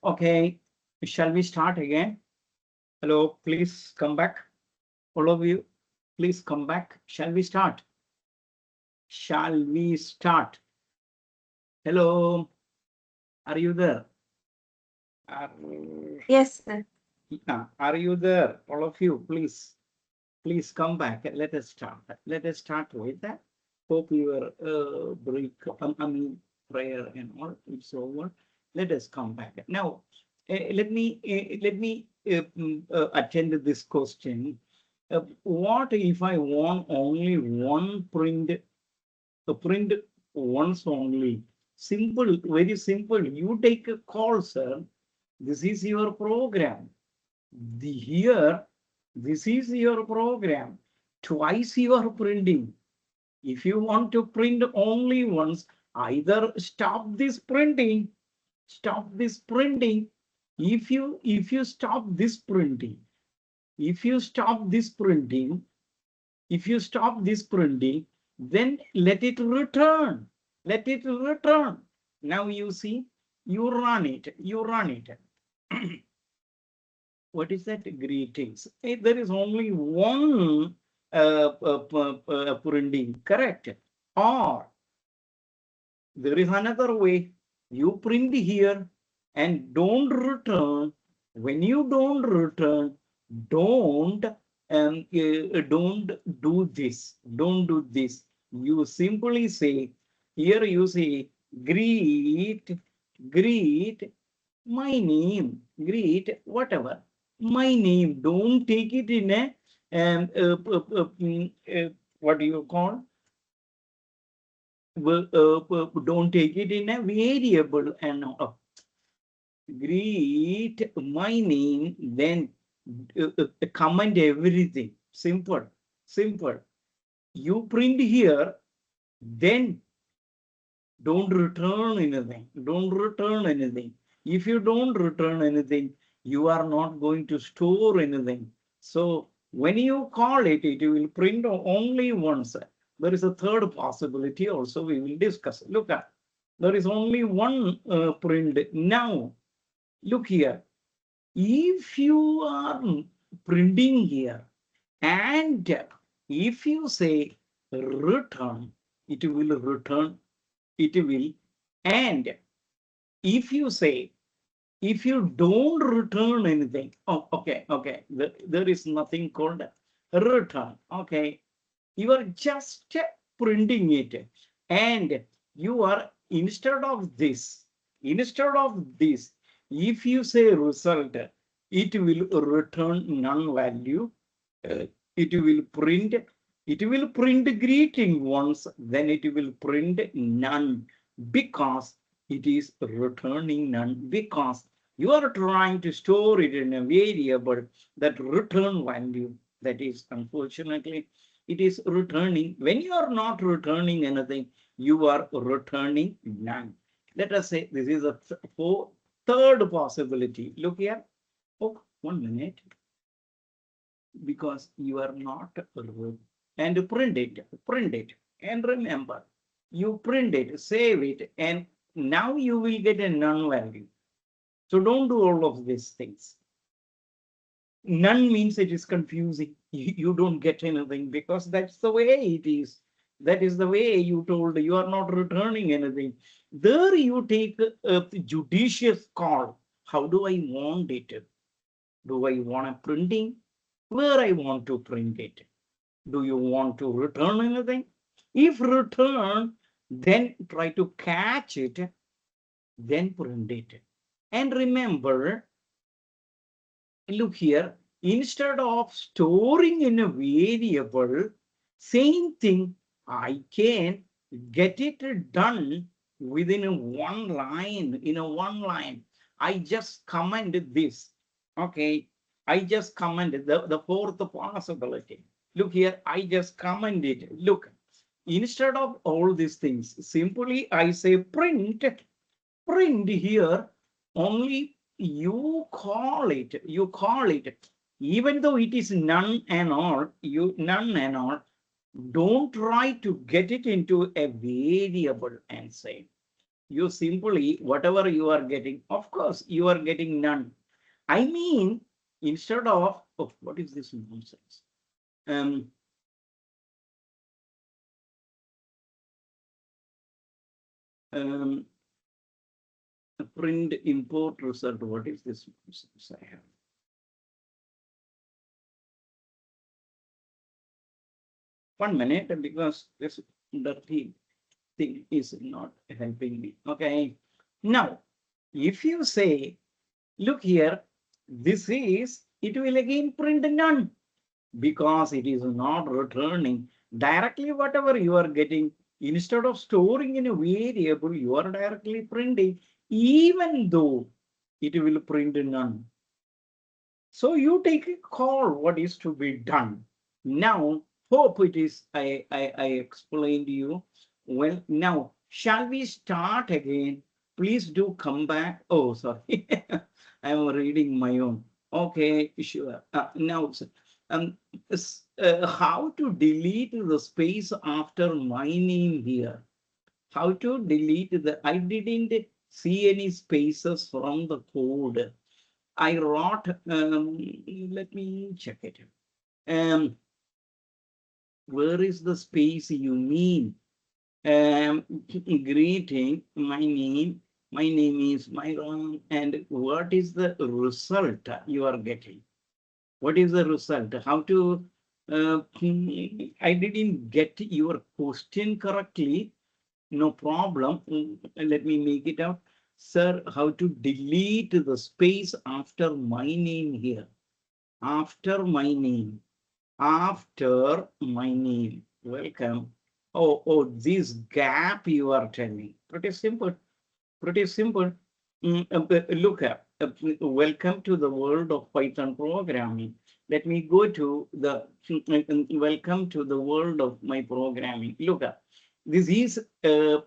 Okay, shall we start again? Hello, please come back. All of you, please come back. Shall we start? Shall we start? Hello, are you there? Yes, sir. Are you there? All of you, please come back. Let us start. Let us start with that. Hope your break, prayer and all it's over. Let us come back. Now, let me attend to this question. What if I want only one print, print once only? Simple, very simple. You take a call, sir. This is your program. Here, this is your program. Twice you are printing. If you want to print only once, either stop this printing, stop this printing. If you stop this printing, if you stop this printing, if you stop this printing, then let it return. Let it return. Now you see, you run it, you run it. What is that? Greetings. There is only one printing, correct? Or there is another way. You print here and don't return. When you don't return, don't do this. Don't do this. You simply say, here you say, greet my name, greet whatever. My name. Don't take it in a what do you call? Don't take it in a variable and greet my name, then comment everything. Simple, simple. You print here, then don't return anything. Don't return anything. If you don't return anything, you are not going to store anything. So when you call it, it will print only once. There is a third possibility also we will discuss. Look at, there is only one print. Now, look here. If you are printing here. And if you say return, it will return, it will. And if you say, if you don't return anything, oh, okay, there is nothing called return, okay. You are just printing it, and you are, instead of this, if you say result, it will return none value. It will print greeting once, then it will print none, because it is returning none, because you are trying to store it in a variable that return value. That is, unfortunately, it is returning. When you are not returning anything, you are returning none. Let us say this is a third possibility. Look here. Oh, 1 minute. Because you are not, and print it, and remember, you print it, save it, and now you will get a none value. So don't do all of these things. None means it is confusing. You don't get anything, because that's the way it is. That is the way you told, you are not returning anything. There you take a judicious call. How do I want it? Do I want a printing? Where I want to print it? Do you want to return anything? If return, then try to catch it, then print it. And remember, look here, instead of storing in a variable, same thing, I can get it done within one line, in a one line. I just commented this, okay? I just commented the fourth possibility. Look here, I just commented, look, instead of all these things, simply I say print here, only you call it, even though it is none and all, don't try to get it into a variable and say, you simply, whatever you are getting, of course, you are getting none. I mean, instead of, oh, what is this nonsense? Print import result. What is this nonsense I have? One minute, because this dirty thing is not helping me. Okay. Now, if you say, look here, this is, it will again print none, because it is not returning directly whatever you are getting. Instead of storing in a variable, you are directly printing, even though it will print none. So you take a call what is to be done. Now, hope it is, I explained to you. Well, now, shall we start again? Please do come back. Oh, sorry. I'm reading my own. Okay, sure. Now, how to delete the space after my name here? How to delete I didn't see any spaces from the code. I wrote, let me check it. Where is the space you mean? Greeting, my name is Myron, and what is the result you are getting? What is the result? How to, I didn't get your question correctly. No problem. Let me make it out. Sir, how to delete the space after my name here? After my name. After my name. Welcome. Oh, this gap you are telling. Pretty simple. Pretty simple. Look up. Welcome to the world of Python programming. Let me go to the welcome to the world of my programming. Look up. This is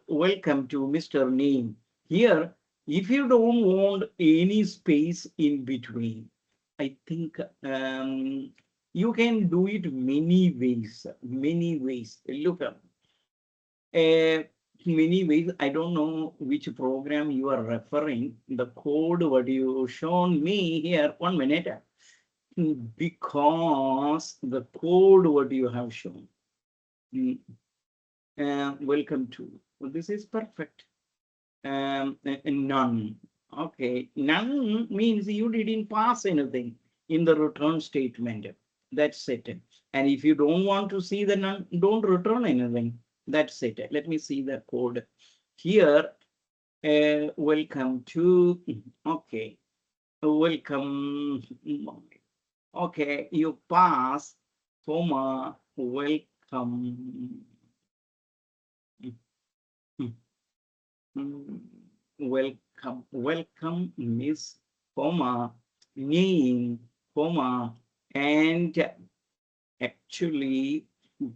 welcome to Mr. Name. Here, if you don't want any space in between, I think you can do it many ways. Look up. Many ways. I don't know which program you are referring. The code what you shown me here. 1 minute. because the code what you have shown. Welcome to. Well, this is perfect. None. Okay, none means you didn't pass anything in the return statement. That's it. And if you don't want to see the none, don't return anything. That's it. Let me see the code here. Welcome to. Okay, welcome. Okay, you pass, comma, welcome. Welcome, welcome, miss, comma, name, comma, and actually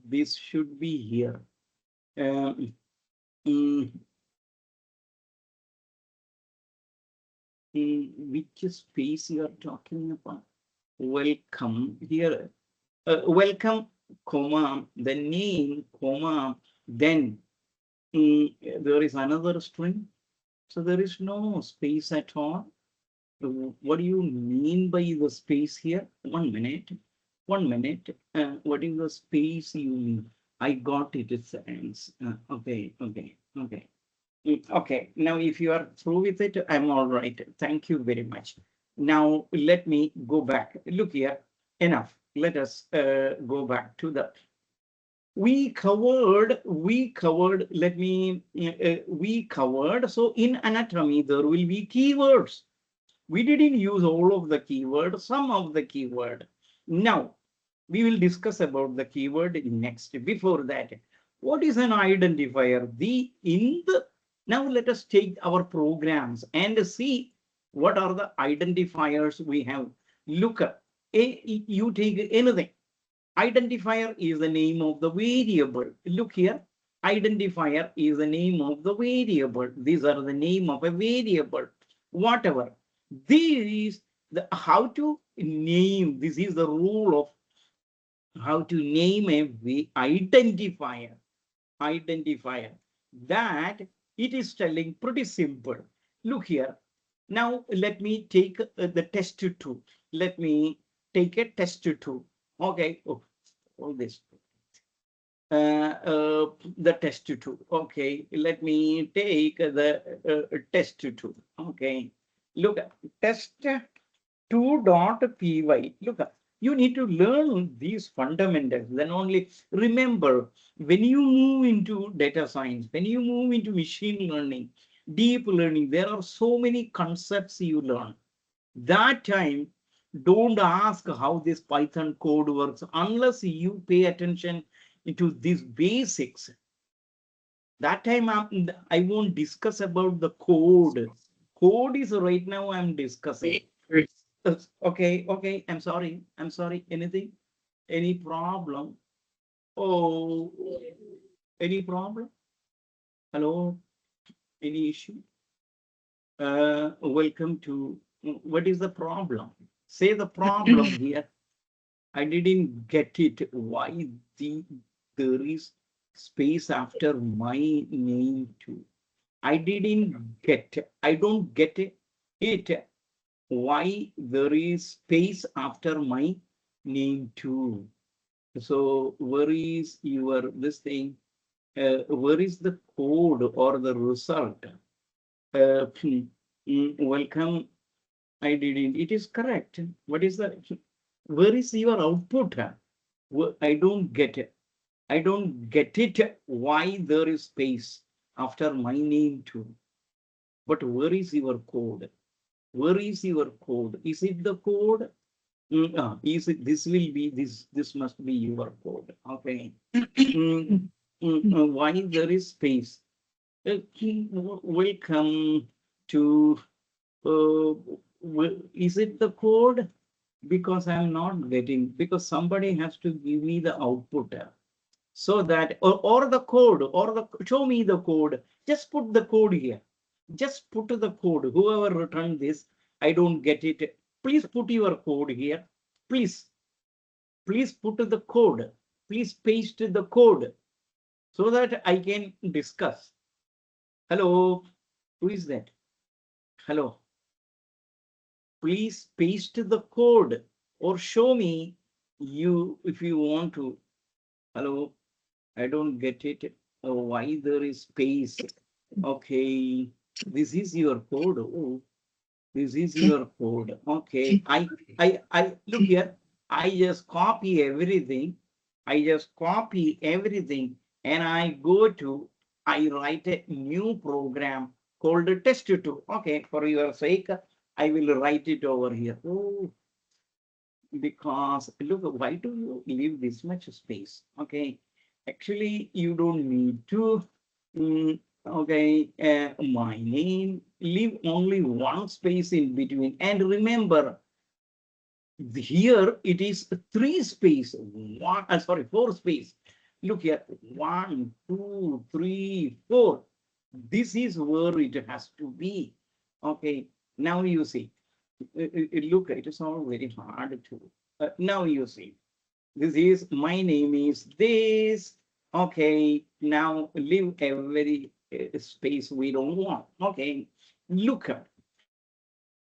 this should be here. Which space you are talking about? Welcome here. Welcome, comma, the name, comma, then there is another string. So there is no space at all. What do you mean by the space here? 1 minute. 1 minute. What is the space you mean? I got it. It's okay. Okay. Now, if you are through with it, I'm all right. Thank you very much. Now, let me go back. Look here. Enough. Let us go back to the. We covered. Let me. We covered. So in anatomy, there will be keywords. We didn't use all of the keyword, some of the keyword. Now, we will discuss about the keyword next. Before that, what is an identifier? Now let us take our programs and see what are the identifiers we have. Look, you take anything. Identifier is the name of the variable. Look here. Identifier is the name of the variable. These are the name of a variable. Whatever. This is the how to name. This is the rule of how to name a identifier. Identifier. That it is telling pretty simple. Look here. Now let me take the test 2. Let me take a test 2. Okay. Oh, all this. The test 2. Okay. Let me take the test 2. Okay. Look at test2.py. Look, you need to learn these fundamentals. Then only remember, when you move into data science, when you move into machine learning, deep learning, there are so many concepts you learn. That time, don't ask how this Python code works unless you pay attention to these basics. That time I won't discuss about the code. Code is right now I'm discussing. Okay. I'm sorry. Anything? Any problem? Oh, any problem? Hello? Any issue? Welcome to. What is the problem? Say the problem here. I didn't get it. Why there is space after my name too? I didn't get. I don't get it. Why there is space after my name too? So where is your this thing? Where is the code or the result? Welcome. I didn't. It is correct. What is the? Where is your output? I don't get it. I don't get it. Why there is space after my name too? But where is your code? Where is your code? Is it the code? Is it? This will be this. This must be your code. Okay. Why there is space? Welcome to. Is it the code? Because I'm not getting. Because somebody has to give me the output. So that or the code or the show me the code. Just put the code here. Just put the code. Whoever returned this, I don't get it. Please put your code here. Please put the code. Please paste the code so that I can discuss. Hello, who is that? Hello. Please paste the code. or show me you if you want to. Hello, I don't get it. Why there is space? Okay, this is your code. Oh, this is your code. Okay, I look here. I just copy everything. I just copy everything, and I go to. I write a new program called test2. Okay, for your sake, I will write it over here. Oh, because look, why do you leave this much space? Okay, actually, you don't need to. Okay, my name, leave only one space in between. And remember, here it is three space, sorry, four space. Look here, 1, 2, 3, 4. This is where it has to be. Okay, now you see, look, it is all very hard to, now you see, this is, my name is this. Okay, now leave every space we don't want. Okay, look up.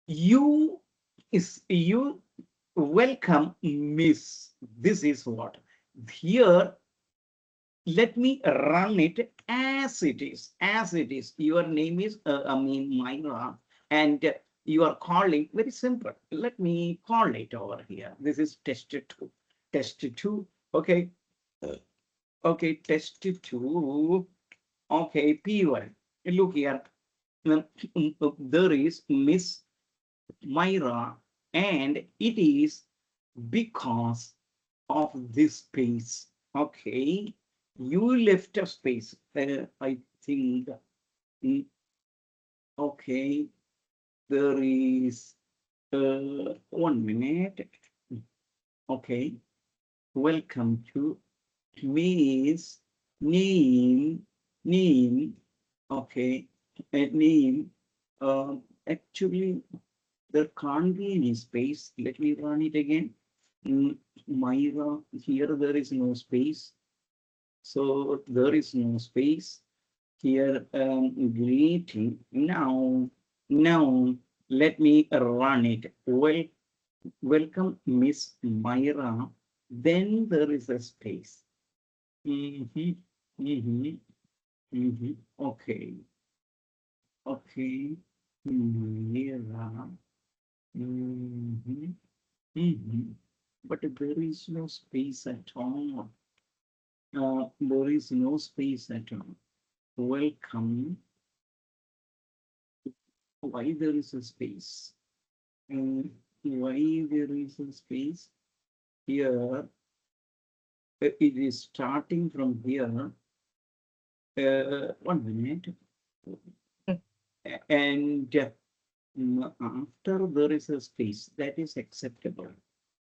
You welcome, miss. This is what here. Let me run it as it is. As it is. Your name is Myra, and you are calling very simple. Let me call it over here. This is test2. Test2. Okay. Okay, test2. Okay, P1. Look here. There is Miss Myra, and it is because of this space. Okay, you left a space. I think. Okay, there is 1 minute. Okay, welcome to Miss name. Okay, name. Actually, there can't be any space. Let me run it again. Myra, here there is no space. So there is no space. Here, greeting. Now, let me run it. Well, welcome, Miss Myra. Then there is a space. Okay. Okay. Myra. But there is no space at all. There is no space at all. Welcome. Why there is a space? Why there is a space? Here, it is starting from here. 1 minute. And after there is a space, that is acceptable.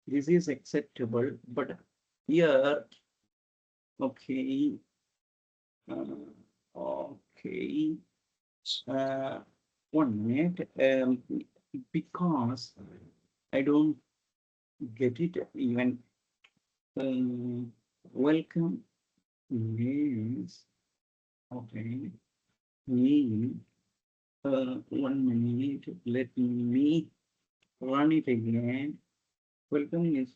This is acceptable, but here, okay, okay, 1 minute, because I don't get it even. Welcome means, okay, mean, 1 minute, let me run it again. Welcome is,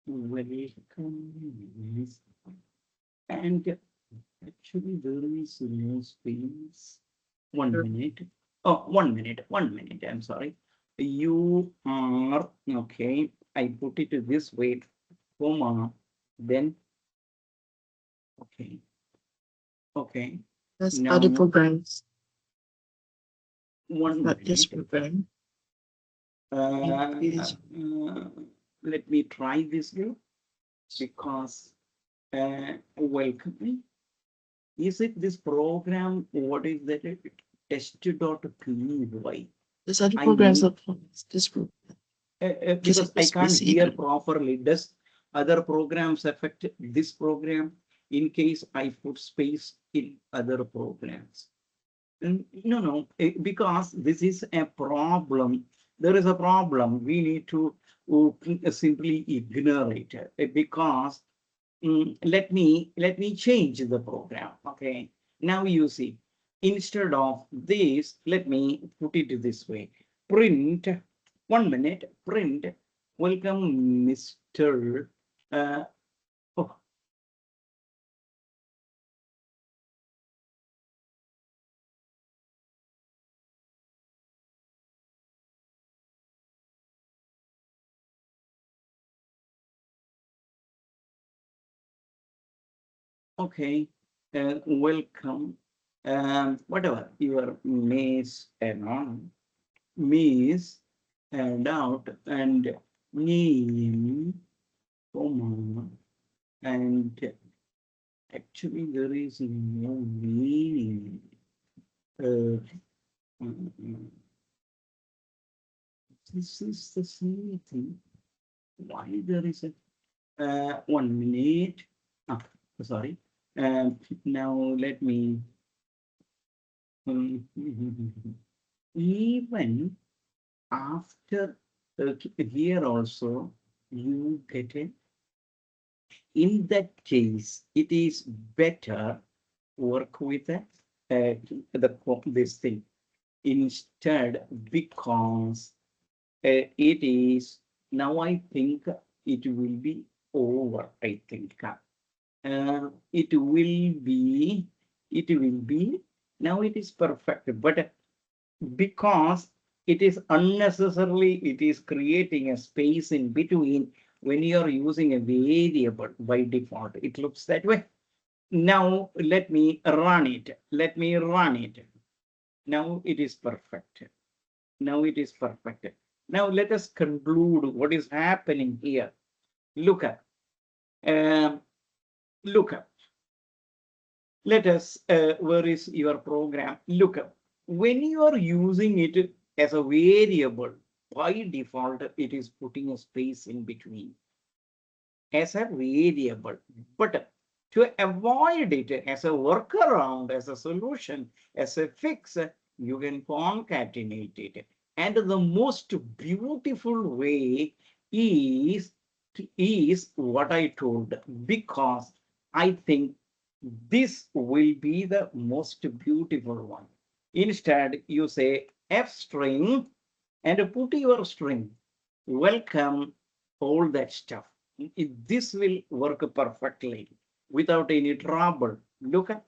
welcome is, and actually there is no space. 1 minute. Oh, 1 minute, 1 minute. I'm sorry. You are, okay. I put it this way, comma, then, okay. Okay. That's Now, other programs. 1 Not this minute. program. Let me try this way, because welcome. Is it this program? What is that? Test.py. There's other programs of this program. Because I can't hear properly. Does other programs affect this program in case I put space in other programs? No, because this is a problem. There is a problem. We need to simply ignore it, because let me change the program. Okay, now you see, instead of this, let me put it this way. Print 1 minute, print, welcome, Mr. Oh, okay, welcome, whatever your maze and on, maze and out and name, comma, and actually there is no meaning. Uh, mm, this is the same thing. Why there is a 1 minute? Ah, sorry. Now let me. Even after here also you get it. In that case, it is better work with this thing instead, because it is now. I think it will be over. I think it will be. It will be now. It is perfect, but because it is unnecessarily, it is creating a space in between when you are using a variable by default. It looks that way. Now let me run it. Let me run it. Now it is perfect. Now it is perfect. Now let us conclude what is happening here. Look at, look up. Let us, where is your program? Look up. When you are using it as a variable, by default, it is putting a space in between as a variable. But to avoid it as a workaround, as a solution, as a fix, you can concatenate it. And the most beautiful way is what I told, because I think this will be the most beautiful one. Instead, you say F string and put your string. Welcome, all that stuff. This will work perfectly without any trouble. Look at,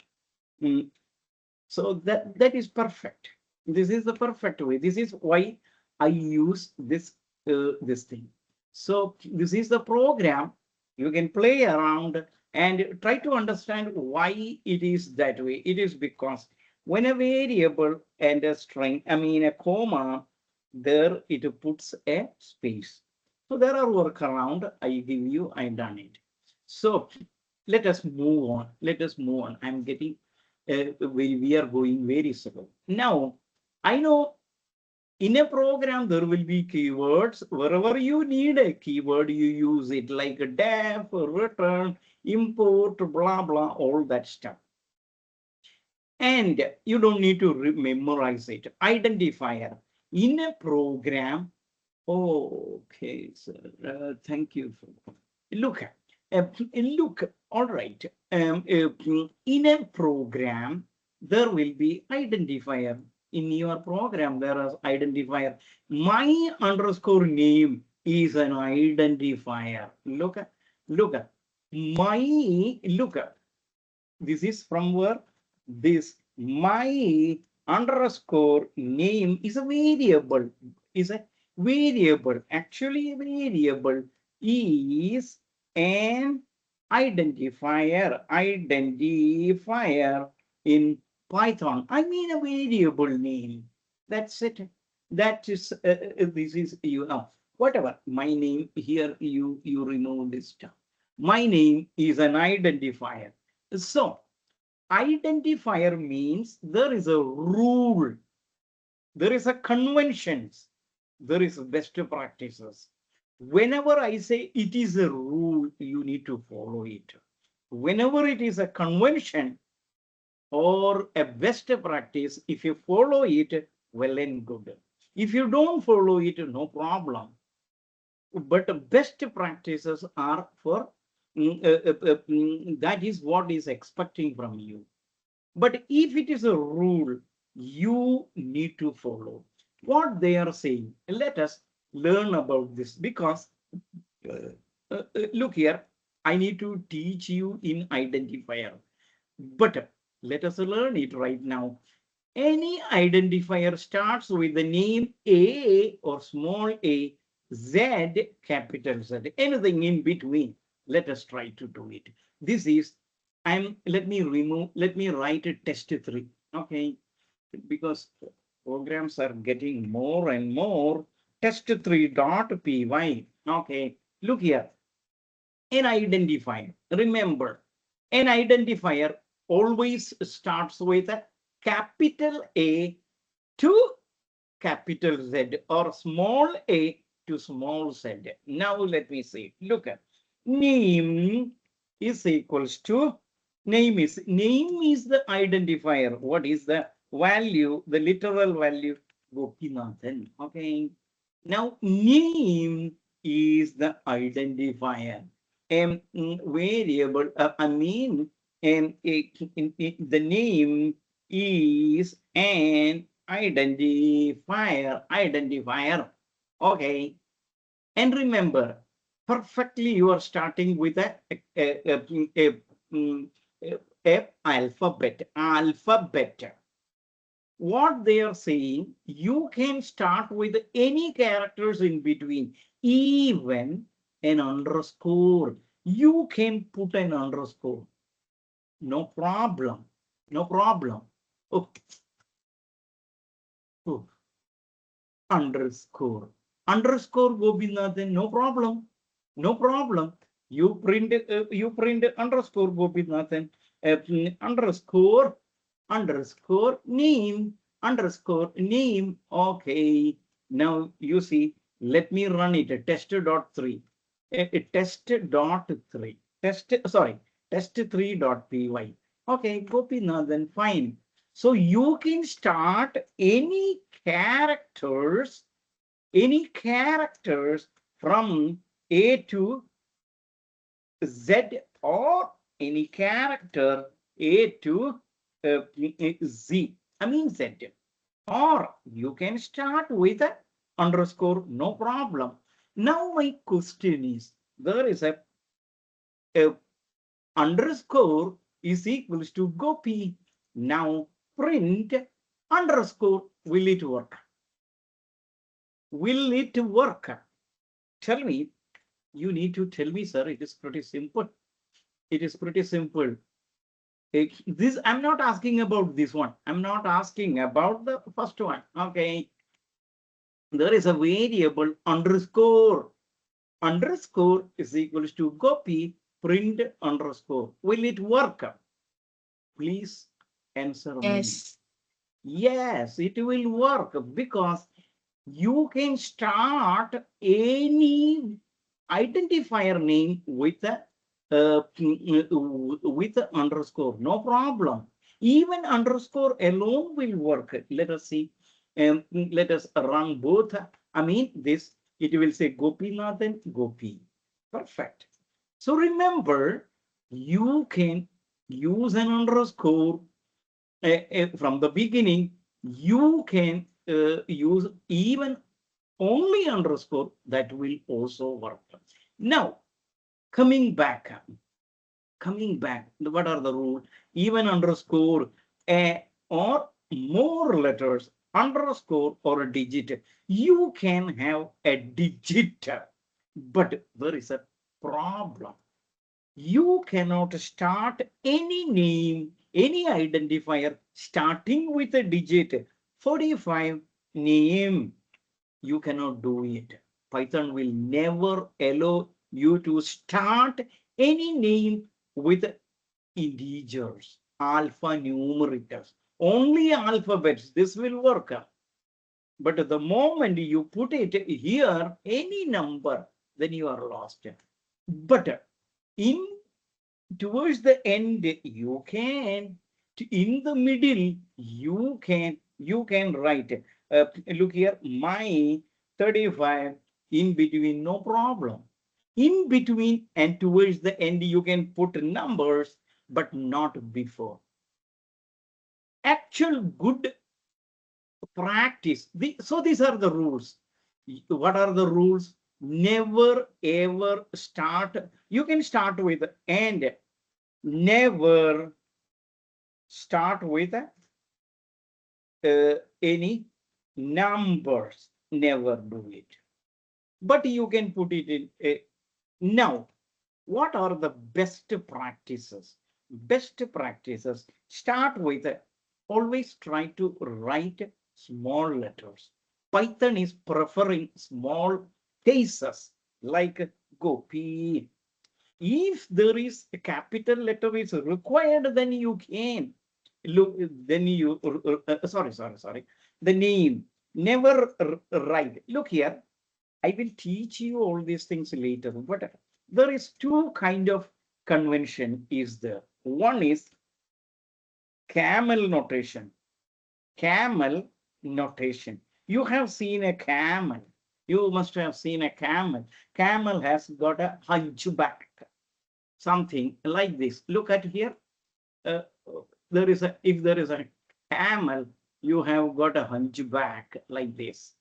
so that is perfect. This is the perfect way. This is why I use this thing. So this is the program. You can play around and try to understand why it is that way. It is because when a variable and a string, I mean a comma, there it puts a space. So there are workaround. I give you, I done it. So let us move on. Let us move on. I'm getting, we are going very slow. Now, I know in a program, there will be keywords. Wherever you need a keyword, you use it, like a def, return, import, blah, blah, all that stuff. And you don't need to memorize it. Identifier in a program. Oh, okay, sir. Thank you. Look, look, all right. In a program, there will be identifier. In your program, there is identifier. My underscore name is an identifier. Look at, my, look at, this is from where this my underscore name is a variable, is a variable. Actually, a variable is an identifier in Python. I mean a variable name. That's it. That is, this is, you know, whatever. My name here, you remove this stuff. My name is an identifier. So identifier means there is a rule, there is a conventions, there is best practices. Whenever I say it is a rule, you need to follow it. Whenever it is a convention or a best practice, if you follow it, well and good. If you don't follow it, no problem. But best practices are for that is what is expecting from you. But if it is a rule, you need to follow what they are saying. Let us learn about this because look here, I need to teach you in identifier, but let us learn it right now. Any identifier starts with the name A or small a, Z, capital Z, anything in between. Let us try to do it. This is, let me write a test 3. Okay, because programs are getting more and more. Test3.py. Okay, look here. An identifier. Remember, an identifier always starts with a capital A to capital Z or small a to small z. Now let me see. Look at name is equals to name is the identifier. What is the value? The literal value Gopinathan. Okay. Now name is the identifier. Variable. The name is an identifier. Okay. And remember, perfectly you are starting with a alphabet. What they are saying, you can start with any characters in between, even an underscore. You can put an underscore. No problem. No problem. Oh, oh. Underscore. Underscore Gopinathan, no problem. No problem. You print underscore Gopinathan, underscore name, underscore name. Okay. Now you see, let me run it. Test.3. Test.3. Test3.py. Okay, Gopinathan, fine. So you can start any characters from A to Z or any character A to Z. Z. Or you can start with an underscore, no problem. Now my question is, there is a underscore is equals to Gopi. Now print underscore. Will it work? Will it work? Tell me. You need to tell me, sir. It is pretty simple. It is pretty simple. This, I'm not asking about this one. I'm not asking about the first one. Okay. There is a variable underscore. Underscore is equals to copy print underscore. Will it work? Please answer me. Yes. Yes, it will work because you can start any identifier name with a underscore, no problem. Even underscore alone will work. Let us see. Let us run both. This, it will say Gopinathan, Gopi. Perfect. So remember, you can use an underscore from the beginning. You can use even only underscore, that will also work. Now, coming back, what are the rules? Even underscore or more letters, underscore or a digit, you can have a digit, but there is a problem. You cannot start any name, any identifier starting with a digit 45 name. You cannot do it. Python will never allow you to start any name with integers, alphanumericals, only alphabets. This will work. But the moment you put it here, any number, then you are lost. But in towards the end, you can, in the middle, you can write, look here, my 35 in between, no problem. In between and towards the end, you can put numbers, but not before. Actual good practice. So these are the rules. What are the rules? Never ever start. You can start with and, never start with any numbers. Never do it. But you can put it in a. Now, what are the best practices? Best practices start with always try to write small letters. Python is preferring small cases like Gopi. If there is a capital letter is required, then you can look. Then you sorry. The name never write. Look here. I will teach you all these things later. But there is two kind of convention is there. One is camel notation. Camel notation. You have seen a camel. You must have seen a camel. Camel has got a hunchback. Something like this. Look at here. If there is a camel, you have got a hunchback like this.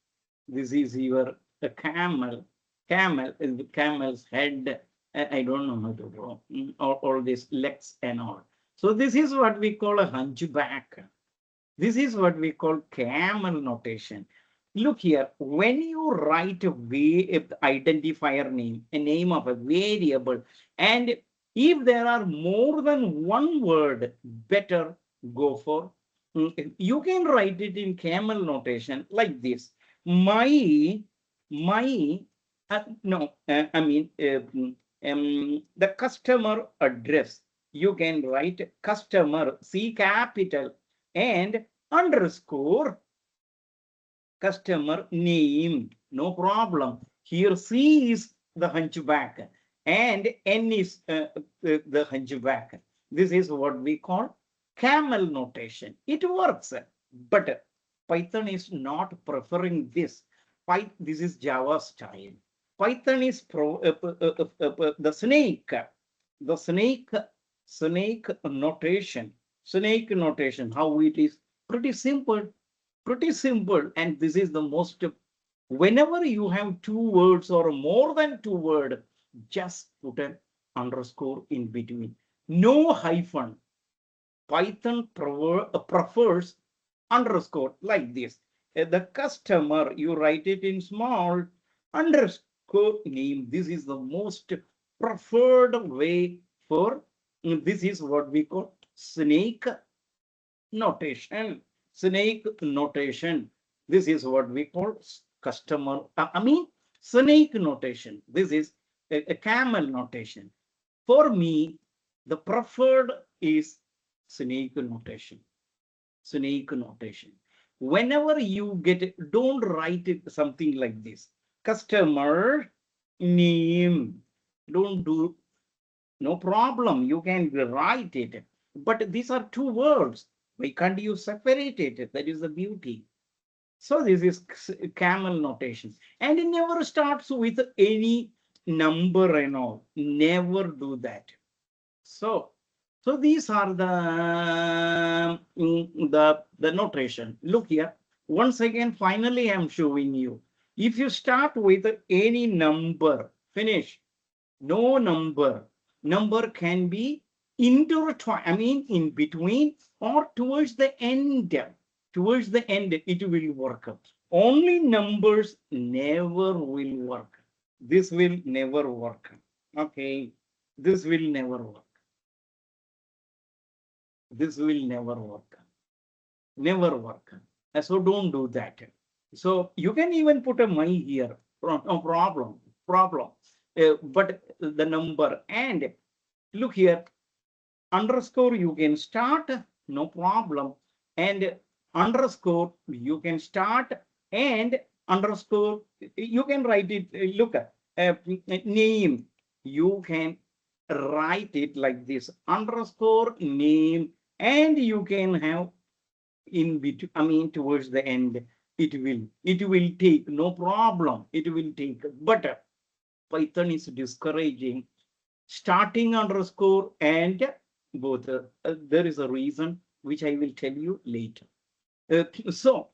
This is your a camel. Camel is the camel's head. I don't know how to draw all these legs and all. So this is what we call a hunchback. This is what we call camel notation. Look here, when you write a identifier name, a name of a variable, and if there are more than one word, better go for. You can write it in camel notation like this. I mean, the customer address. You can write customer, C capital, and underscore customer name. No problem. Here C is the hunchback and N is the hunchback. This is what we call camel notation. It works, but Python is not preferring this. This is Java style. Python is the snake notation. Snake notation, how it is pretty simple, and this is the most. Whenever you have two words or more than two words, just put an underscore in between. No hyphen. Python prefers underscore like this. The customer, you write it in small, underscore name. This is the most preferred way for. This is what we call snake notation. Snake notation. This is what we call customer. Snake notation. This is a camel notation. For me, the preferred is snake notation. Snake notation. Whenever you get it, don't write it something like this. Customer name. Don't do. No problem. You can write it. But these are two words. Why can't you separate it? That is the beauty. So this is camel notation. And it never starts with any number and all. Never do that. So these are the notation. Look here. Once again, finally, I'm showing you. If you start with any number, finish. No number. Number can be intertwined, in between or towards the end. Towards the end, it will work. Only numbers never will work. This will never work. Okay, this will never work. This will never work. Never work. So don't do that. So you can even put a my here. No problem. But the number and look here, underscore you can start, no problem, and underscore you can start and underscore you can write it. Look at name, you can write it like this, underscore name, and you can have in between, towards the end. It will take, no problem, it will take, but Python is discouraging starting underscore and both. There is a reason which I will tell you later. So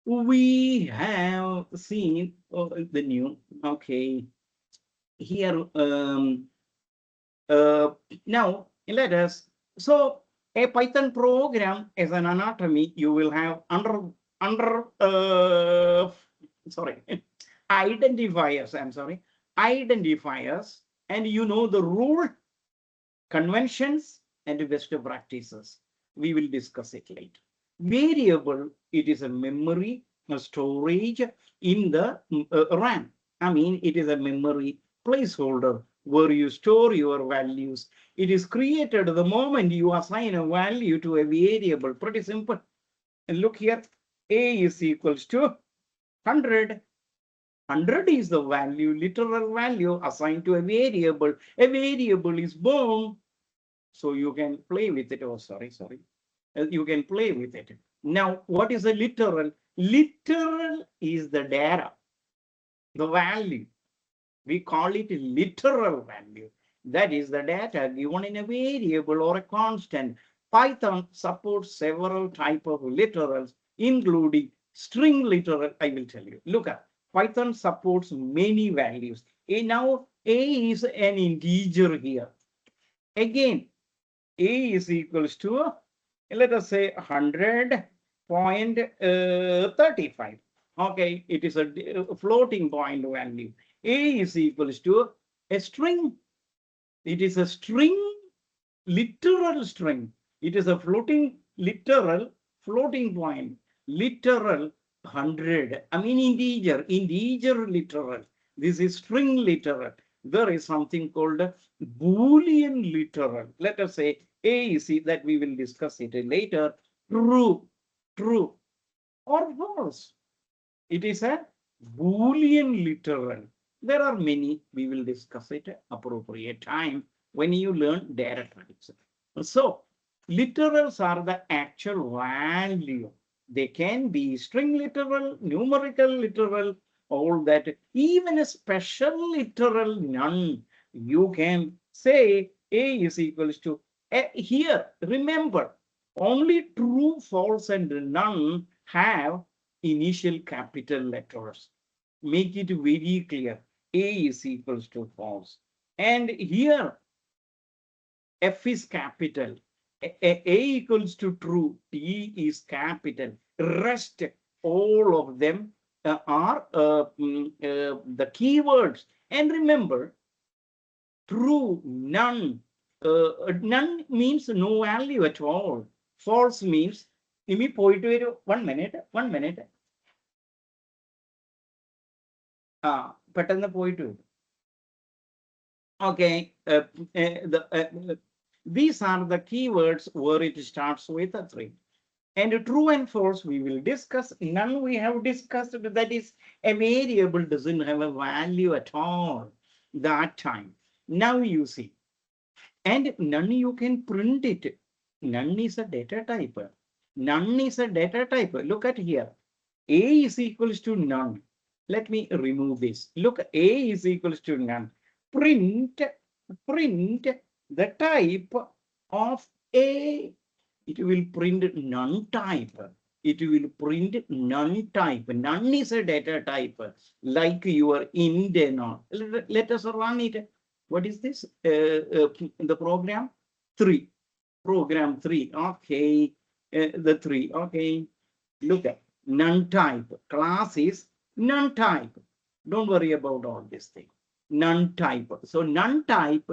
we have seen the new, okay, here, uh, now let us, so a Python program as an anatomy, you will have sorry, identifiers, I'm sorry, identifiers, and you know the rule, conventions, and best practices. We will discuss it later. Variable, it is a memory, a storage in the RAM. I mean, it is a memory placeholder where you store your values. It is created the moment you assign a value to a variable. Pretty simple. And look here, A is equals to 100. 100 is the value, literal value assigned to a variable. A variable is born, so you can play with it. Oh, sorry. You can play with it. Now, what is a literal? Literal is the data, the value. We call it literal value. That is the data given in a variable or a constant. Python supports several types of literals, including string literal. I will tell you. Look at Python supports many values. Now, A is an integer here. Again, A is equals to, let us say 100.35. Okay, it is a floating point value. A is equals to a string. It is a string, literal string. It is a floating, literal, floating point, literal 100. I mean integer literal. This is string literal. There is something called a Boolean literal. Let us say A is that we will discuss it later. True, true, or false. It is a Boolean literal. There are many. We will discuss it at appropriate time when you learn data types. So literals are the actual value. They can be string literal, numerical literal, all that. Even a special literal none. You can say A is equals to here. Remember, only true, false, and none have initial capital letters. Make it very clear. A is equals to false. And here, F is capital. A equals to true. T is capital. Rest, all of them are the keywords. And remember, true, none. None means no value at all. False means, let me point to it. 1 minute, 1 minute. പെട്ടെന്ന് പോയിട്ട് വരും. Okay, these are the keywords where it starts with a 3. And true and false we will discuss. None we have discussed, that is a variable doesn't have a value at all that time. Now you see, and none you can print it. None is a data type. None is a data type. Look at here. A is equals to none. Let me remove this. Look, A is equals to none. Print the type of A. It will print none type. It will print none type. None is a data type, like your int and all. Let us run it. What is this? The program 3. Program 3. Okay. The 3. Okay. Look at none type. Class is none type. Don't worry about all this thing. None type. So none type,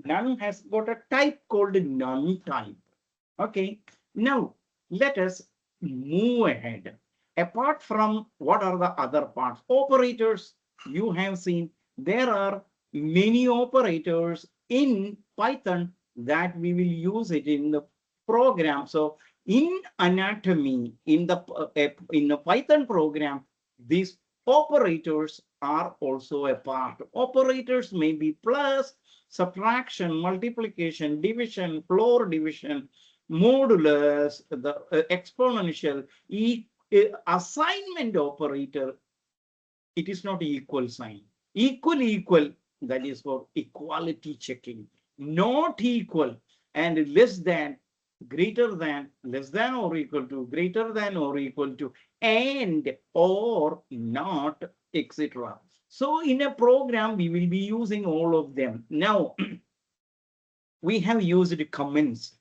none has got a type called none type. Okay. Now let us move ahead. Apart from what are the other parts? Operators, you have seen there are many operators in Python that we will use it in the program. So in anatomy, in the Python program, these operators are also a part. Operators may be plus, subtraction, multiplication, division, floor division, modulus, the exponential, assignment operator. It is not equal sign. Equal, that is for equality checking. Not equal and less than, greater than, less than or equal to, greater than or equal to, and or not, etc. So in a program, we will be using all of them. Now, we have used comments.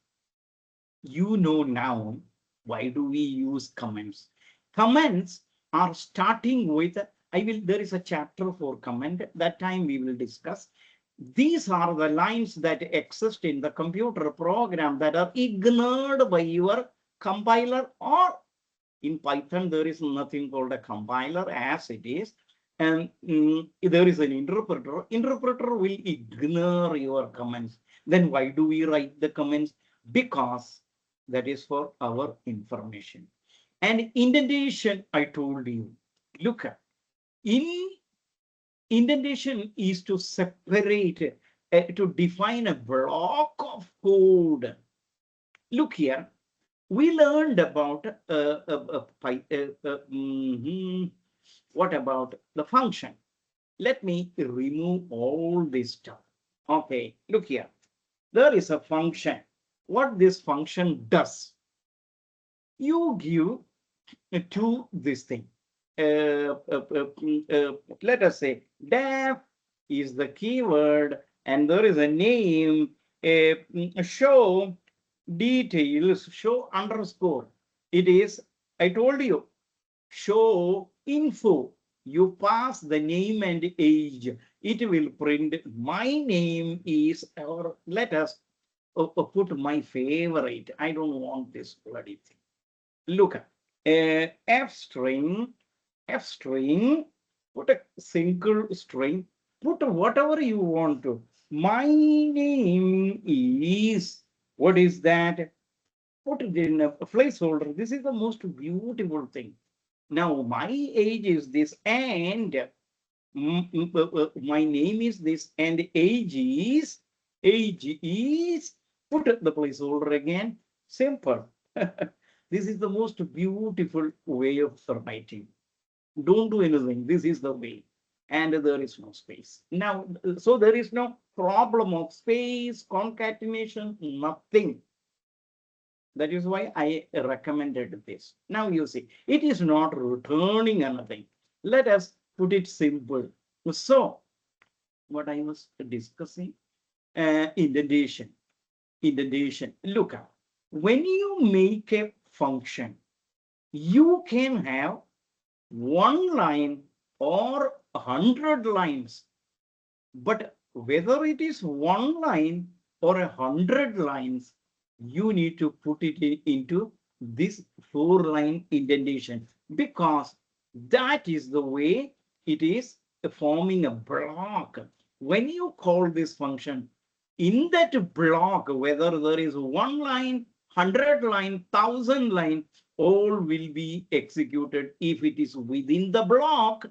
You know now, why do we use comments? Comments are starting with, there is a chapter for comment, that time we will discuss. These are the lines that exist in the computer program that are ignored by your compiler, or in Python, there is nothing called a compiler as it is. And there is an interpreter. Interpreter will ignore your comments. Then why do we write the comments? Because that is for our information. And indentation, I told you, look at, in indentation is to separate, to define a block of code. Look here, we learned about what about the function? Let me remove all this stuff. Okay, look here. There is a function. What this function does? You give to this thing. Let us say def is the keyword, and there is a name, show details, show underscore. It is, I told you, show info. You pass the name and age. It will print my name is, or let us put my favorite. I don't want this bloody thing. Look at f string, put a single string, put whatever you want to. My name is, what is that? Put it in a placeholder. This is the most beautiful thing. Now, my age is this, and my name is this, and age is, put the placeholder again. Simple. This is the most beautiful way of writing. Don't do anything. This is the way. And there is no space. Now, so there is no problem of space, concatenation, nothing. That is why I recommended this. Now you see, it is not returning anything. Let us put it simple. So, what I was discussing, indentation. Indentation. Look at, when you make a function, you can have one line or 100 lines. But whether it is one line or 100 lines, you need to put it into this 4-line indentation, because that is the way it is forming a block. When you call this function, in that block, whether there is one line, 100 line, 1000 line, all will be executed if it is within the block.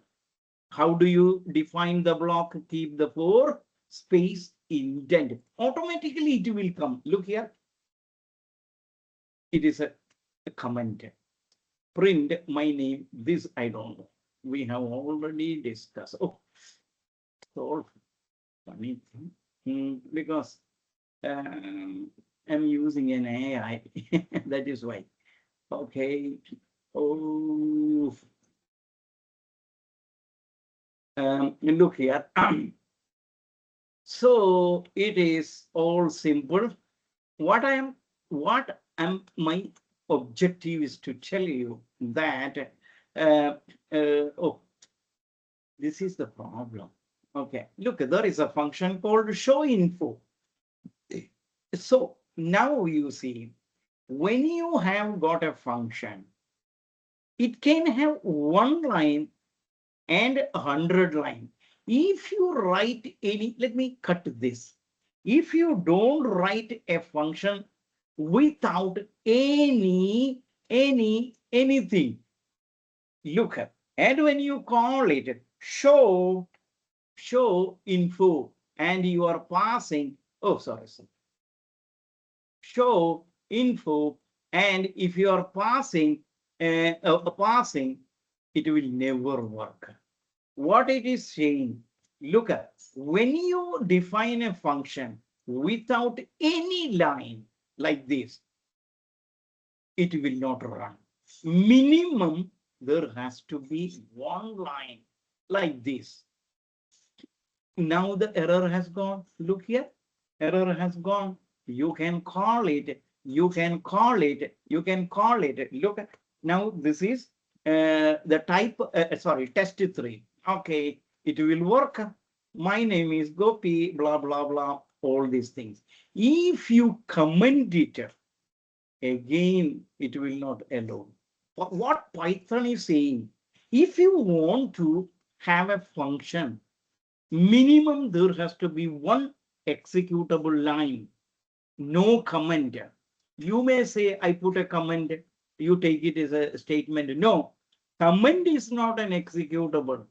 How do you define the block? Keep the 4 space indent. Automatically it will come. Look here. It is a comment. Print my name. This I don't know. We have already discussed. Oh, so funny thing. Because I'm using an AI. That is why. Okay. Oh. Look here. So it is all simple. What my objective is to tell you that, oh, this is the problem. Okay, look, there is a function called show info. So now you see, when you have got a function, it can have one line and 100 line. If you write any, let me cut this. If you don't write a function without anything, look up, and when you call it show info, and you are passing, oh, sorry, show info, and if you are passing, it will never work. What it is saying, look at, when you define a function without any line like this, it will not run. Minimum, there has to be one line like this. Now the error has gone. Look here, error has gone. You can call it, you can call it, you can call it. Look at now, this is the type, sorry, test 3. Okay, it will work. My name is Gopi, blah, blah, blah, all these things. If you comment it, again, it will not allow. But what Python is saying, if you want to have a function, minimum there has to be one executable line, no comment. You may say, I put a comment, you take it as a statement. No, comment is not an executable.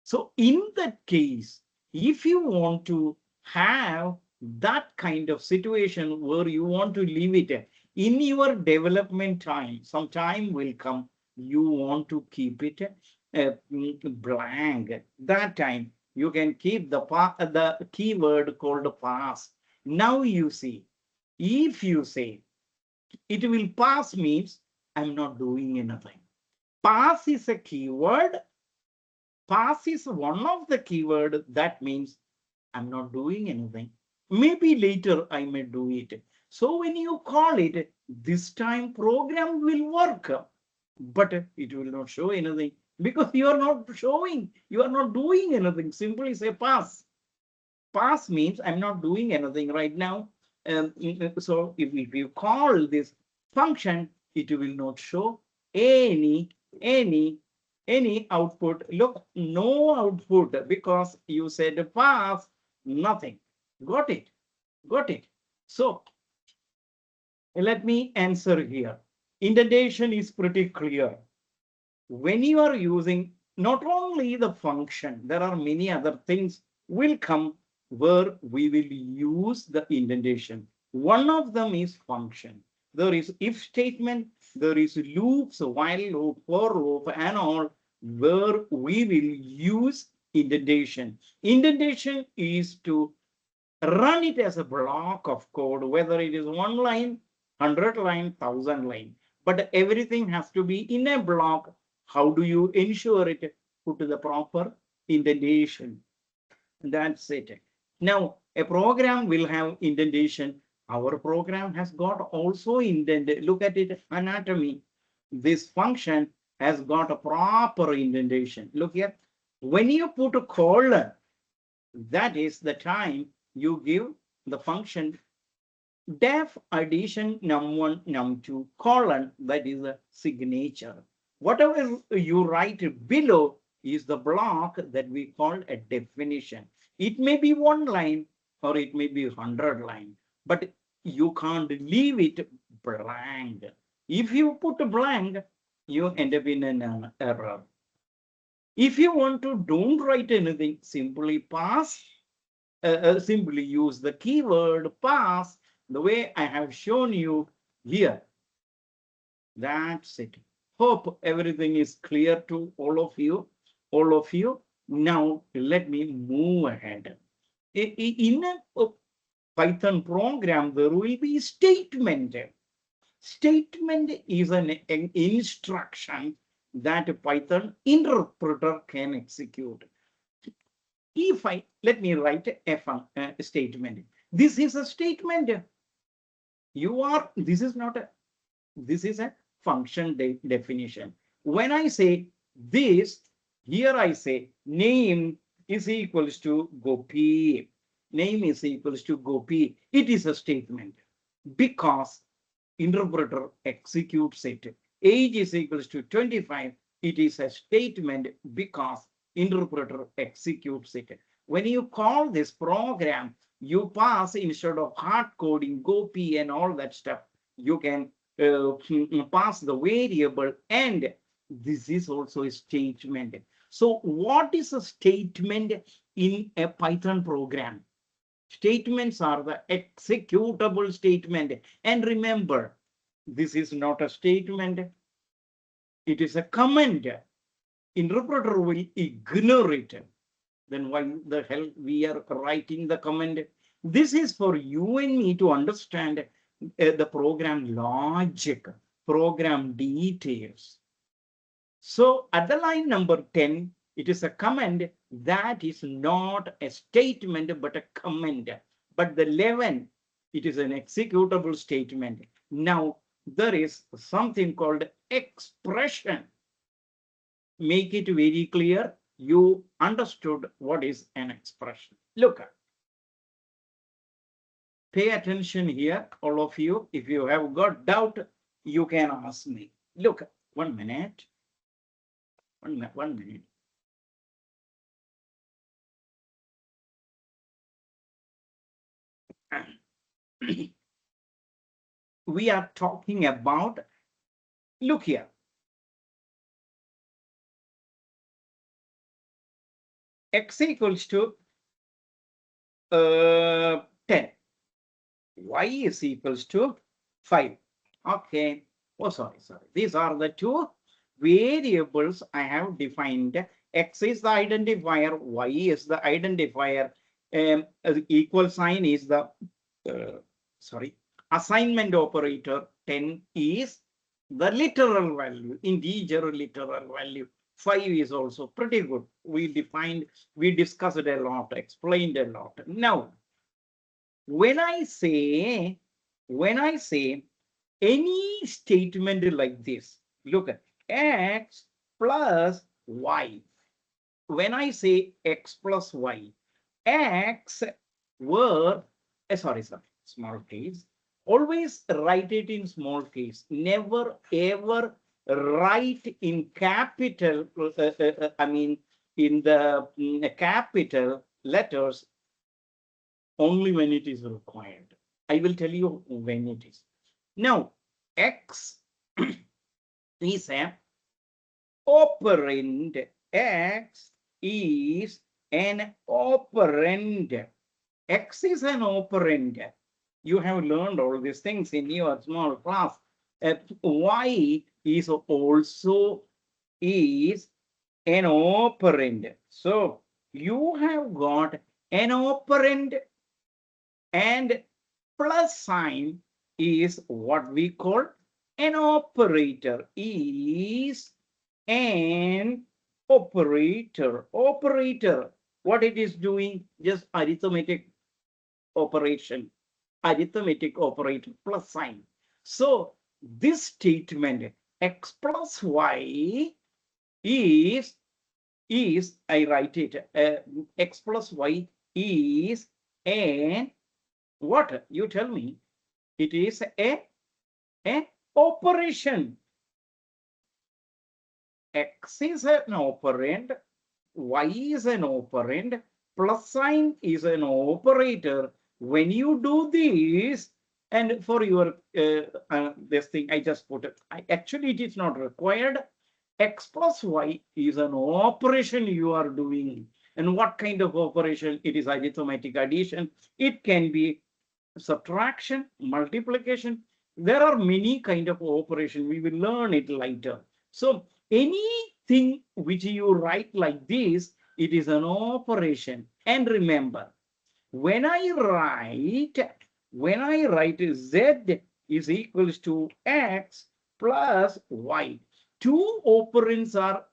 So in that case, if you want to have that kind of situation where you want to leave it in your development time, some time will come, you want to keep it blank. That time you can keep the keyword called pass. Now you see, if you say it will pass means I'm not doing anything. Pass is a keyword. Pass is one of the keyword. That means I'm not doing anything. Maybe later I may do it. So when you call it, this time program will work, but it will not show anything because you are not showing, you are not doing anything. Simply say pass. Pass means I'm not doing anything right now. So if you call this function, it will not show any output. Look, no output because you said pass, nothing. Got it? Got it. So let me answer here. Indentation is pretty clear. When you are using not only the function, there are many other things will come where we will use the indentation. One of them is function. There is if statement, there is loops, while loop, for loop, and all, where we will use indentation. Indentation is to run it as a block of code, whether it is 1 line, 100 line, 1000 line, but everything has to be in a block. How do you ensure it? Put the proper indentation. That's it. Now, a program will have indentation. Our program has got also indented. Look at it, anatomy. This function has got a proper indentation. Look here. When you put a colon, that is the time you give the function def addition num1, num2, colon, that is a signature. Whatever you write below is the block that we call a definition. It may be 1 line or it may be 100 line, but you can't leave it blank. If you put a blank, you end up in an error. If you want to don't write anything, simply pass, simply use the keyword pass the way I have shown you here. That's it. Hope everything is clear to all of you. All of you. Now let me move ahead. In a Python program, there will be statement. Statement is an instruction that Python interpreter can execute. If let me write a statement. This is a statement. This is not a, this is a function definition. When I say this, here I say name is equals to Gopi. Name is equals to Gopi. It is a statement because interpreter executes it. Age is equals to 25. It is a statement because interpreter executes it. When you call this program, you pass, instead of hard coding Gopi and all that stuff, you can pass the variable, and this is also a statement. So what is a statement in a Python program? Statements are the executable statement. And remember, this is not a statement. It is a command. Interpreter will ignore it. Then why the hell we are writing the command? This is for you and me to understand the program logic, program details. So at the line number 10, it is a command that is not a statement but a command. But the 11, it is an executable statement. Now there is something called expression. Make it very clear. You understood what is an expression. Look, pay attention here, all of you. If you have got doubt, you can ask me. Look, 1 minute. 1 minute. We are talking about, look here. X equals to 10. Y is equals to 5. Okay. Oh, sorry. These are the two variables I have defined. X is the identifier, Y is the identifier, equal sign is the, assignment operator, 10 is the literal value, integer literal value. 5 is also pretty good. We discussed a lot, explained a lot. Now, when I say any statement like this, look at X plus Y. When I say X plus Y, X were, small case. Always write it in small case. Never ever write in capital, in the capital letters only when it is required. I will tell you when it is. Now, X is an operand. X is an operand. X is an operand. You have learned all these things in your small class. Y is also is an operand. So you have got an operand and plus sign is what we call an operator. Is an operator. Operator, what it is doing? Just arithmetic operation. Arithmetic operator plus sign. So this statement X plus Y is I write it, X plus Y is an, what? You tell me. It is an operation. X is an operand, Y is an operand, plus sign is an operator. When you do this, and for your this thing, I just put it. Actually, it is not required. X plus Y is an operation you are doing. And what kind of operation? It is arithmetic addition. It can be subtraction, multiplication. There are many kind of operation. We will learn it later. So anything which you write like this, it is an operation. And remember, when I write Z is equals to X plus Y, two operands are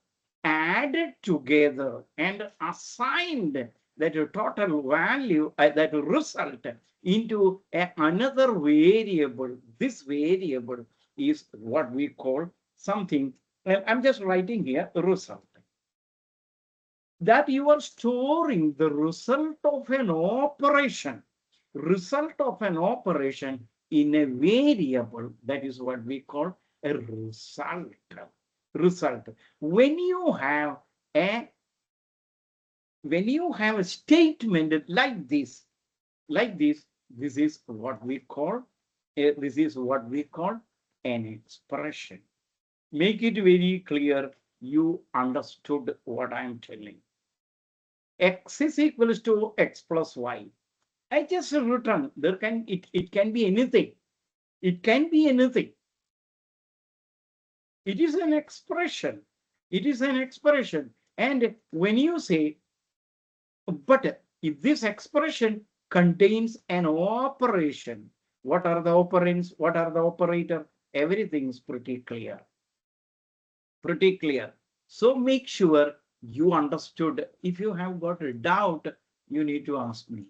added together and assigned that total value, that result into another variable. This variable is what we call something, I'm just writing here, result. That you are storing the result of an operation, in a variable. That is what we call a result. When you have a statement like this, this is what we call an expression. Make it very clear you understood what I am telling. X is equals to X plus Y. I just written, it can be anything. It can be anything. It is an expression. And when you say, but if this expression contains an operation, What are the operands? What are the operator? Everything's pretty clear. Pretty clear. So make sure you understood. If you have got a doubt, you need to ask me.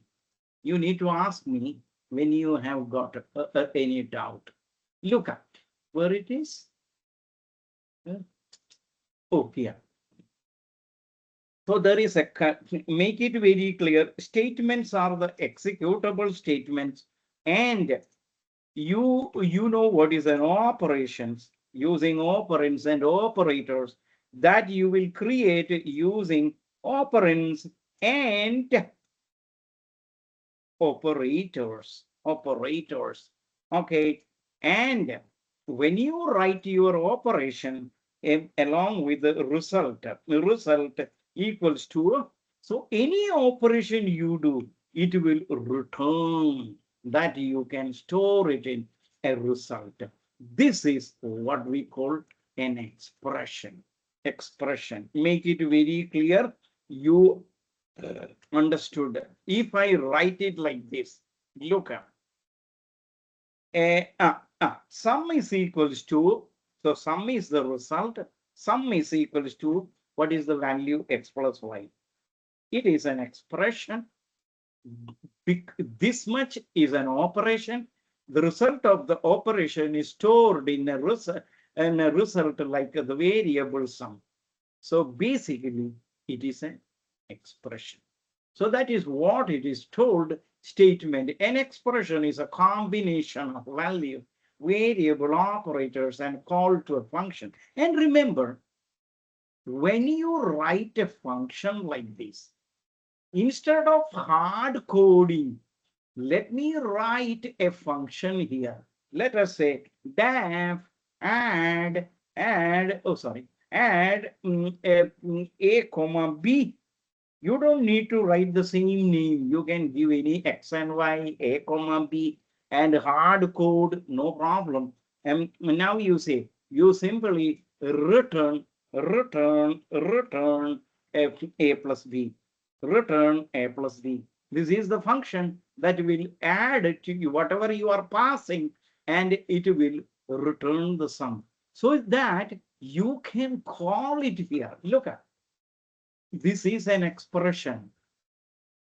You need to ask me when you have got any doubt. Look at where it is. Oh, here. So there is a, make it very clear, statements are the executable statements, and you know what is an operations using operands and operators that you will create using operands and operators. Okay, and when you write your operation along with the result equals to, so any operation you do, it will return that you can store it in a result. This is what we call an expression. Make it very clear. You understood. If I write it like this, look up. Sum is equals to, so sum is the result. Sum is equals to, what is the value? X plus y. It is an expression. This much is an operation. The result of the operation is stored in a result like the variable sum. So basically, it is an expression. So that is what it is told statement. An expression is a combination of value, variable operators, and call to a function. And remember, when you write a function like this, instead of hard coding, let me write a function here. Let us say def add add a comma b. You don't need to write the same name. You can give any x and y, a comma b, and hard code, no problem. And now you say, you simply return a plus b, return a plus b. This is the function that will add to you whatever you are passing, and it will return the sum. So that you can call it here. Look at this is an expression.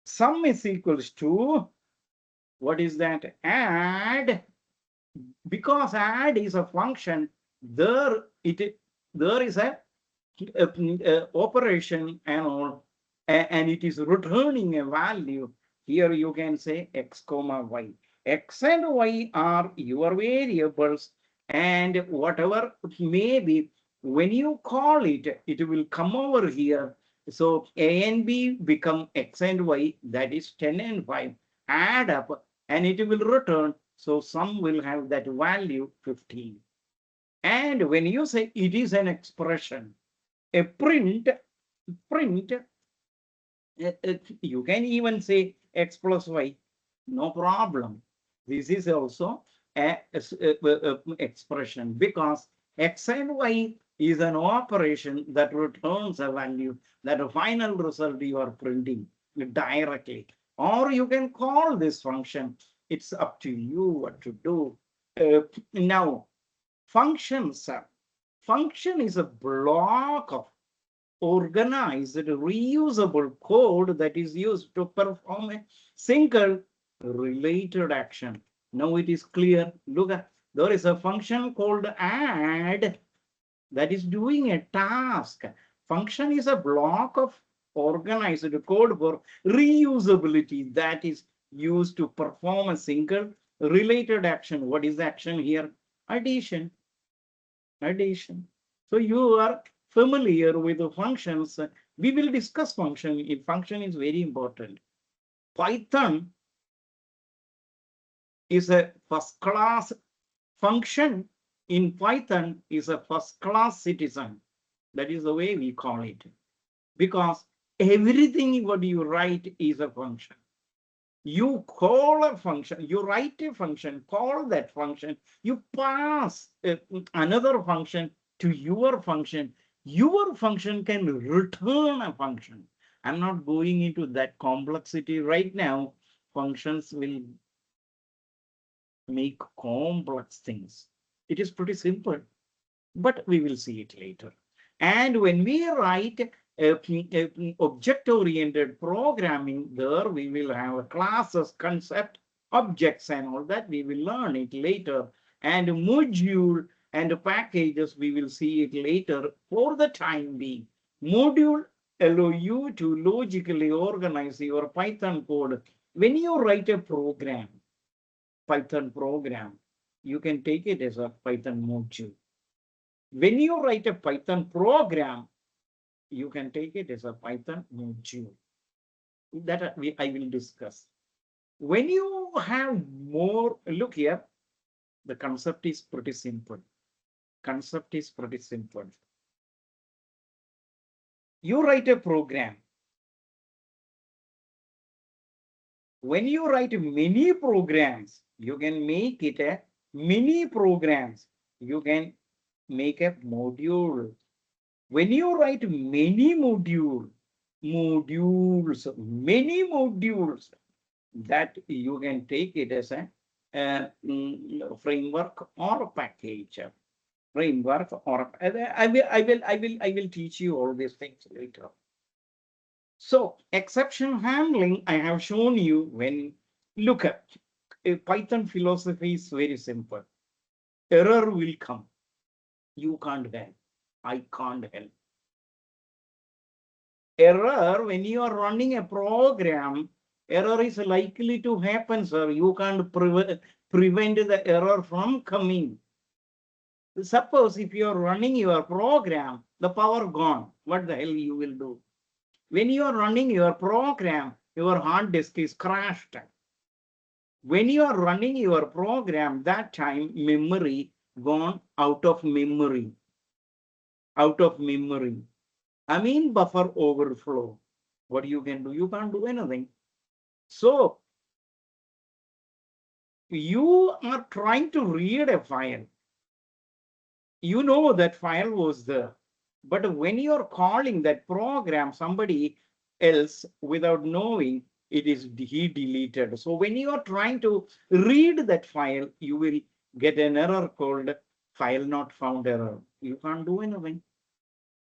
Sum is equals to, what is that? Add. Because add is a function, there is a operation and all, and it is returning a value. Here you can say x comma y. X and y are your variables, and whatever it may be, when you call it, it will come over here. So a and b become x and y, that is 10 and 5, add up, and it will return. So sum will have that value 15. And when you say it is an expression, a print, you can even say x plus y, no problem. This is also a expression, because x and y is an operation that returns a value, that a final result you are printing directly. Or you can call this function. It's up to you what to do. Now, functions. Function is a block of organized, reusable code that is used to perform a single related action. Now it is clear. Look at, there is a function called add that is doing a task. Function is a block of organized code for reusability that is used to perform a single related action. What is the action here? Addition. So you are familiar with the functions. We will discuss function. If function is very important. Python is a first class function. In Python is a first class citizen. That is the way we call it. Because everything what you write is a function. You call a function, you write a function, call that function, you pass another function to your function. Your function can return a function. I'm not going into that complexity right now. Functions will make complex things. It is pretty simple, but we will see it later. And when we write object-oriented programming, there we will have classes, concept, objects, and all that. We will learn it later. And module and packages, we will see it later. For the time being, module allow you to logically organize your Python code. When you write a program, Python program, you can take it as a Python module. When you write a Python program, you can take it as a Python module. That I will discuss. When you have more, look here, the concept is pretty simple. Concept is pretty simple. You write a program. When you write many programs, you can make it a mini programs. You can make a module. When you write many modules, many modules, that you can take it as a framework or a package. Framework or I will teach you all these things later. So exception handling, I have shown you. When look at a Python philosophy is very simple. Error will come. You can't help. I can't help. Error, when you are running a program, error is likely to happen, sir. You can't prevent the error from coming. Suppose if you are running your program, the power gone, what the hell you will do? When you are running your program, your hard disk is crashed. When you are running your program, that time memory gone out of memory. Out of memory. I mean buffer overflow. What you can do? You can't do anything. So you are trying to read a file. You know that file was there. But when you're calling that program, somebody else without knowing, he deleted. So when you are trying to read that file, you will get an error called file not found error. You can't do anything.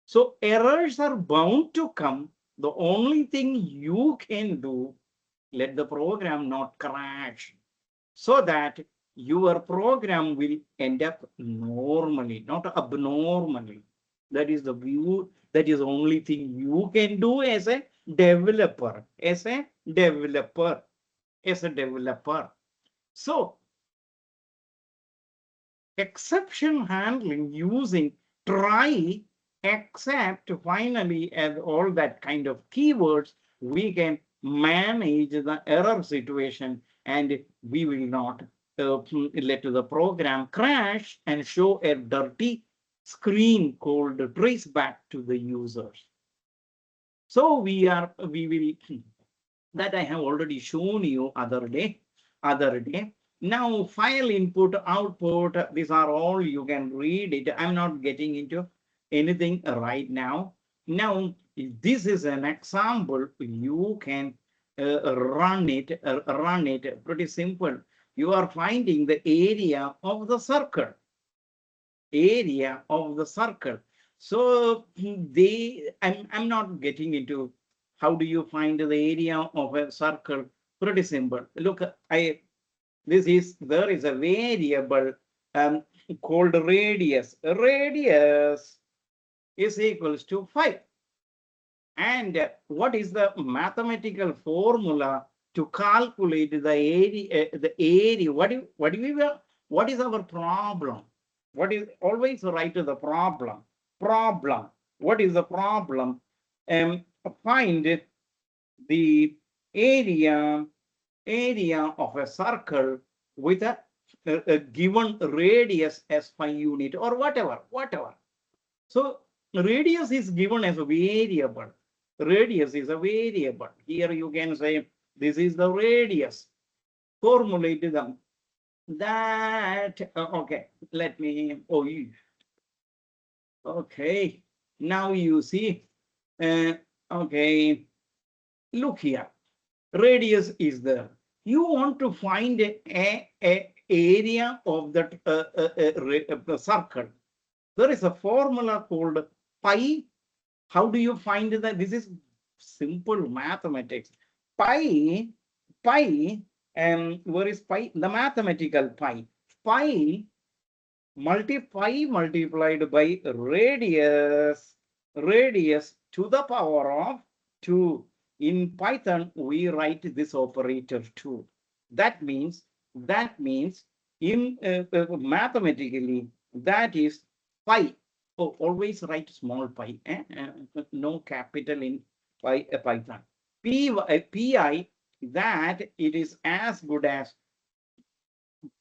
So errors are bound to come. The only thing you can do, let the program not crash, so that your program will end up normally, not abnormally. That is the view. That is the only thing you can do as a developer, as a developer, as a developer. So exception handling using try, except, finally, and all that kind of keywords, we can manage the error situation, and we will not let the program crash and show a dirty screen called traceback to the users. So we will, that I have already shown you other day. Now file input, output, these are all you can read it. I'm not getting into anything right now. Now, if this is an example, you can run it pretty simple. You are finding the area of the circle. Area of the circle. So I'm not getting into how do you find the area of a circle. Pretty simple. Look, there is a variable called radius. Radius is equals to 5. And what is the mathematical formula to calculate the area? What is our problem? What is, always write the problem? Problem. What is the problem? Find the area of a circle with a given radius as 5 unit or whatever. So radius is given as a variable. Radius is a variable. Here you can say this is the radius. Formulate them. That okay. Let me. Okay. Now you see. Okay. Look here. Radius is there. You want to find a area of that circle. There is a formula called pi. How do you find that? This is simple mathematics. Pi, where is pi? The mathematical pi. Pi multiplied by radius to the power of 2. In Python, we write this operator 2. That means in mathematically, that is pi. Oh, always write small pi, no capital in Python. Pi, that it is as good as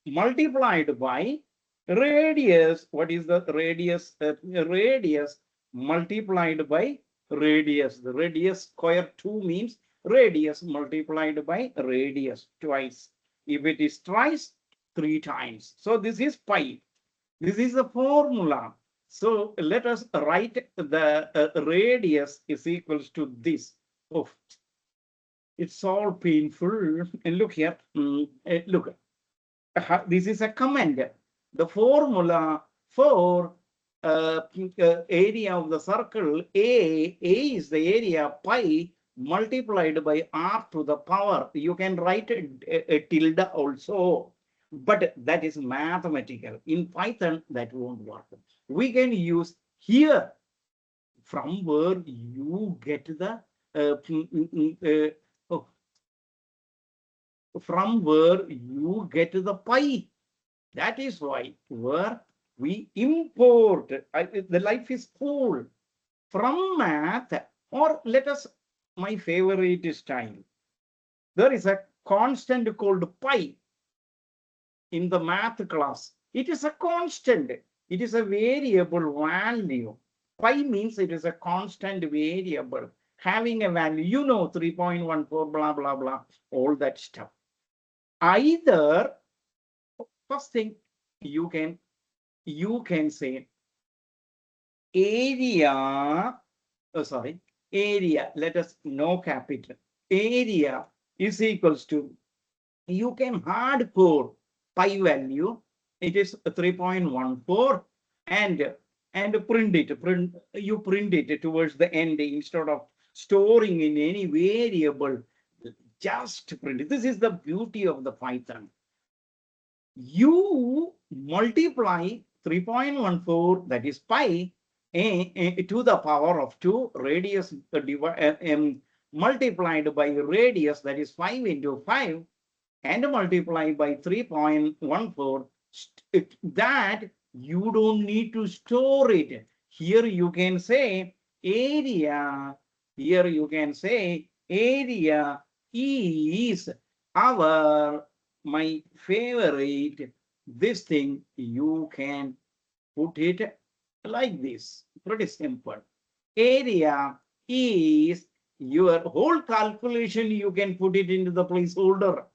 multiplied by radius. What is the radius? Radius multiplied by radius. The radius square 2 means radius multiplied by radius twice. If it is twice, 3 times. So this is pi. This is the formula. So let us write the radius is equals to this. Oh, it's all painful. And look here. Look. This is a command. The formula for area of the circle, A is the area, pi multiplied by r to the power. You can write a tilde also, but that is mathematical. In Python, that won't work. We can use here from where you get the from where you get the pi. That is why where we import. The life is cool from math, or let us, my favorite style. There is a constant called pi in the math class. It is a constant. It is a variable value. Pi means it is a constant variable having a value, 3.14, blah, blah, blah, all that stuff. Either, first thing, you can say area, area, let us know capital. Area is equals to, you can hardcore pi value, it is 3.14, and print it towards the end instead of storing in any variable. Just print it. This is the beauty of the Python. You multiply 3.14, that is pi, to the power of 2, radius multiplied by radius, that is 5 into 5, and multiply by 3.14, that you don't need to store it. Here you can say area, is my favorite, this thing, you can put it like this, pretty simple. Area is your whole calculation, you can put it into the placeholder.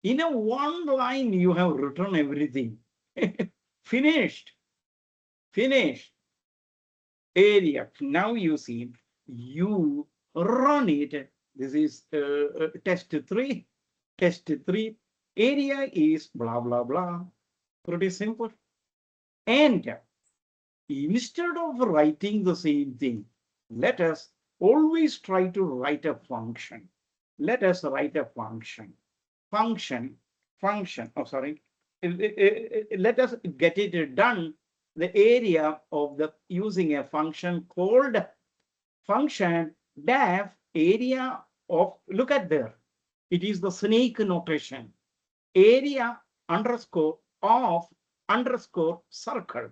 In a one line, you have written everything. Finished. Area. Now you see, you run it. This is test 3. Area is blah, blah, blah. Pretty simple. And instead of writing the same thing, let us always try to write a function. Let us write a function. Oh, sorry. Let us get it done. The area of the using a function called function def area of, look at there. It is the snake notation. Area underscore of underscore circle.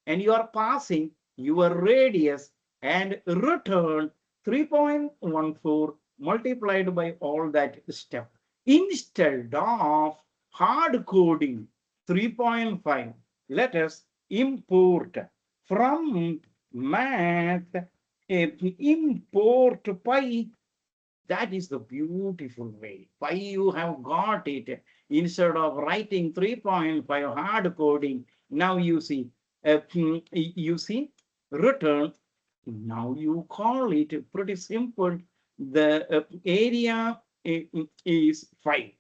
And you are passing your radius and return 3.14 multiplied by all that step. Instead of hard coding 3.5, let us import from math, import pi. That is the beautiful way. Pi, you have got it. Instead of writing 3.5 hard coding, now you see, return. Now you call it pretty simple. The area is 5.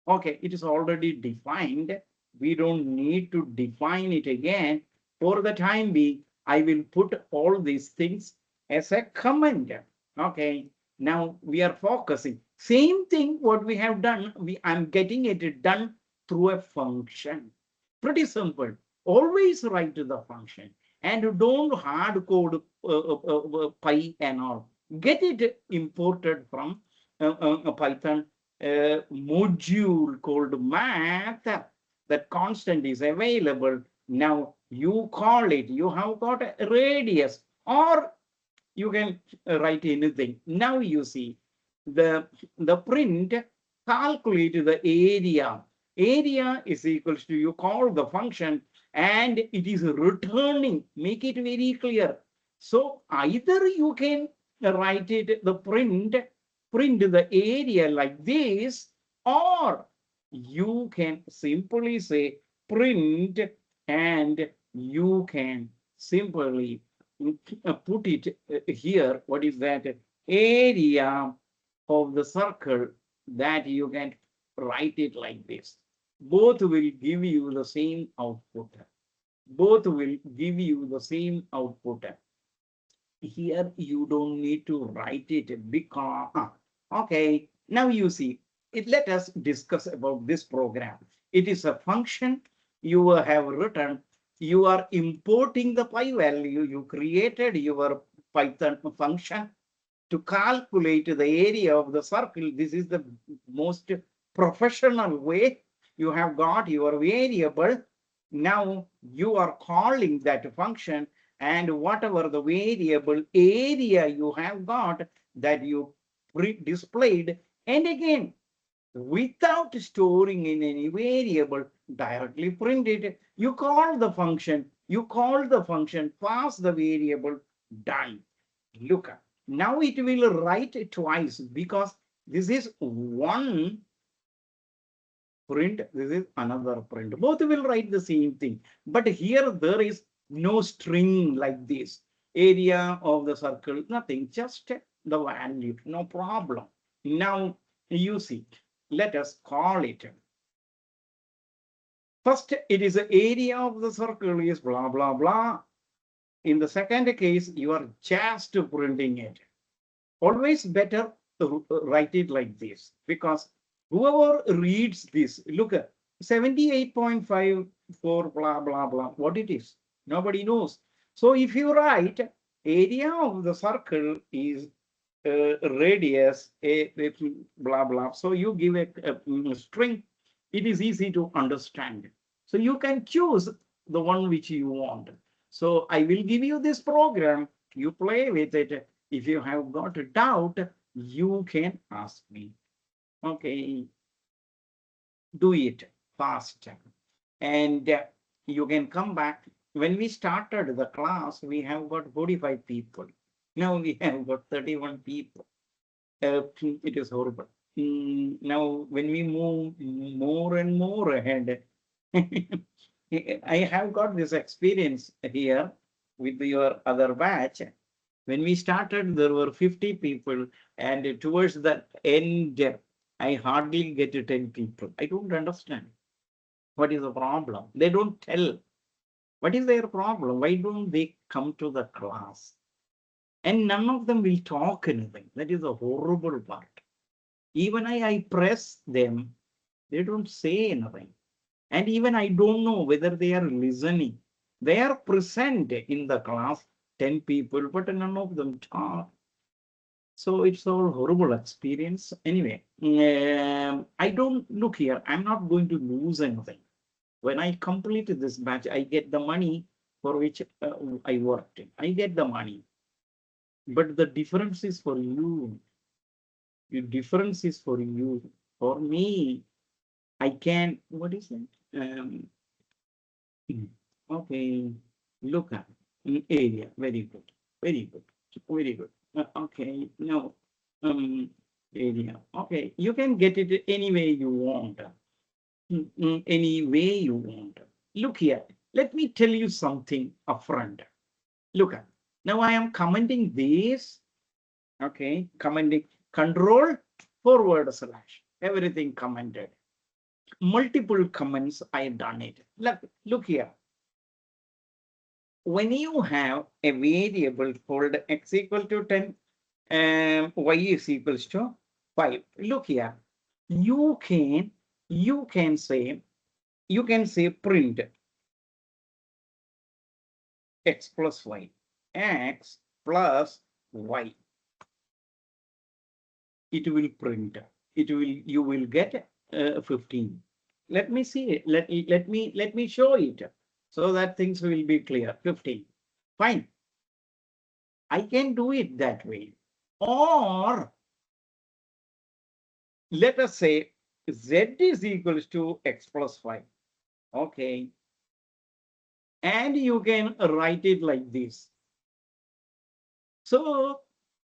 Okay, it is already defined. We don't need to define it again. For the time being, I will put all these things as a comment. Okay, now we are focusing. Same thing what we have done, I'm getting it done through a function. Pretty simple. Always write to the function and don't hard code Py and all. Get it imported from Python module called math. That constant is available. Now you call it, you have got a radius, or you can write anything. Now you see the print calculate the area. Area is equals to, you call the function and it is returning. Make it very clear. So either you can write it, the print the area like this, or you can simply say print, and you can simply put it here. What is that? Area of the circle, that you can write it like this. Both will give you the same output. Both will give you the same output. Here you don't need to write it because, okay, now you see it. Let us discuss about this program. It is a function you have written. You are importing the pi value. You created your Python function to calculate the area of the circle. This is the most professional way. You have got your variable. Now you are calling that function, and whatever the variable area you have got, that you displayed, and again, without storing in any variable, directly print it. You call the function, pass the variable, done. Look, now it will write twice because this is one print, this is another print. Both will write the same thing. But here there is no string like this. Area of the circle, nothing, just the value, no problem. Now you see, let us call it. First, it is the area of the circle is blah, blah, blah. In the second case, you are just printing it. Always better to write it like this, because whoever reads this, look at 78.54 blah, blah, blah, what it is, nobody knows. So if you write area of the circle is radius, blah, blah, so you give a string, it is easy to understand. So you can choose the one which you want. So I will give you this program, you play with it. If you have got a doubt, you can ask me. Okay, do it fast. And you can come back. When we started the class, we have got 45 people. Now we have got 31 people. It is horrible. Now, when we move more and more ahead, I have got this experience here with your other batch. When we started, there were 50 people, and towards the end, I hardly get to 10 people. I don't understand. What is the problem? They don't tell. What is their problem? Why don't they come to the class? And none of them will talk anything. That is a horrible part. Even I press them, they don't say anything. And even I don't know whether they are listening. They are present in the class, 10 people, but none of them talk. So it's a horrible experience. Anyway, I don't look here. I'm not going to lose anything. When I complete this batch, I get the money for which I worked. I get the money. But the difference is for you. The difference is for you. For me, I can, what is it? Okay, look at area. Very good. Very good. Very good. Okay, no. Area. Okay, you can get it any way you want. Any way you want. Look here. Let me tell you something upfront. Look at. Now I am commenting this. Okay, commenting control forward slash. Everything commented. multiple comments, I have done it. Look here. When you have a variable called x equal to 10, y is equals to 5. Look here. You can say print x plus y, x plus y. It will print. You will get 15. Let me see it. Let me show it so that things will be clear. 15. Fine. I can do it that way. Or let us say z is equals to x plus 5. Okay. And you can write it like this. So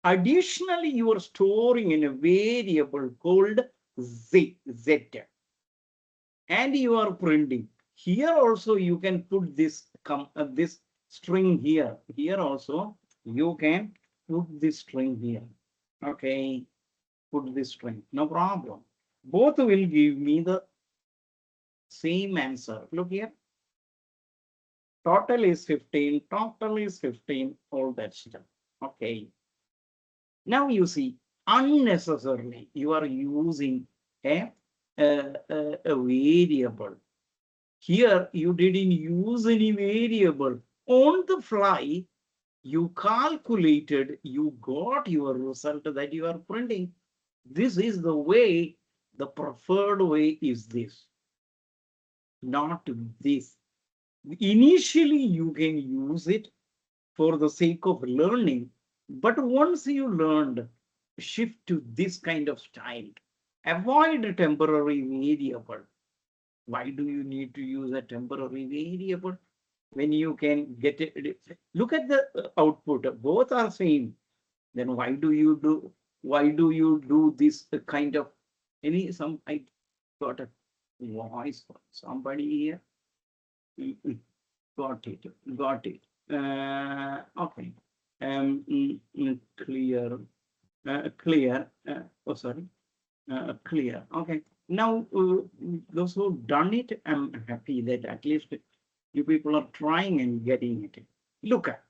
additionally, you are storing in a variable called z, and you are printing. Here also you can put this string here. Here also you can put this string here. Okay, put this string, no problem. Both will give me the same answer. Look here. Total is 15, total is 15, all that stuff. Okay. Now you see, unnecessarily, you are using a variable. Here, you didn't use any variable. On the fly, you calculated, you got your result that you are printing. This is the way, the preferred way is this, not this. Initially, you can use it for the sake of learning, but once you learned, shift to this kind of style. Avoid temporary variable. Why do you need to use a temporary variable when you can get it? Look at the output. Both are same. Then why do you do this kind of I got a voice from somebody here. Got it. Okay. Clear. Clear. Oh, sorry. Clear. Okay. Now, those who done it, I'm happy that at least you people are trying and getting it. Look at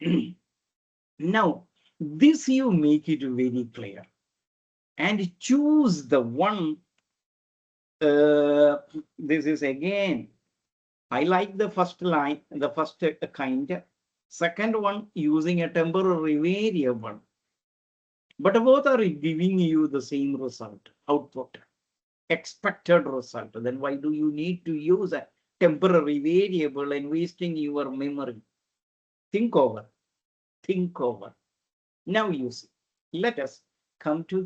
now. This you make it very clear, and choose the one. This is again. I like the first line, the first kind. Second one using a temporary variable, but both are giving you the same result, output, expected result. Then why do you need to use a temporary variable and wasting your memory? Think over. Now you see. Let us come to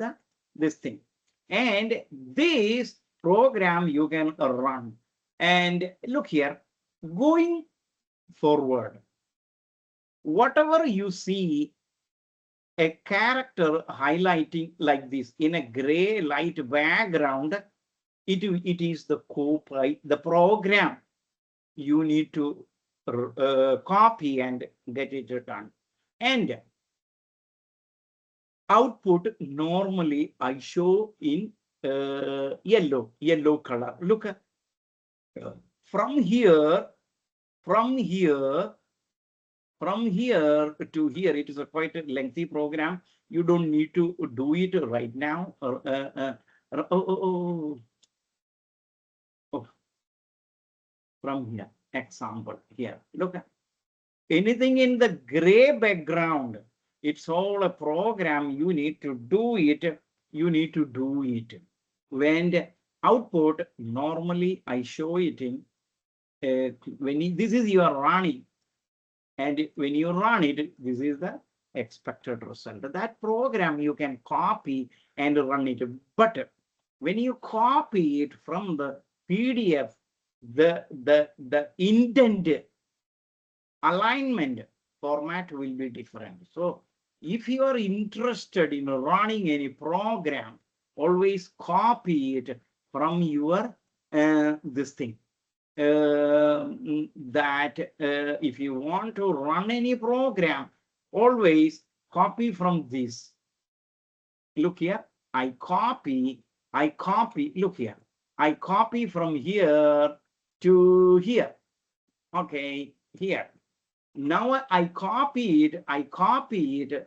this thing. And this program you can run. And look here, going forward, whatever you see a character highlighting like this in a gray light background, it is the copy, the program you need to copy and get it done. And output normally I show in yellow color. Look at from here to here, it is a quite a lengthy program. You don't need to do it right now. From here, example here. Look, anything in the gray background, it's all a program. You need to do it. When the output, normally I show it in this is your running. And when you run it, this is the expected result. That program you can copy and run it. But when you copy it from the PDF, the intent alignment format will be different. So if you are interested in running any program, always copy it from your this thing. That if you want to run any program, always copy from this. Look here, I copy, look here, I copy from here to here. Okay, here. Now I copied,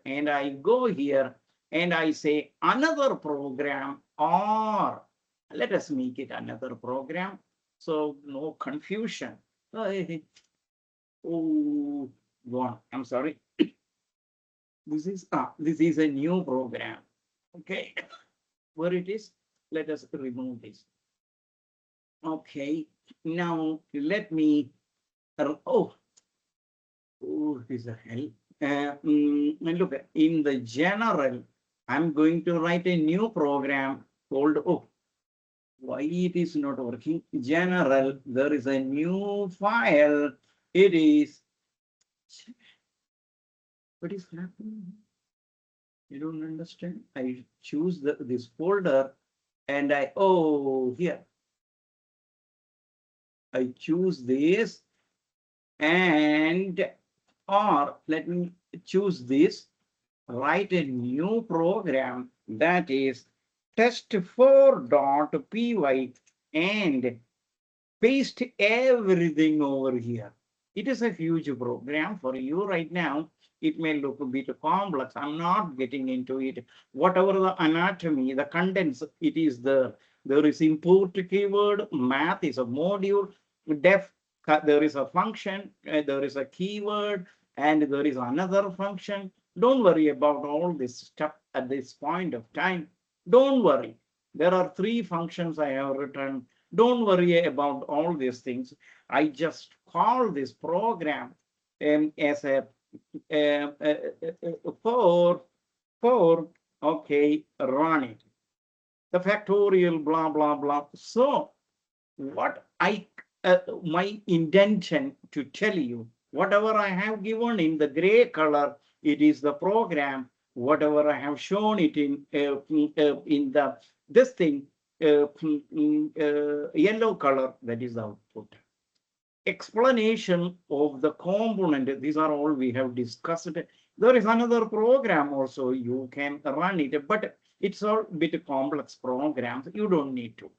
and I go here and I say another program, or let us make it another program. So no confusion. Oh, go on. I'm sorry. This is a new program. Okay, where it is? Let us remove this. Okay, now let me. Oh, this is a hell. Look, in the general, I'm going to write a new program called, oh, why it is not working? General, there is a new file. It is, what is happening? You don't understand. I choose this folder and here, I choose this and, or let me choose this, write a new program that is test4.py and paste everything over here. It is a huge program for you right now. It may look a bit complex. I'm not getting into it. Whatever the anatomy, the contents, it is there. There is import keyword, math is a module, def, there is a function, there is a keyword, and there is another function. Don't worry about all this stuff at this point of time. Don't worry. There are 3 functions I have written. Don't worry about all these things. I just call this program as a for okay, run it. The factorial, blah, blah, blah. So what my intention to tell you, whatever I have given in the gray color, it is the program. Whatever I have shown it in the this thing, yellow color, that is the output. Explanation of the component, these are all we have discussed. There is another program also, you can run it, but it's all bit complex programs, you don't need to.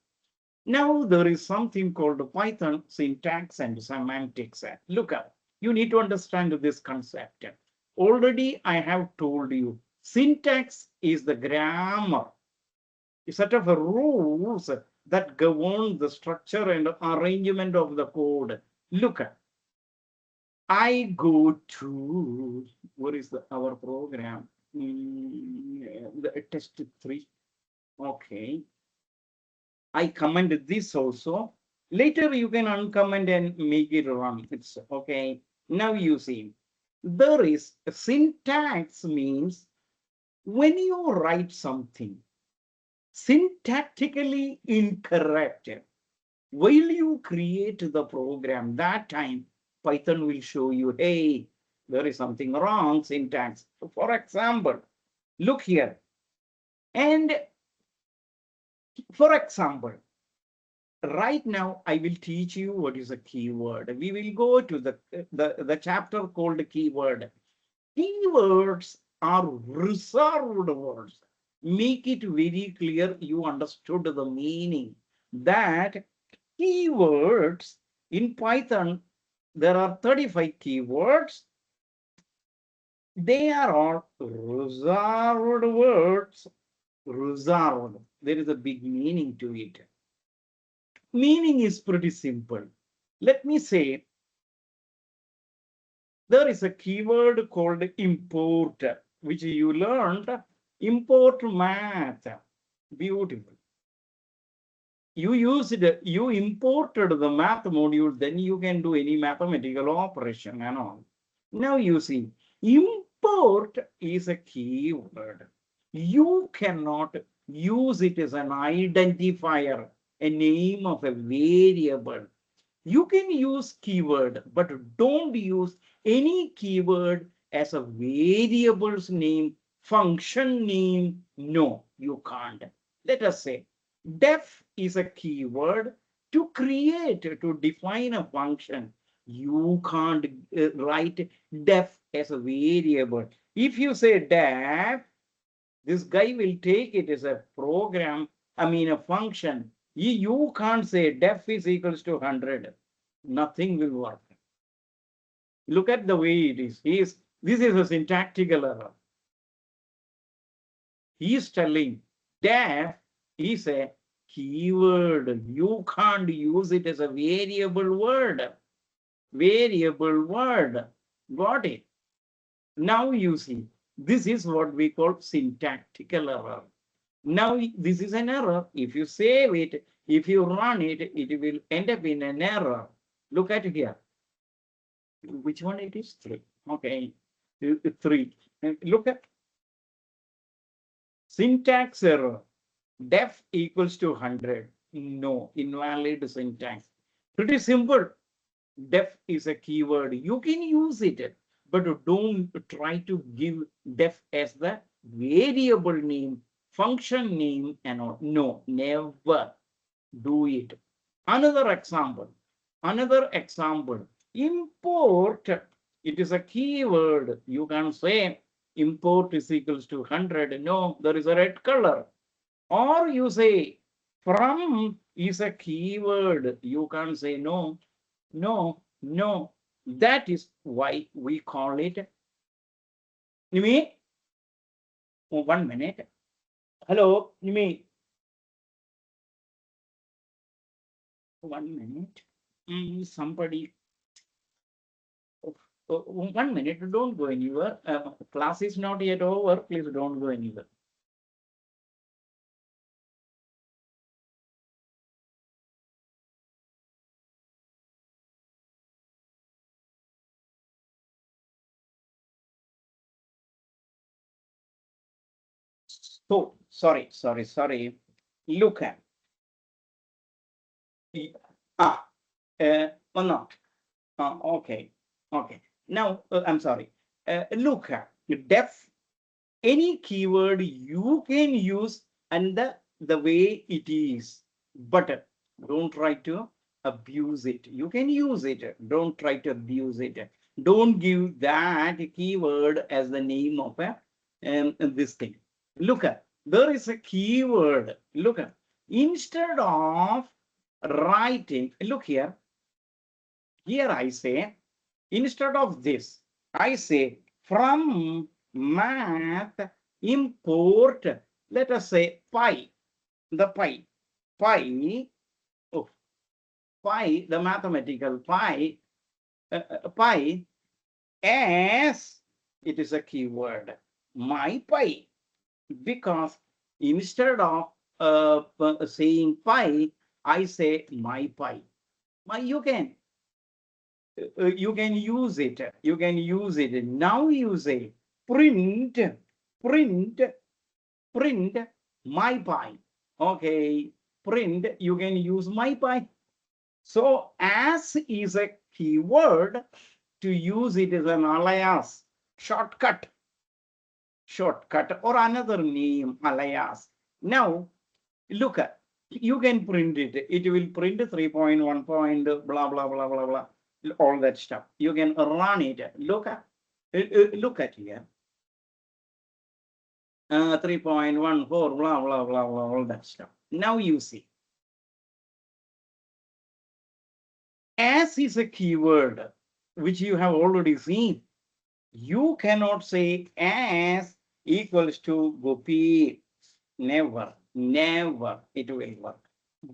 Now there is something called Python syntax and semantics. Look up, you need to understand this concept. Already I have told you, syntax is the grammar, a set of rules that govern the structure and arrangement of the code. Look at, I go to, what is our program? The test 3. Okay. I commented this also. Later you can uncomment and make it run. It's okay. Now you see, there is syntax means when you write something syntactically incorrect, while you create the program, that time Python will show you, hey, there is something wrong syntax. For example, look here. And for example, right now I will teach you what is a keyword. We will go to the chapter called keyword. Keywords are reserved words. Make it very clear you understood the meaning that keywords in Python, there are 35 keywords. They are all reserved words. Reserved. There is a big meaning to it. Meaning is pretty simple. Let me say, there is a keyword called import, which you learned. Import math. Beautiful. You imported the math module, then you can do any mathematical operation and all. Now you see, import is a keyword. You cannot use it as an identifier, a name of a variable. You can use keyword, but don't use any keyword as a variable's name, function name. No, you can't. Let us say def is a keyword to create, to define a function. You can't write def as a variable. If you say def, this guy will take it as a program, I mean a function. You can't say def is equals to 100. Nothing will work. Look at the way it is. This is a syntactical error. He is telling def is a keyword. You can't use it as a variable word. Variable word. Got it? Now you see, this is what we call syntactical error. Now this is an error. If you save it, if you run it, it will end up in an error. Look at here. Which one it is? 3. Okay. 3. Look at syntax error. Def equals to 100. No, invalid syntax. Pretty simple. Def is a keyword. You can use it, but don't try to give def as the variable name, function name, and all. No, never do it. Another example. Import. It is a keyword. You can say import is equals to 100. No, there is a red color. Or you say from is a keyword. You can't say no. That is why we call it. Nimi, 1 minute. Hello, Nimi. 1 minute. Somebody. 1 minute. Don't go anywhere. Class is not yet over. Please don't go anywhere. So sorry. Look at. No. Okay. Now I'm sorry. Look at def. Any keyword you can use and the way it is, but don't try to abuse it. You can use it. Don't try to abuse it. Don't give that keyword as the name of this thing. Look at, there is a keyword. Look at, instead of writing, look here. Here I say, instead of this, I say from math import, let us say pi, the pi, the mathematical pi, pi as it is a keyword, my pi, because instead of saying pi, I say my pi. You can use it. Now you say print my pi. Okay, print, you can use my pi. So as is a keyword, to use it as an alias, shortcut or another name, alias. Now look at, you can print it. It will print 3.1 point blah blah blah blah blah, all that stuff. You can run it. Look at here. 3.14 blah blah blah blah, all that stuff. Now you see, as is a keyword which you have already seen. You cannot say as equals to Gopi. Never it will work,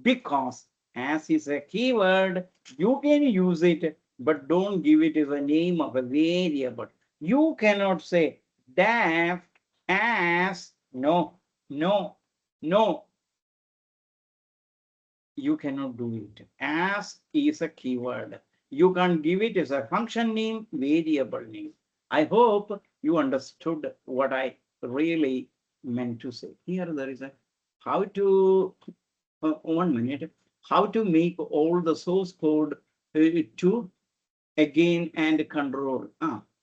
because as is a keyword, you can use it, but don't give it as a name of a variable. You cannot say def as. No. You cannot do it. As is a keyword. You can't give it as a function name, variable name. I hope you understood what I really meant to say. Here there is a how to 1 minute, how to make all the source code to again and control.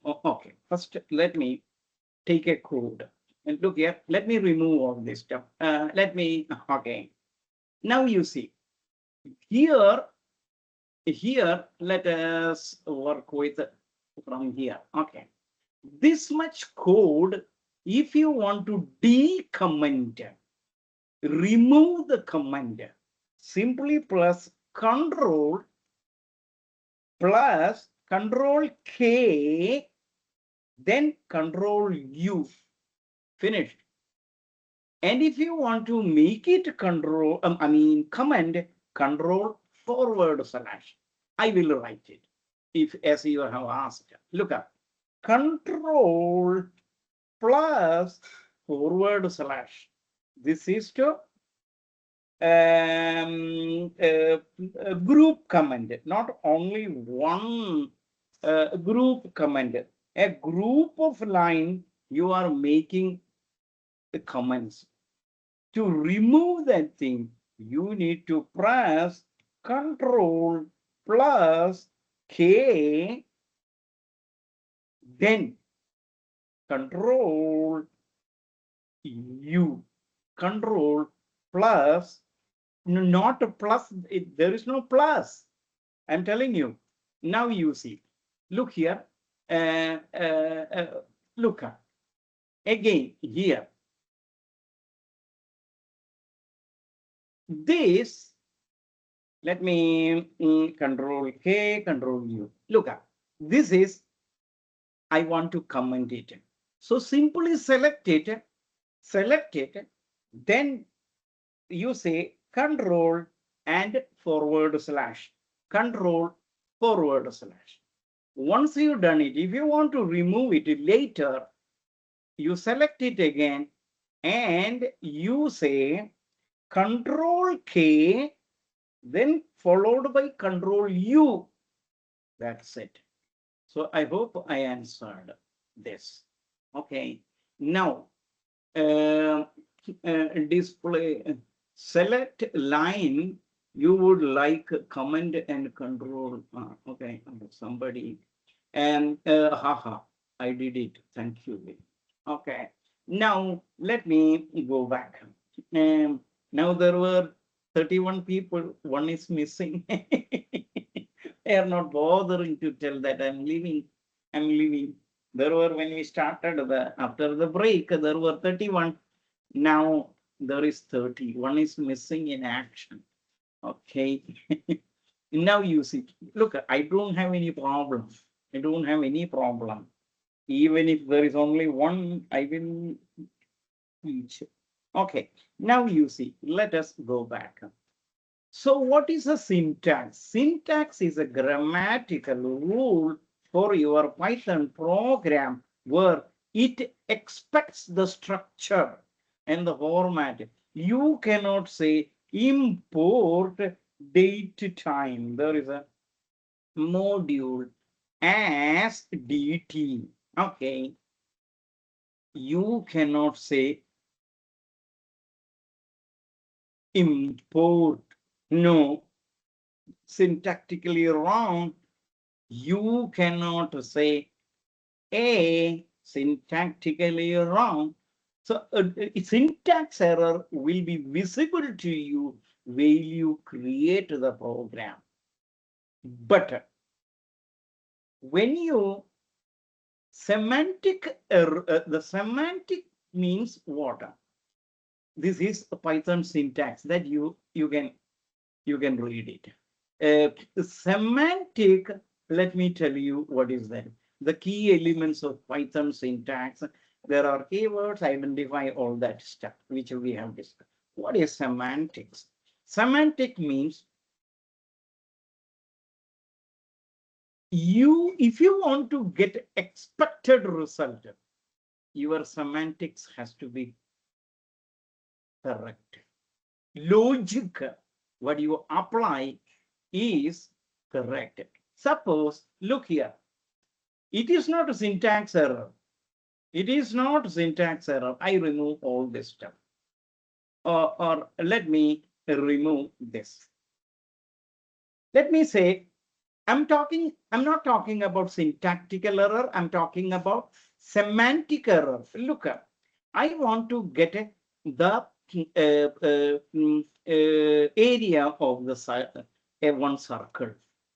Okay, first let me take a code and look here. Let me remove all this stuff. Okay. Now you see here let us work with from here. Okay, this much code, if you want to decomment, remove the comment, simply plus control K, then control U. Finished. And if you want to make it control, command control forward slash, I will write it. If as you have asked, look up control plus forward slash. This is to group command, not only one group command. A group of line you are making the comments. To remove that thing, you need to press control plus K, then control U, control plus, not a plus, there is no plus. I'm telling you. Now you see. Look here. Look at again here. This, let me control K, control U. Look at this is, I want to comment it. So simply select it, then you say control and forward slash, control forward slash. Once you've done it, if you want to remove it later, you select it again and you say control K, then followed by control U. That's it. So I hope I answered this. Okay. Now, display, select line you would like command and control. Okay, somebody. And haha, I did it. Thank you. Okay. Now let me go back. Now there were 31 people. One is missing. They are not bothering to tell that I'm leaving. I'm leaving. There were, when we started after the break, there were 31. Now there is 30. One is missing in action. Okay. Now you see, look, I don't have any problem. I don't have any problem. Even if there is only one, I will teach. Okay. Now you see, let us go back. So what is a syntax? Syntax is a grammatical rule for your Python program where it expects the structure and the format. You cannot say import date time. There is a module as DT. Okay. You cannot say import. No, syntactically wrong. You cannot say a, syntactically wrong. So syntax error will be visible to you while you create the program. But when you semantic error, the semantic means what? This is a Python syntax that you can read it. Semantic, let me tell you what is that. The key elements of Python syntax. There are keywords, identify all that stuff, which we have discussed. What is semantics? Semantic means if you want to get expected result, your semantics has to be correct. Logic, what you apply is correct. Suppose, look here, it is not a syntax error. It is not syntax error. I remove all this stuff. Or let me remove this. Let me say, I'm not talking about syntactical error. I'm talking about semantic error. Look, I want to get the area of the one circle.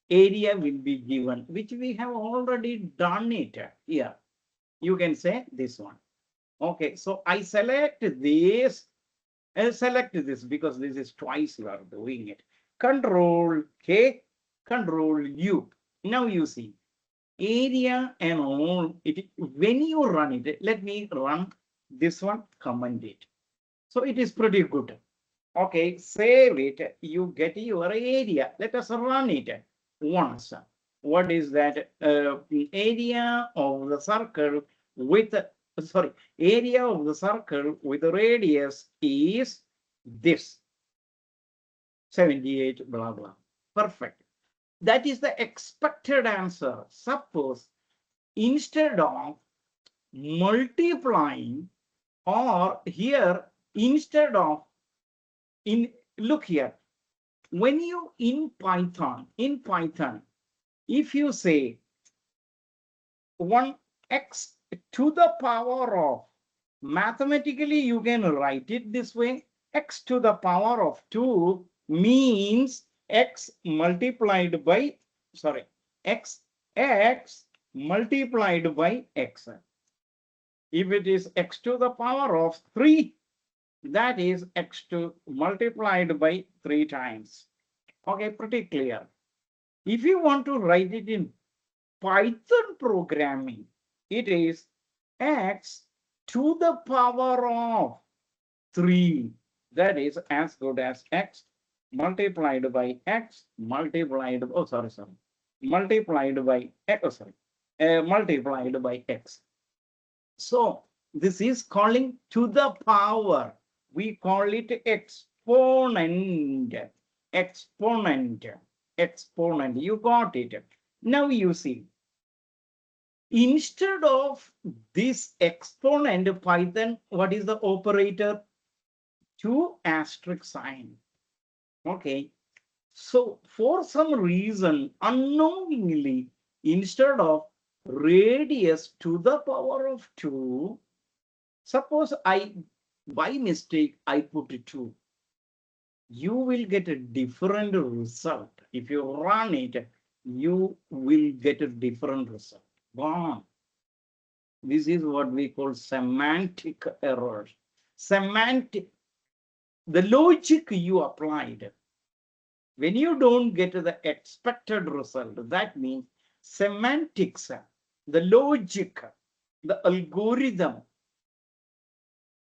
Area will be given, which we have already done it here. You can say this one. Okay, so I select this Select this because this is twice you are doing it. Control K, Control U. Now you see area and all. When you run it, let me run this one, comment it. So it is pretty good. Okay, save it. You get your area. Let us run it once. What is that? Area of the circle with, sorry, area of the circle with the radius is this 78, blah, blah. Perfect. That is the expected answer. Suppose instead of multiplying, or here instead of, look here, when you in Python, if you say 1x to the power of, mathematically you can write it this way, x to the power of 2 means x multiplied by, sorry, x multiplied by x. If it is x to the power of 3, that is x to multiplied by 3 times. Okay, pretty clear. If you want to write it in Python programming, it is x to the power of 3. That is as good as x multiplied by x multiplied, oh, sorry, multiplied by x, oh, sorry, multiplied by x. So this is calling to the power. We call it exponent. Exponent. Exponent. You got it. Now you see, instead of this exponent, Python, what is the operator? 2 asterisk sign. Okay. So for some reason, unknowingly, instead of radius to the power of 2, suppose I, by mistake, I put 2. You will get a different result. If you run it, you will get a different result. Gone. This is what we call semantic errors. Semantic, the logic you applied. When you don't get the expected result, that means semantics, the logic, the algorithm,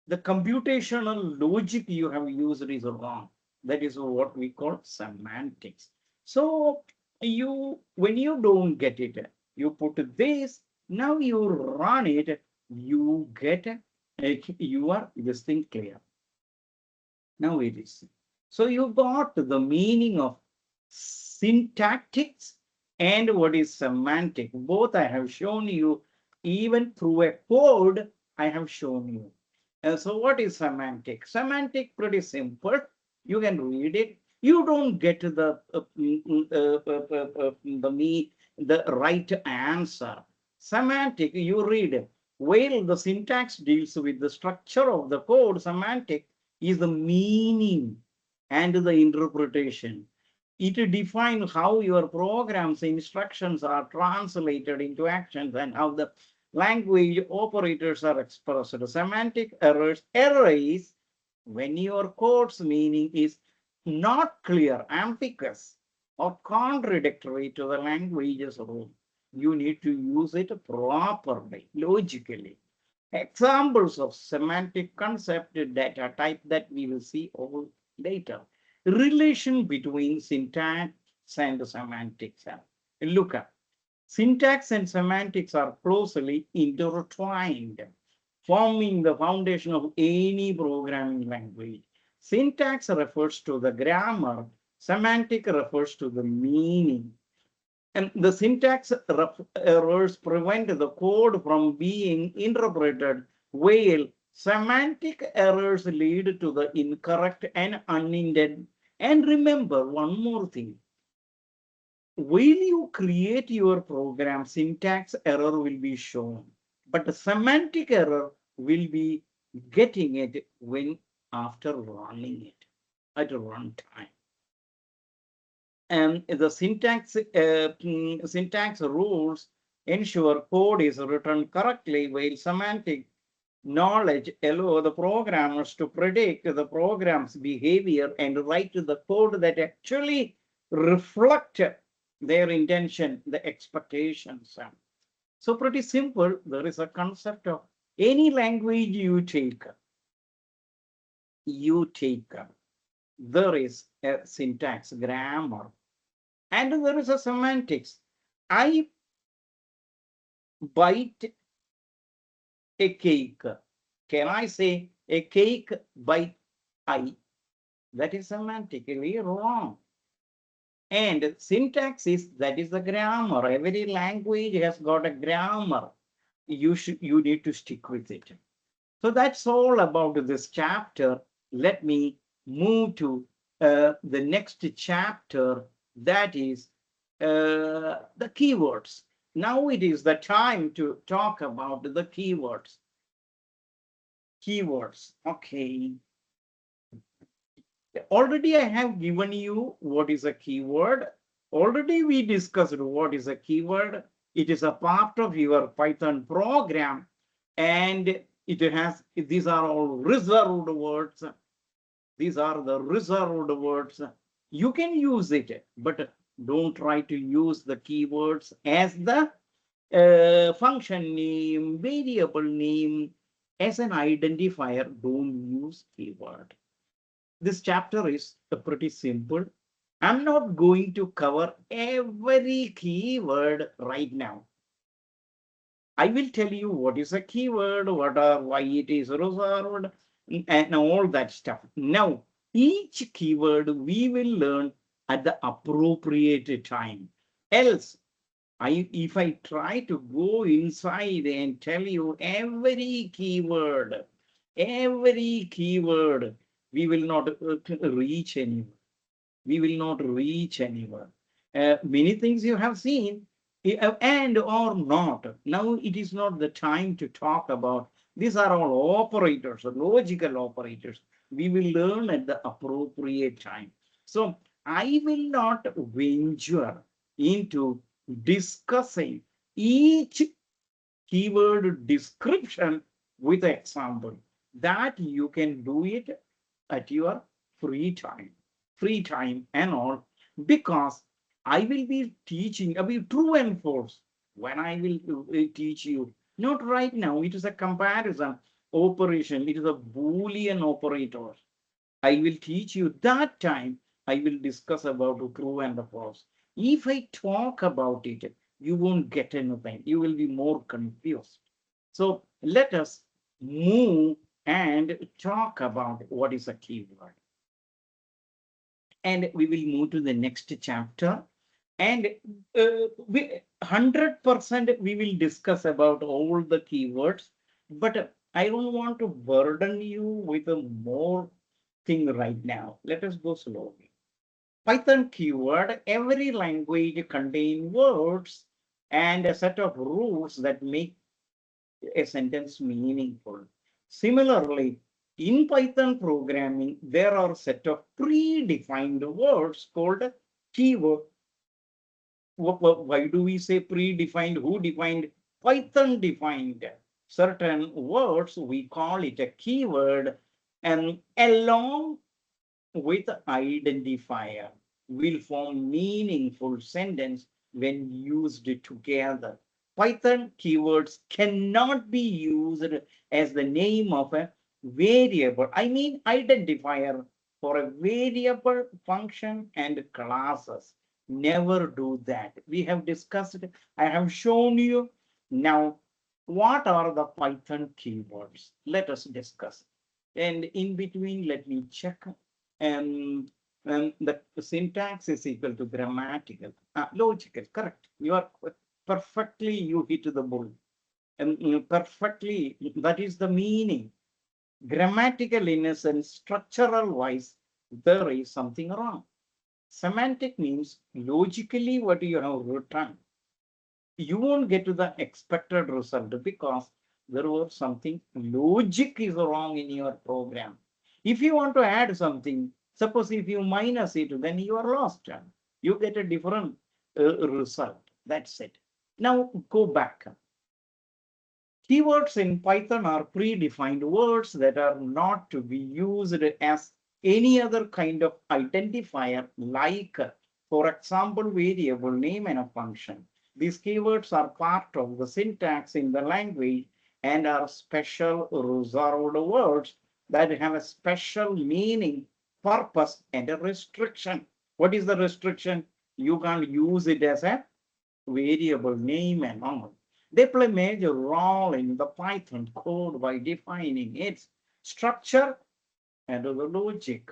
the computational logic you have used is wrong. That is what we call semantics. So when you don't get it, you put this, now you run it, you get this thing clear. Now it is. So you got the meaning of syntactics and what is semantic. Both I have shown you, even through a code, I have shown you. So what is semantic? Semantic, pretty simple. You can read it. You don't get the right answer. Semantic, you read. While the syntax deals with the structure of the code, semantic is the meaning and the interpretation. It defines how your program's instructions are translated into actions and how the language operators are expressed. Semantic errors. Error is when your code's meaning is not clear, ambiguous, or contradictory to the language's rule. You need to use it properly, logically. Examples of semantic concept data type that we will see over later. Relation between syntax and semantics. Look at syntax and semantics are closely intertwined, forming the foundation of any programming language. Syntax refers to the grammar, semantic refers to the meaning. And the syntax errors prevent the code from being interpreted, while semantic errors lead to the incorrect and unintended. And remember one more thing. While you create your program, syntax error will be shown, but the semantic error will be getting it when after running it at runtime. And the syntax rules ensure code is written correctly, while semantic knowledge allow the programmers to predict the program's behavior and write the code that actually reflect their intention, the expectations. So pretty simple. There is a concept of any language you take, there is a syntax, grammar, and there is a semantics. I bite a cake. Can I say a cake bite I? That is semantically wrong. And syntax is, that is the grammar. Every language has got a grammar. You need to stick with it. So that's all about this chapter. Let me move to the next chapter, that is the keywords. Now it is the time to talk about the keywords. Keywords, okay. Already I have given you what is a keyword. Already we discussed what is a keyword. It is a part of your Python program, and it has, these are all reserved words. These are the reserved words. You can use it, but don't try to use the keywords as the function name, variable name, as an identifier. Don't use keyword. This chapter is pretty simple. I'm not going to cover every keyword right now. I will tell you what is a keyword, why it is reserved, and all that stuff. Now, each keyword we will learn at the appropriate time. Else, if I try to go inside and tell you every keyword, we will not reach anywhere. We will not reach anywhere. Many things you have seen, and or not. Now it is not the time to talk about. These are all operators, logical operators. We will learn at the appropriate time. So I will not venture into discussing each keyword description with example. That you can do it at your free time and all, because I will be teaching, I will true and false when I will teach you. Not right now, it is a comparison operation, it is a Boolean operator. I will teach you that time. I will discuss about true and false. If I talk about it, you won't get anything. You will be more confused. So let us move and talk about what is a keyword. And we will move to the next chapter. And 100% we will discuss about all the keywords, but I don't want to burden you with a more thing right now. Let us go slowly. Python keyword, every language contains words and a set of rules that make a sentence meaningful. Similarly, in Python programming, there are a set of predefined words called keyword. Why do we say predefined? Who defined? Python defined certain words. We call it a keyword, and along with identifier will form meaningful sentence when used together. Python keywords cannot be used as the name of a variable. I mean identifier for a variable, function, and classes. Never do that. We have discussed it. I have shown you. Now, what are the Python keywords? Let us discuss. And in between, let me check. And the syntax is equal to grammatical, logical, correct. You are perfectly, you hit the bull. And perfectly, that is the meaning. Grammatical in a sense, structural wise, there is something wrong. Semantic means logically what you have written. You won't get to the expected result because there was something, logic is wrong in your program. If you want to add something, suppose if you minus it, then you are lost. You get a different result. That's it. Now go back. Keywords in Python are predefined words that are not to be used as any other kind of identifier, like, for example, variable name and a function. These keywords are part of the syntax in the language and are special reserved words that have a special meaning, purpose, and a restriction. What is the restriction? You can't use it as a variable name and all. They play major role in the Python code by defining its structure and the logic.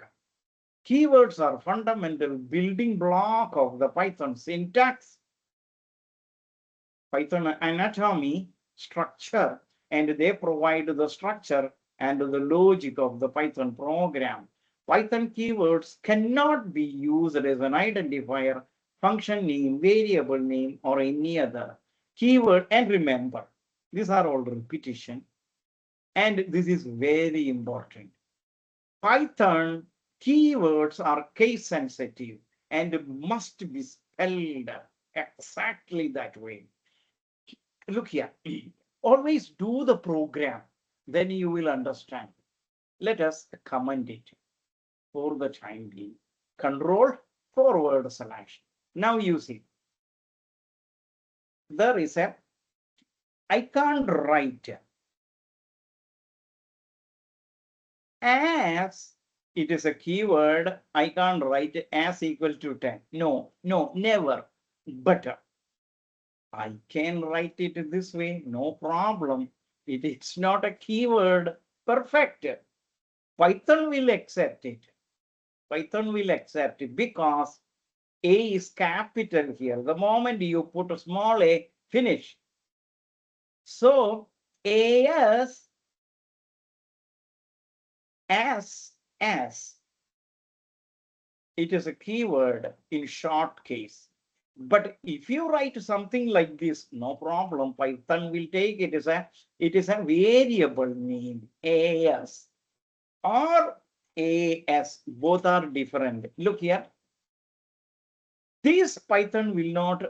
Keywords are fundamental building block of the Python syntax, Python anatomy, structure, and they provide the structure and the logic of the Python program. Python keywords cannot be used as an identifier, function name, variable name, or any other keyword. And remember, these are all repetition. And this is very important. Python keywords are case sensitive and must be spelled exactly that way. Look here, always do the program, then you will understand. Let us comment it for the time being. Control forward slash. Now you see, there is a, I can't write as, it is a keyword, I can't write as equal to 10. No, never. But I can write it this way, no problem. It's not a keyword, perfect. Python will accept it. Python will accept it because A is capital here. The moment you put a small a, finish. So as it is a keyword in short case. But if you write something like this, no problem. Python will take it as it is a variable name, as or as. Both are different. Look here. This Python will not,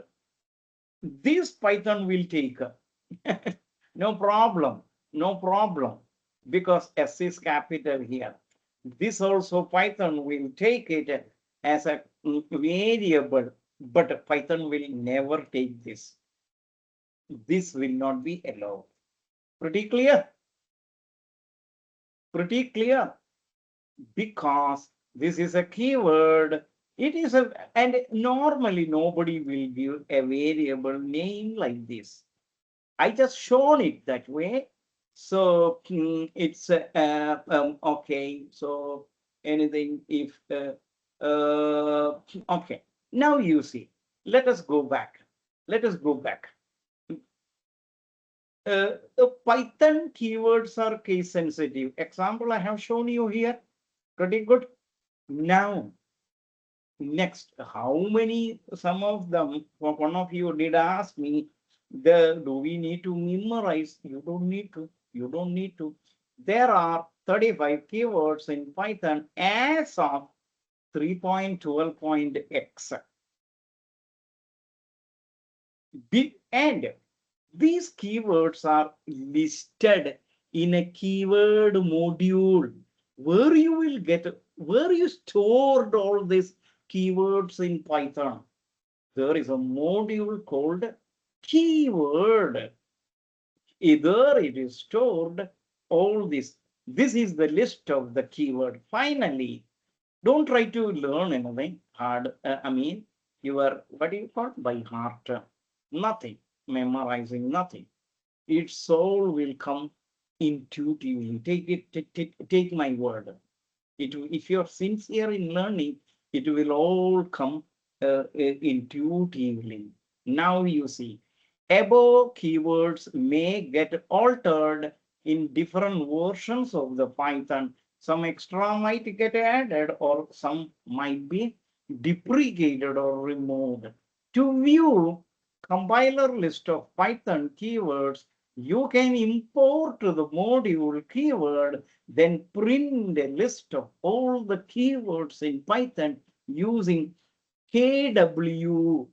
this Python will take. No problem, because S is capital here. This also Python will take it as a variable, but Python will never take this. This will not be allowed. Pretty clear? Pretty clear? Because this is a keyword. It is a, and normally nobody will give a variable name like this. I just shown it that way. So it's okay. So anything if okay. Now you see. Let us go back. Let us go back. The Python keywords are case sensitive. Example I have shown you here. Pretty good. Now, next, how many? Some of them. One of you did ask me, do we need to memorize? You don't need to. You don't need to. There are 35 keywords in Python as of 3.12.x. And these keywords are listed in a keyword module where you will get, where you stored all these keywords in Python. There is a module called keyword. Either it is stored all this. This is the list of the keyword. Finally, don't try to learn anything hard. I mean, your, what do you call by heart? Nothing. Memorizing nothing. Its soul will come intuitively. Take my word. If you're sincere in learning, it will all come intuitively. Now you see, above keywords may get altered in different versions of the Python. Some extra might get added or some might be deprecated or removed. To view compiler list of Python keywords, you can import to the module keyword, then print a list of all the keywords in Python using KW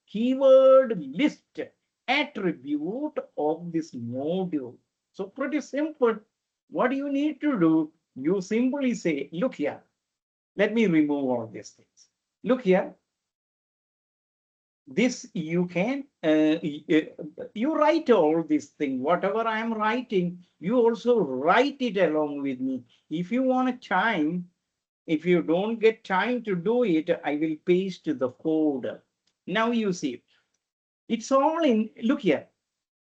keyword list attribute of this module. So pretty simple. What you need to do, you simply say, look here, let me remove all these things. Look here, this you can, you write all this thing, whatever I am writing, you also write it along with me. If you want time, if you don't get time to do it, I will paste the code. Now you see, it's all in, look here.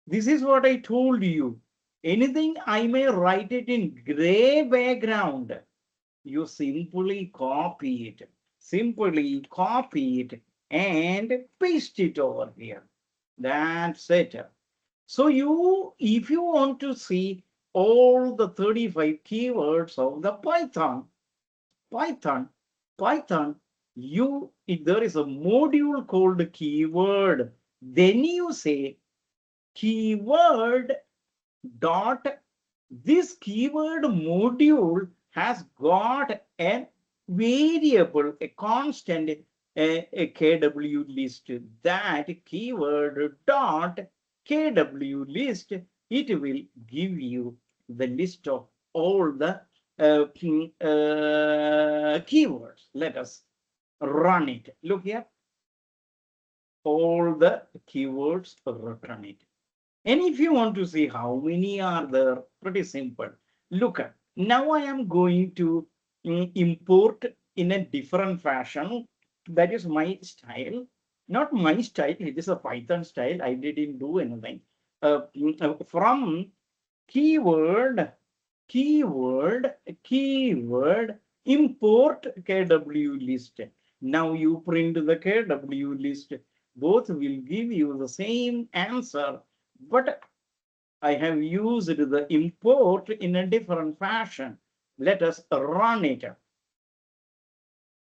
This is what I told you. Anything I may write it in gray background. You simply copy it. Simply copy it and paste it over here. That's it. So you, if you want to see all the 35 keywords of the Python, Python, you, if there is a module called keyword, then you say keyword dot, this keyword module has got a variable, a constant, a KW list. That keyword dot KW list, it will give you the list of all the keywords. Let us run it. Look here, all the keywords, run it. And if you want to see how many are there, pretty simple. Look at, now I am going to import in a different fashion. That is my style, not my style. It is a Python style. I didn't do anything. From keyword, import KW list. Now you print the KW list. Both will give you the same answer, but I have used the import in a different fashion. Let us run it.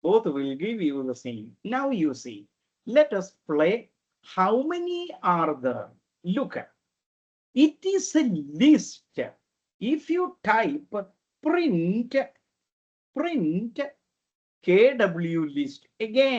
Both will give you the same. Now you see, let us play. How many are there? Look, it is a list. If you type print KW list again,